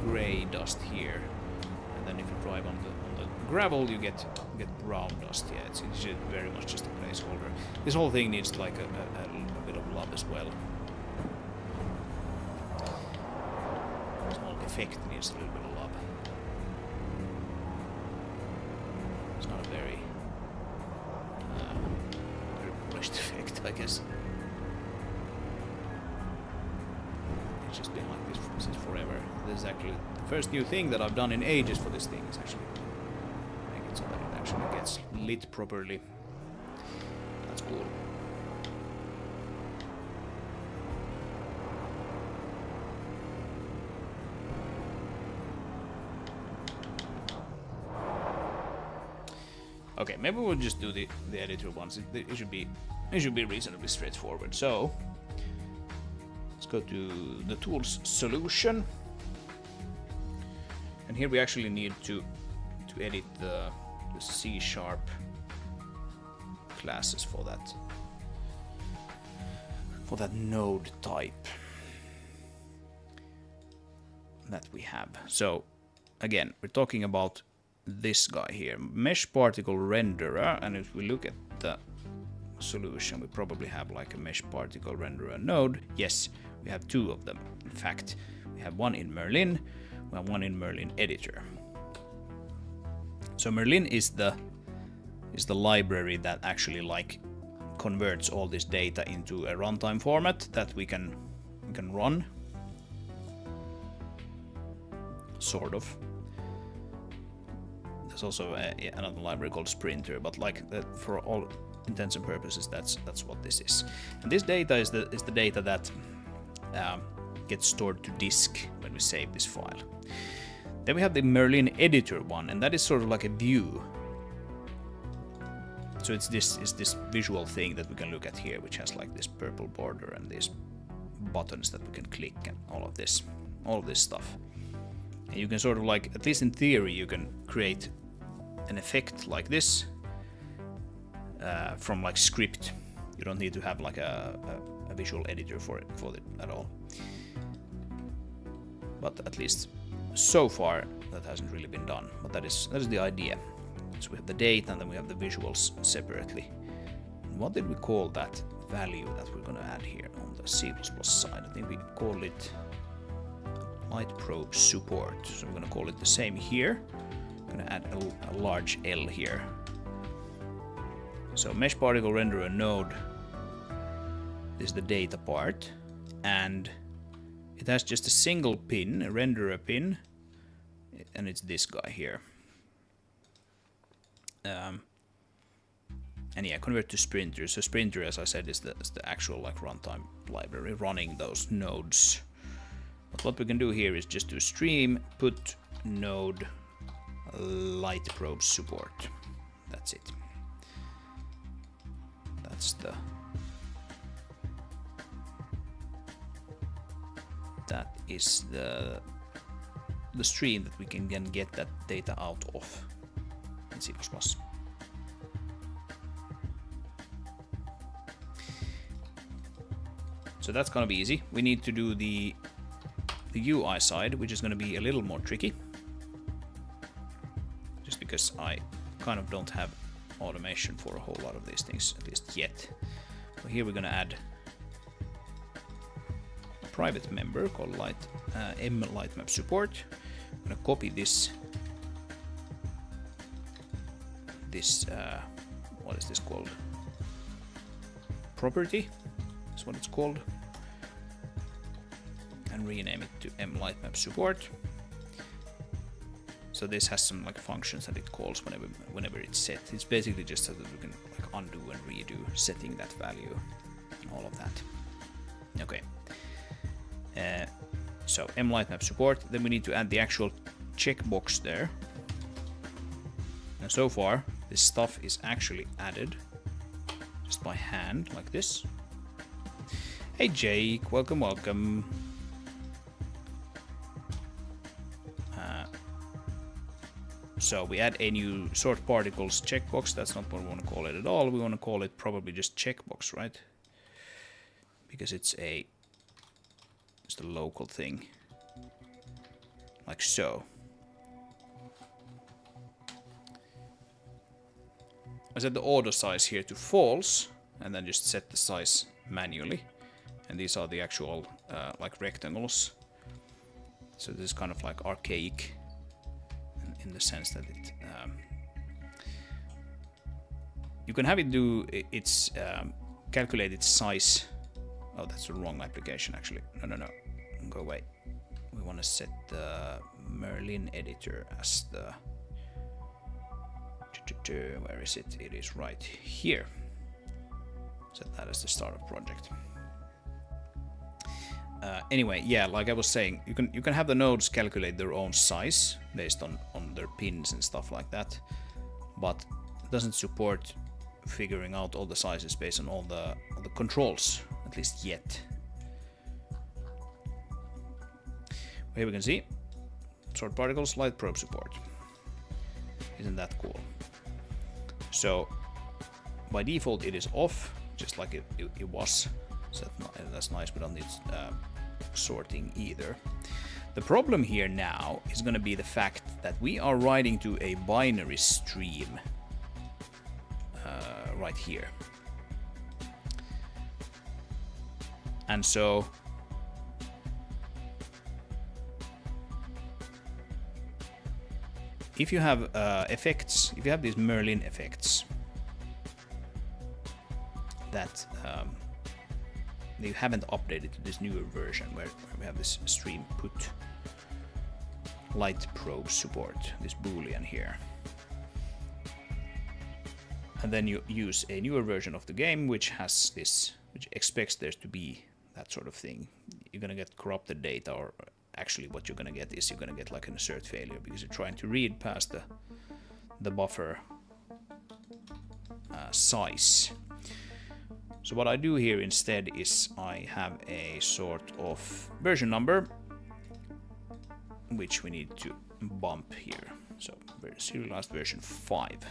gray dust here, and then if you drive on the gravel, you get brown dust. Yeah, it's very much just a placeholder. This whole thing needs like a bit of love as well. This whole effect needs a little bit of love. It's not a very polished effect, I guess. It's just been like this since forever. This is actually the first new thing that I've done in ages for this thing. Is actually make it so that it actually gets lit properly. That's cool. Okay, maybe we'll just do the editor ones. It should be reasonably straightforward. So let's go to the tools solution, and here we actually need to edit the C# classes for that node type that we have. So again, we're talking about this guy here, mesh particle renderer, and if we look at the solution, we probably have like a mesh particle renderer node. Yes, we have two of them. In fact, we have one in Merlin, we have one in Merlin editor. So Merlin is the library that actually like converts all this data into a runtime format that we can run, sort of. There's also another library called Sprinter, but like for all intents and purposes, that's what this is. And this data is the data that gets stored to disk when we save this file. Then we have the Merlin editor one, and that is sort of like a view. So it's this visual thing that we can look at here, which has like this purple border and these buttons that we can click and all of this stuff. And you can sort of like, at least in theory, you can create an effect like this from like script. You don't need to have like a visual editor for it at all. But at least so far that hasn't really been done. But that is the idea. So we have the data and then we have the visuals separately. And what did we call that value that we're going to add here on the C++ side? I think we call it light probe support. So we're going to call it the same here. I'm going to add a large L here. So mesh particle renderer node is the data part, and it has just a single pin, a renderer pin, and it's this guy here. And yeah, convert to Sprinter. So Sprinter, as I said, is the actual like runtime library running those nodes. But what we can do here is just do stream put node light probe support. That's it. That is the stream that we can then get that data out of in C++. So that's gonna be easy. We need to do the UI side, which is gonna be a little more tricky. Just because I kind of don't have automation for a whole lot of these things, at least yet. So here we're gonna add a private member called lightmap support. I'm gonna copy this what is this called? Property is what it's called, and rename it to mlightmap support. So this has some like functions that it calls whenever it's set. It's basically just so that we can like undo and redo setting that value and all of that. Okay. So mlightmap support. Then we need to add the actual checkbox there. And so far, this stuff is actually added just by hand like this. Hey Jake, welcome. So we add a new sort particles checkbox. That's not what we want to call it at all. We want to call it probably just checkbox, right? Because it's a local thing, like so. I set the auto size here to false, and then just set the size manually. And these are the actual like rectangles. So this is kind of like archaic in the sense that it you can have it do its calculate its size. Oh, that's the wrong application actually. No, go away. We want to set the Merlin editor as the where is it? It is right here. Set that as the startup project. Anyway, yeah, like I was saying, you can have the nodes calculate their own size based on their pins and stuff like that, but it doesn't support figuring out all the sizes based on all the controls, at least yet. Here we can see sort particles light probe support. Isn't that cool? So by default it is off, just like it was. So that's nice. We don't need sorting either. The problem here now is going to be the fact that we are writing to a binary stream right here. And so if you have effects, if you have these Merlin effects that you haven't updated to this newer version where we have this stream put light probe support, this boolean here, and then you use a newer version of the game which has this, which expects there to be that sort of thing, you're gonna get corrupted data, or actually what you're gonna get is you're gonna get like an assert failure because you're trying to read past the buffer size. So what I do here instead is I have a sort of version number which we need to bump here. So serialized version 5.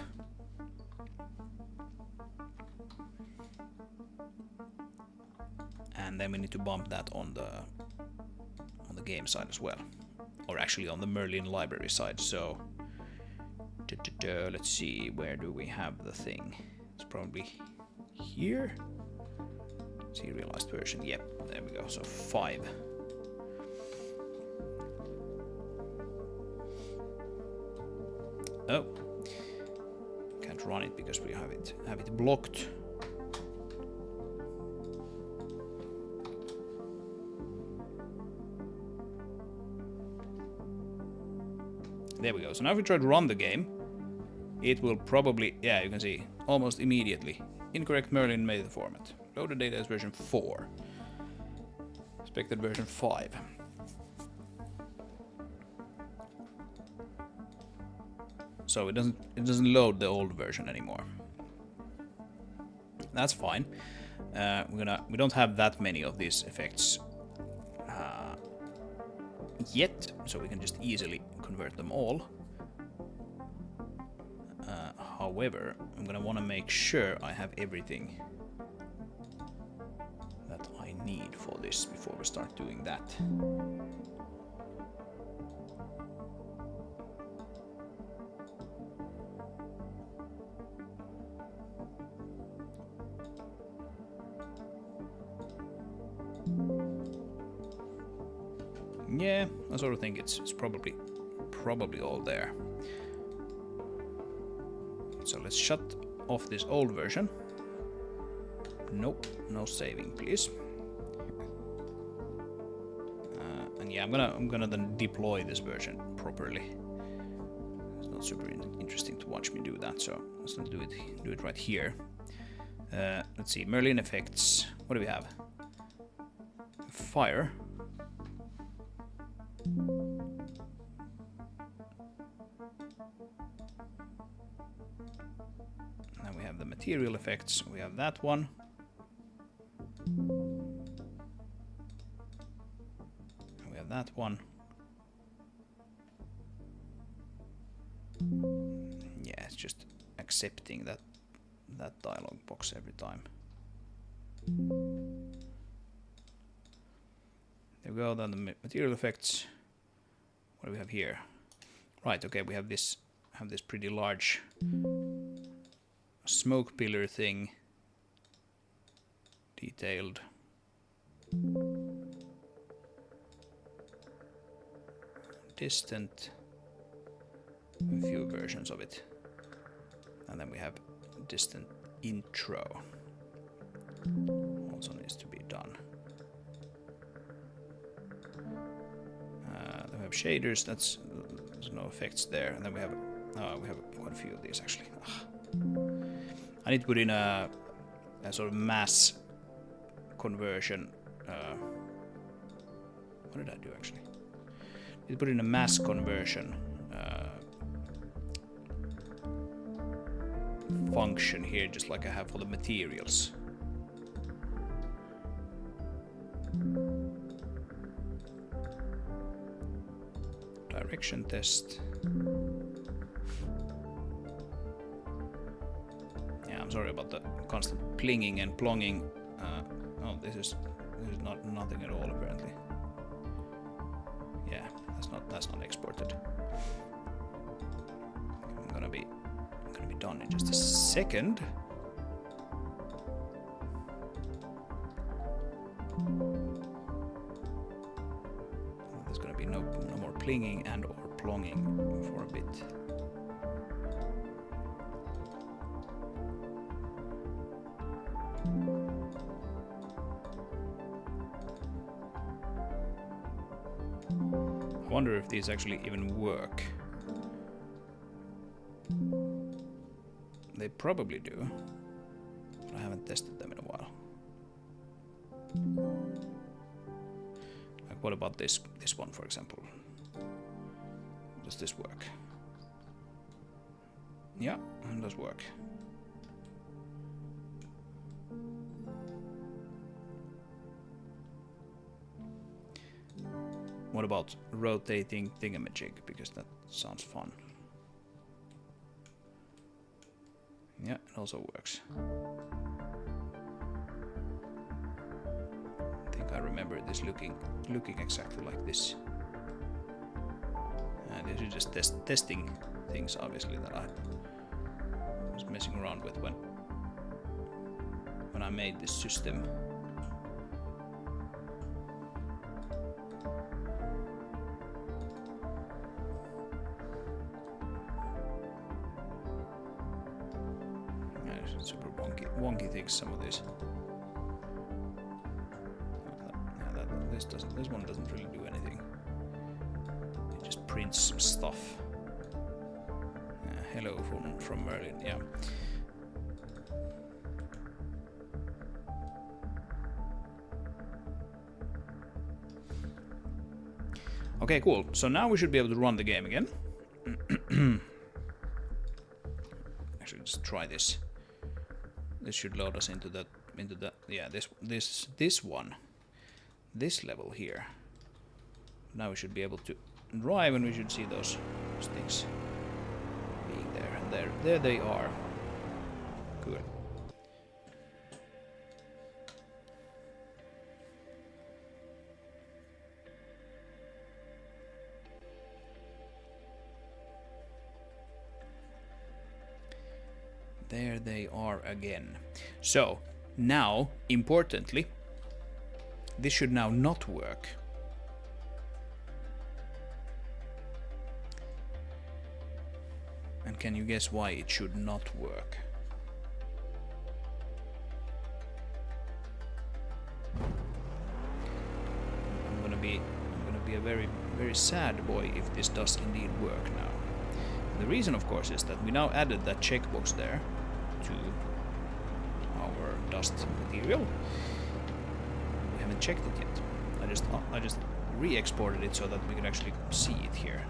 And then we need to bump that on the game side as well, or actually on the Merlin library side. So let's see, where do we have the thing? It's probably here. Serialized version, yep, there we go. So 5. Oh, can't run it because we have it blocked. There we go. So now if we try to run the game, it will probably, yeah, you can see, almost immediately. Incorrect Merlin meta format. Loaded data is version 4. Expected version 5. So it doesn't load the old version anymore. That's fine. We don't have that many of these effects yet, so we can just easily convert them all. However, I'm gonna want to make sure I have everything that I need for this before we start doing that. Yeah, I sort of think it's probably all there. So let's shut off this old version. Nope, no saving, please. And yeah, I'm gonna then deploy this version properly. It's not super interesting to watch me do that, so let's not do it right here. Let's see, Merlin effects. What do we have? Fire. Then we have the material effects. We have that one. We have that one. Yeah, it's just accepting that dialog box every time. There we go, then the material effects. What do we have here? Right, okay, we have this pretty large smoke pillar thing. Detailed. Distant. A few versions of it. And then we have distant intro. Also needs to be done. Then we have shaders. There's no effects there. And then we have quite a few of these actually. I need to put in a sort of mass conversion. What did I do actually? I need to put in a mass conversion function here, just like I have for the materials. Direction test. Yeah, I'm sorry about the constant plinging and plonging. Oh, this is not nothing at all apparently. Yeah, that's not exported. I'm gonna be done in just a second. There's gonna be no more plinging and or plonging for a bit. I wonder if these actually even work. They probably do, but I haven't tested them in a while. Like, what about this one, for example? Does this work? Yeah, it does work. What about rotating thingamajig? Because that sounds fun. Yeah, it also works. I think I remember this looking exactly like this. And this is just testing things, obviously, that I was messing around with when I made this system. Super wonky things, some of these. This one doesn't really do anything. It just prints some stuff. hello from Merlin, yeah. Okay, cool. So now we should be able to run the game again. Actually, just try this. This should load us into the yeah, this one. This level here. Now we should be able to drive, and we should see those things being there. And there they are. Good. There they are again. So now, importantly, this should now not work. And can you guess why it should not work? I'm gonna be a very sad boy if this does indeed work now. The reason, of course, is that we now added that checkbox there to our dust material. We haven't checked it yet. I just re-exported it so that we could actually see it here.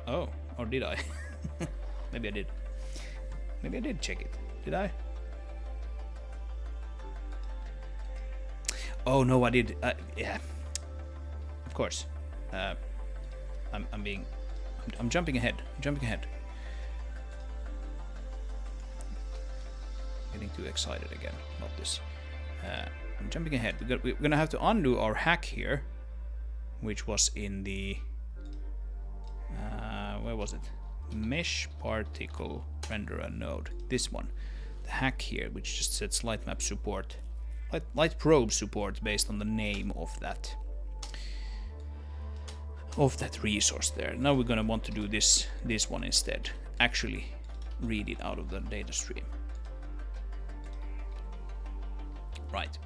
Oh, or did I? Maybe I did. Maybe I did check it. Did I? Oh no, I did. Yeah, of course. I'm jumping ahead. Getting too excited again about this. I'm jumping ahead. We're gonna have to undo our hack here, which was in the where was it? Mesh particle renderer node. This one, the hack here, which just sets light map support, light probe support based on the name of that resource there. Now we're gonna want to do this one instead. Actually read it out of the data stream. Right.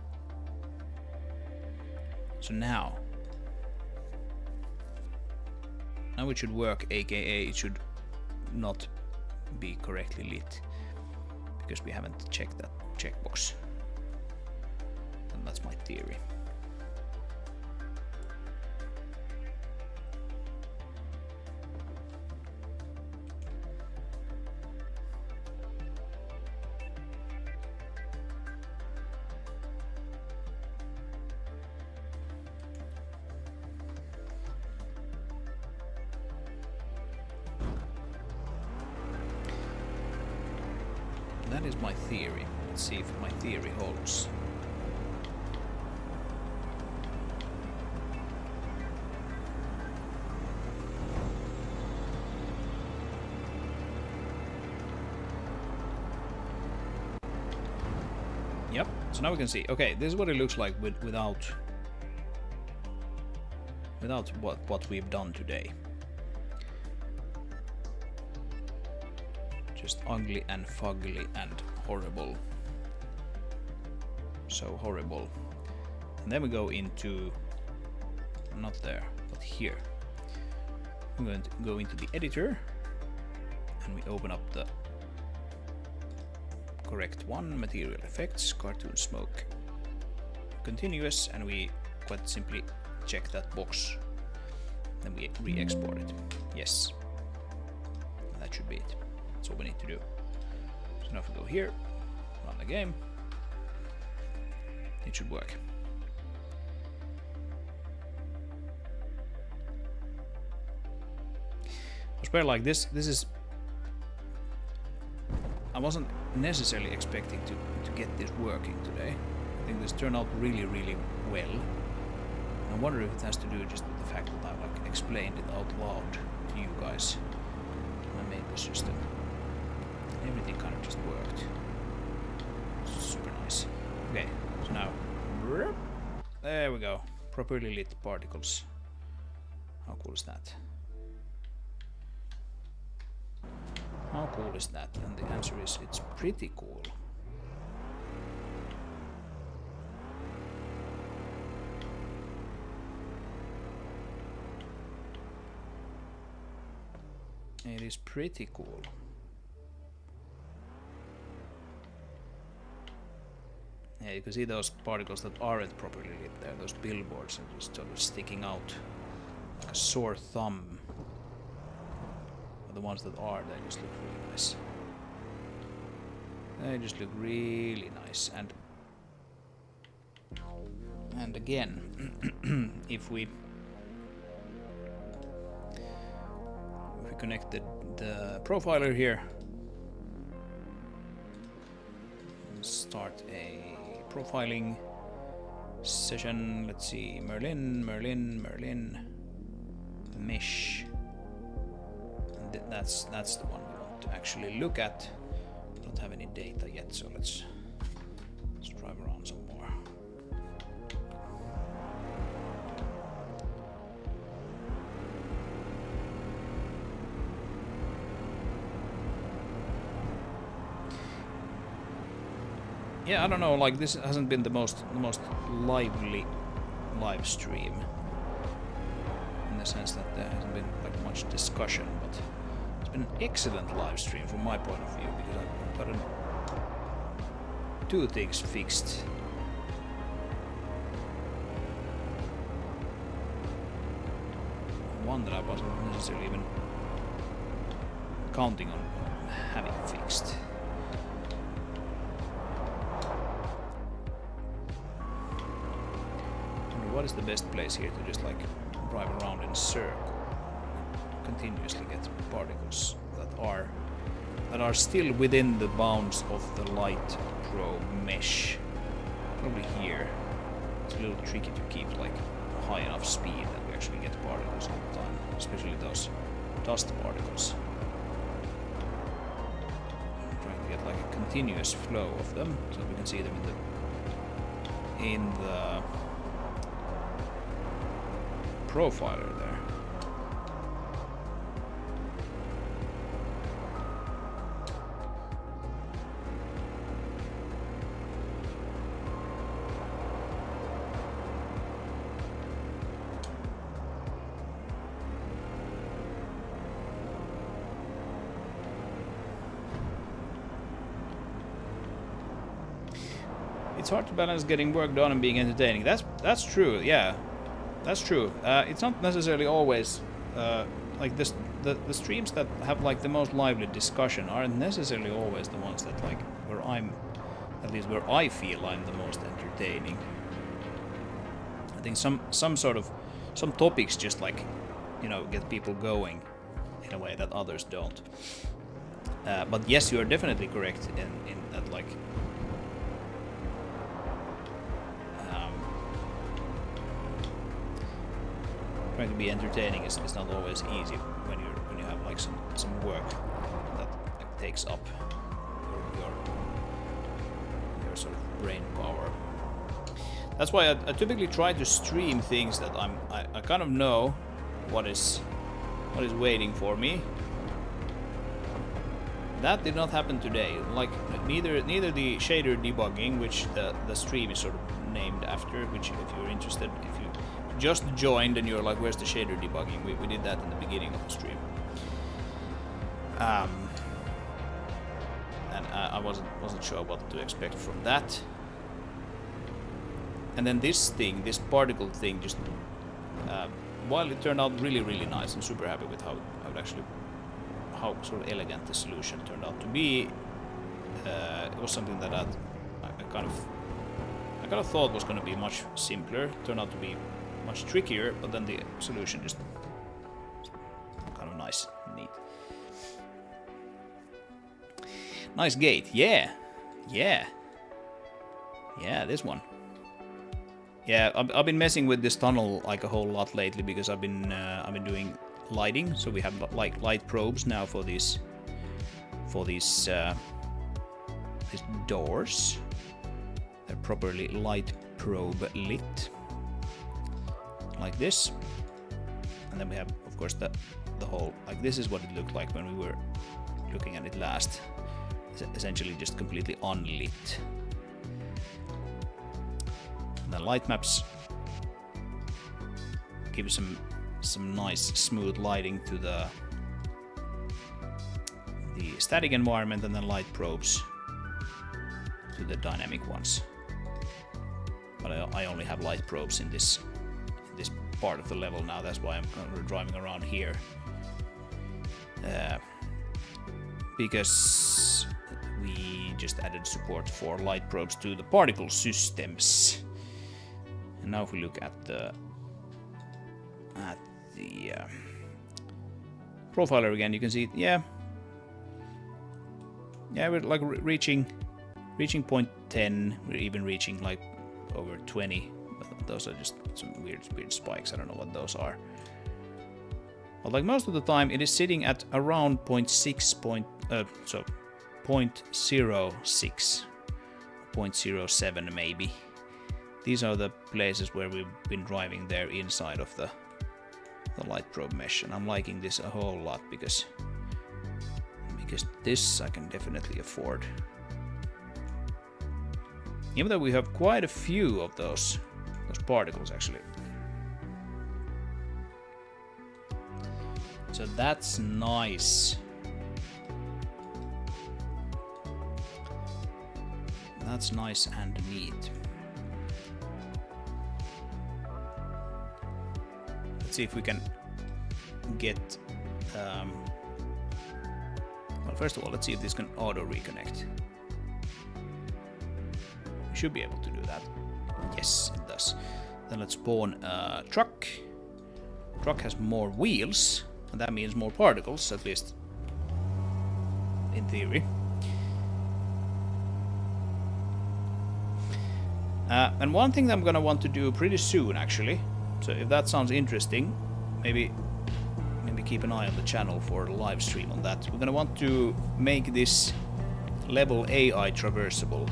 So now it should work, aka it should not be correctly lit because we haven't checked that checkbox. And that's my theory. That is my theory. Let's see if my theory holds. Yep, so now we can see. Okay, this is what it looks like without what we've done today. Just ugly and fugly and horrible. So horrible. And then we go into, not there, but here. We're going to go into the editor and we open up the correct one, material effects, cartoon smoke, continuous, and we quite simply check that box. Then we re-export it. Yes. That should be it. That's what we need to do. So now if we go here, run the game, it should work. I swear, like this is, I wasn't necessarily expecting to get this working today. I think this turned out really well. I wonder if it has to do just with the fact that I like explained it out loud to you guys when I made the system. Everything kind of just worked. Super nice. Okay, so now, there we go. Properly lit particles. How cool is that? How cool is that? And the answer is it's pretty cool. It is pretty cool. Yeah, you can see those particles that aren't properly lit there, those billboards are just sort of sticking out like a sore thumb. But the ones that are, they just look really nice. They just look really nice. And again, if we connect the profiler here, start a profiling session. Let's see, Merlin, mesh. And that's the one we want to actually look at. We don't have any data yet, so let's drive around some more. Yeah, I don't know, like this hasn't been the most lively live stream in the sense that there hasn't been like much discussion, but it's been an excellent live stream from my point of view because I've gotten 2 things fixed. One that I wasn't necessarily even counting on having fixed. What is the best place here to just like drive around in a circle, continuously get particles that are still within the bounds of the light probe mesh? Probably here. It's a little tricky to keep like a high enough speed that we actually get particles all the time, especially those dust particles. I'm trying to get like a continuous flow of them so we can see them in the profiler there. It's hard to balance getting work done and being entertaining. That's true, yeah. That's true. It's not necessarily always like this. The streams that have like the most lively discussion aren't necessarily always the ones that like where I'm, at least where I feel I'm the most entertaining. I think some topics just like, you know, get people going in a way that others don't. But yes, you are definitely correct in that like. Trying to be entertaining is not always easy when you have like some work that like, takes up your sort of brain power. That's why I typically try to stream things that I kind of know what is waiting for me. That did not happen today. Like neither the shader debugging, which the stream is sort of named after, which if you're interested, if you just joined and you're like, where's the shader debugging? We did that in the beginning of the stream. And I wasn't sure what to expect from that. And then this particle thing, just while it turned out really, really nice, I'm super happy with how sort of elegant the solution turned out to be. It was something that I kind of thought was going to be much simpler. Turned out to be much trickier, but then the solution just kind of nice, neat. Nice gate, yeah, this one. Yeah, I've been messing with this tunnel like a whole lot lately because I've been doing lighting. So we have like light probes now for these doors. They're properly light probe lit, like this. And then we have, of course, the whole, like this is what it looked like when we were looking at it last. It's essentially just completely unlit. And the light maps give some nice smooth lighting to the the static environment and then light probes to the dynamic ones. But I only have light probes in this part of the level now. That's why we're driving around here. Because we just added support for light probes to the particle systems. And now if we look at the profiler again, you can see, yeah, we're like reaching point 10. We're even reaching like over 20. But those are just some weird spikes. I don't know what those are. But like most of the time, it is sitting at around 0.6, so 0.06, 0.07 maybe. These are the places where we've been driving there inside of the light probe mesh, and I'm liking this a whole lot because this I can definitely afford. Even though we have quite a few of those particles actually. So that's nice. That's nice and neat. Let's see if we can get... well, first of all, let's see if this can auto-reconnect. We should be able to do that. Yes, it does. Then let's spawn a truck. Truck has more wheels, and that means more particles, at least in theory. And one thing that I'm gonna want to do pretty soon, actually, so if that sounds interesting, maybe keep an eye on the channel for a live stream on that. We're gonna want to make this level AI traversable.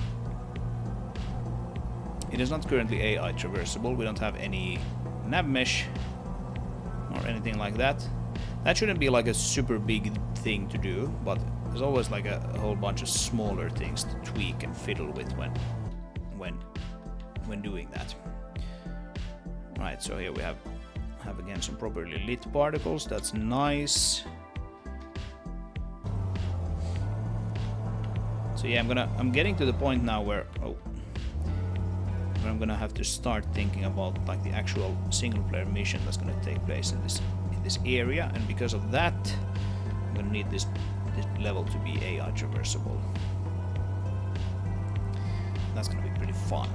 It is not currently AI traversable. We don't have any nav mesh or anything like that. That shouldn't be like a super big thing to do, but there's always like a whole bunch of smaller things to tweak and fiddle with when doing that. Right, so here we have again some properly lit particles. That's nice. So yeah, I'm getting to the point now where I'm gonna have to start thinking about like the actual single player mission that's gonna take place in this area, and because of that I'm gonna need this level to be AI traversable. That's gonna be pretty fun.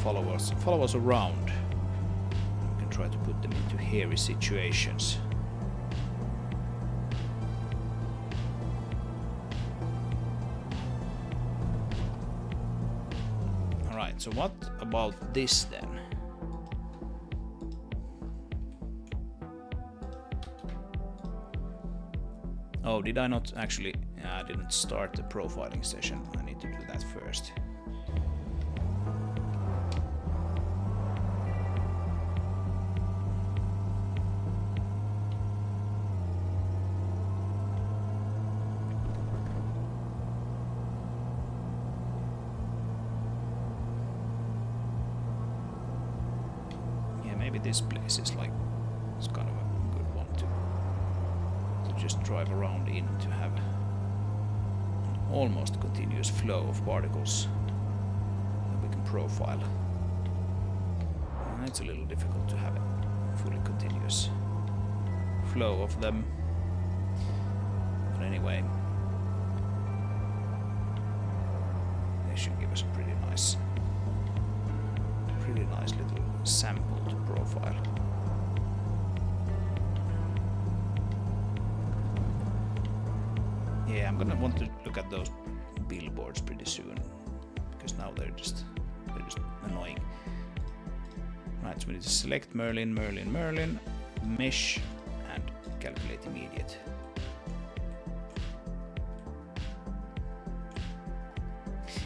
Follow us around. We can try to put them into hairy situations. Alright, so what about this then? Oh, did I not actually... I didn't start the profiling session. I need to do that first. This place is like, it's kind of a good one to just drive around in, to have an almost continuous flow of particles that we can profile. It's a little difficult to have a fully continuous flow of them, but anyway, they should give us a pretty nice little sample to profile. Yeah, I'm gonna want to look at those billboards pretty soon, because now they're just annoying. Right, so we need to select Merlin, mesh, and calculate immediate.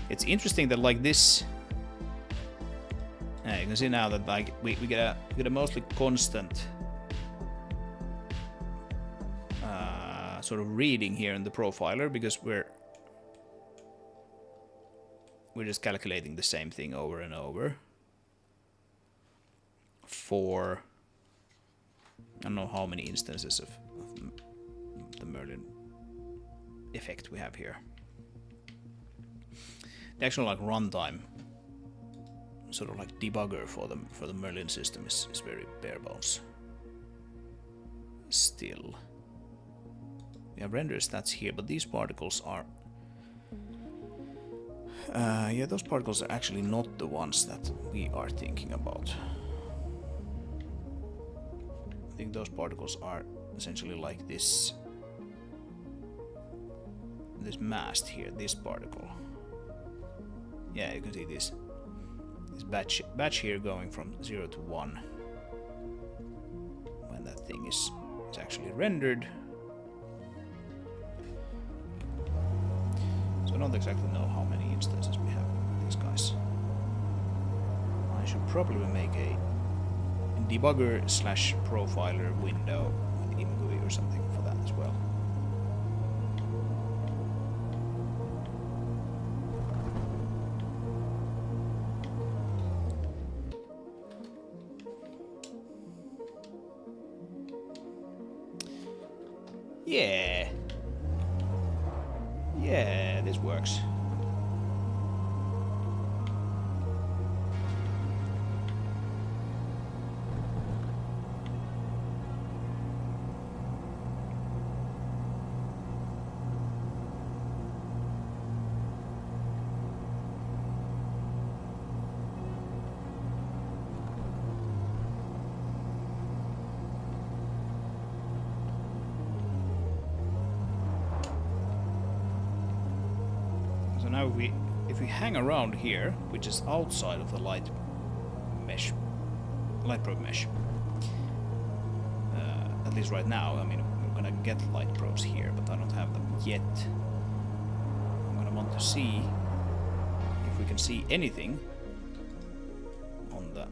It's interesting that like this. You can see now that like we get a mostly constant sort of reading here in the profiler, because we're just calculating the same thing over and over for I don't know how many instances of the Merlin effect we have here. The actual like runtime, sort of like debugger for the Merlin system is very bare bones. Still, we have render stats here, but these particles are. Yeah, those particles are actually not the ones that we are thinking about. I think those particles are essentially like this mast here, this particle. Yeah, you can see this batch here going from 0 to 1 when that thing is actually rendered. So I don't exactly know how many instances we have of these guys. I should probably make a debugger / profiler window with ImGUI or something for that as well. Yeah. Yeah, this works. So now if we hang around here, which is outside of the light probe mesh, at least right now, I mean, we're gonna get light probes here, but I don't have them yet. I'm gonna want to see if we can see anything on the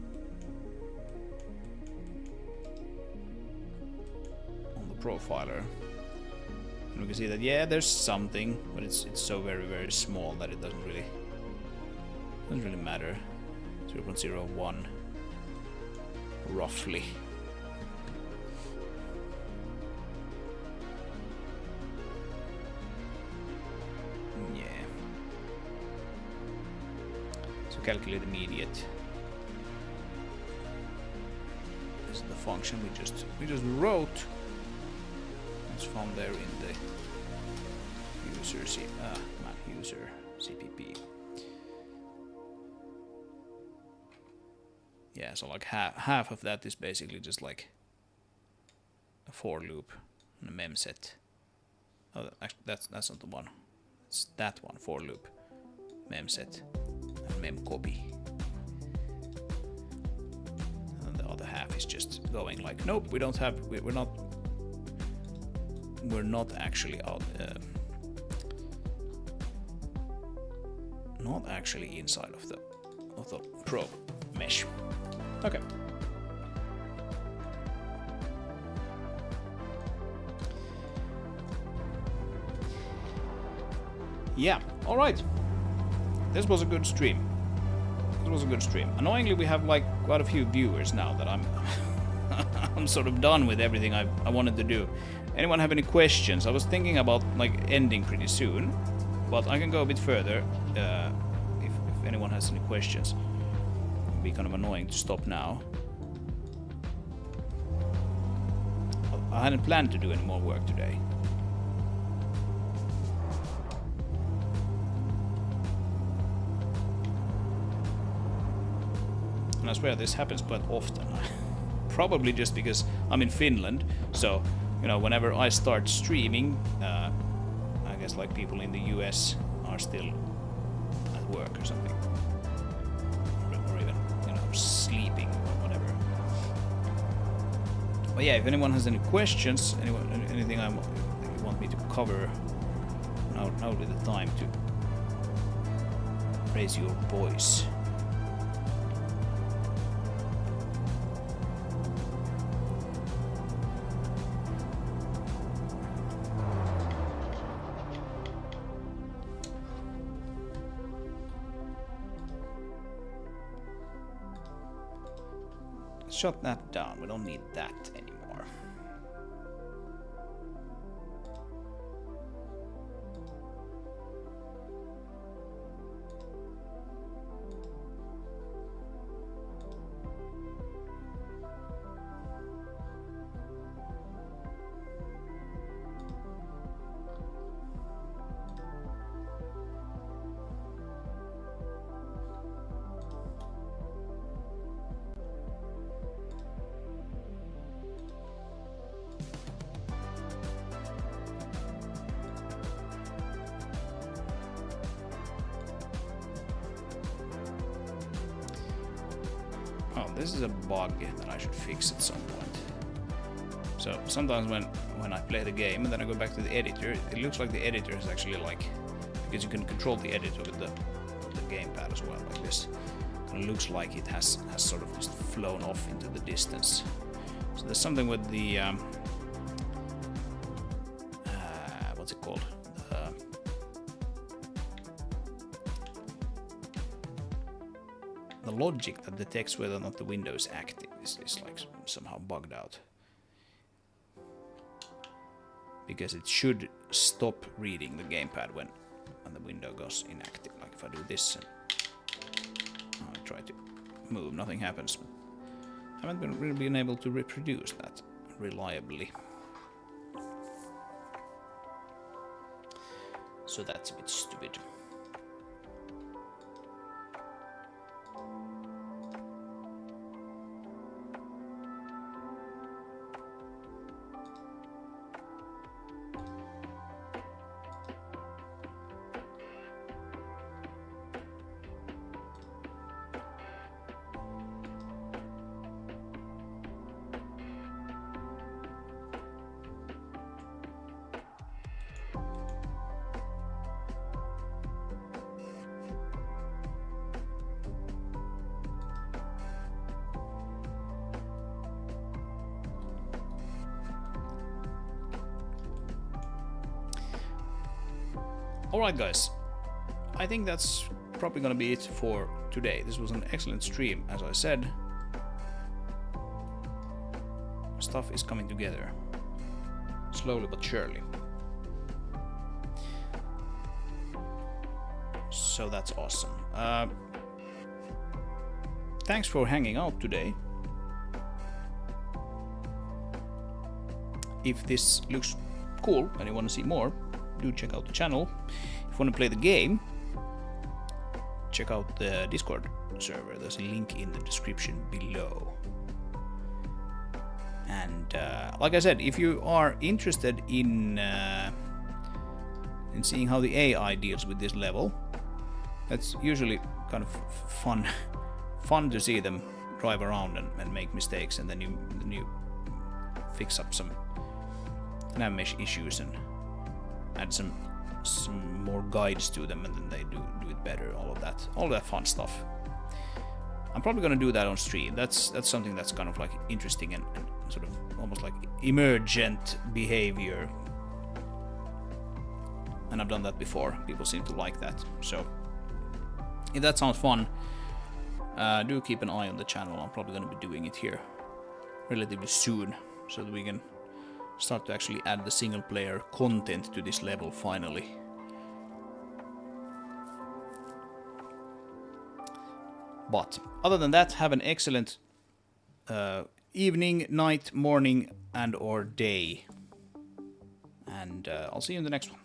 profiler. And we can see that, yeah, there's something, but it's so very small that it doesn't really matter. 0.01 roughly. Yeah. So calculate immediate. This is the function we just wrote. It's found there in the user CPP. Yeah, so like half of that is basically just like a for loop and a mem set. Oh, actually, that's not the one. It's that one, for loop, mem set, and mem copy. And the other half is just going like, nope, we don't have, we're not actually out, not actually inside of the probe mesh. Okay. Yeah. All right. This was a good stream. Annoyingly, we have like quite a few viewers now that I'm I'm sort of done with everything I wanted to do. Anyone have any questions? I was thinking about like ending pretty soon, but I can go a bit further if anyone has any questions. It'd be kind of annoying to stop now. I hadn't planned to do any more work today. And I swear this happens quite often. Probably just because I'm in Finland, so you know, whenever I start streaming, I guess like people in the US are still at work or something, or even, you know, sleeping or whatever. But yeah, if anyone has any questions, anything you want me to cover, now would be the time to raise your voice. Shut that down, we don't need that anymore. Oh, this is a bug that I should fix at some point. So sometimes when I play the game and then I go back to the editor, it looks like the editor is actually like, because you can control the editor with the gamepad as well, like this. And it looks like it has sort of just flown off into the distance. So there's something with the what's it called? The logic that detects whether or not the window is active is like somehow bugged out. Because it should stop reading the gamepad when the window goes inactive. Like if I do this and I try to move, nothing happens. I haven't really been able to reproduce that reliably. So that's a bit stupid. Alright guys, I think that's probably gonna be it for today. This was an excellent stream, as I said. Stuff is coming together, slowly but surely. So that's awesome. Thanks for hanging out today. If this looks cool and you want to see more, do check out the channel. If you want to play the game, check out the Discord server. There's a link in the description below. And like I said, if you are interested in seeing how the AI deals with this level, that's usually kind of fun to see them drive around and make mistakes, and then you fix up some nav mesh issues and add some more guides to them, and then they do it better. All that fun stuff. I'm probably gonna do that on stream. That's something that's kind of like interesting and sort of almost like emergent behavior. And I've done that before. People seem to like that. So if that sounds fun, do keep an eye on the channel. I'm probably gonna be doing it here relatively soon, so that we can start to actually add the single player content to this level finally. But other than that, have an excellent evening, night, morning and or day. And I'll see you in the next one.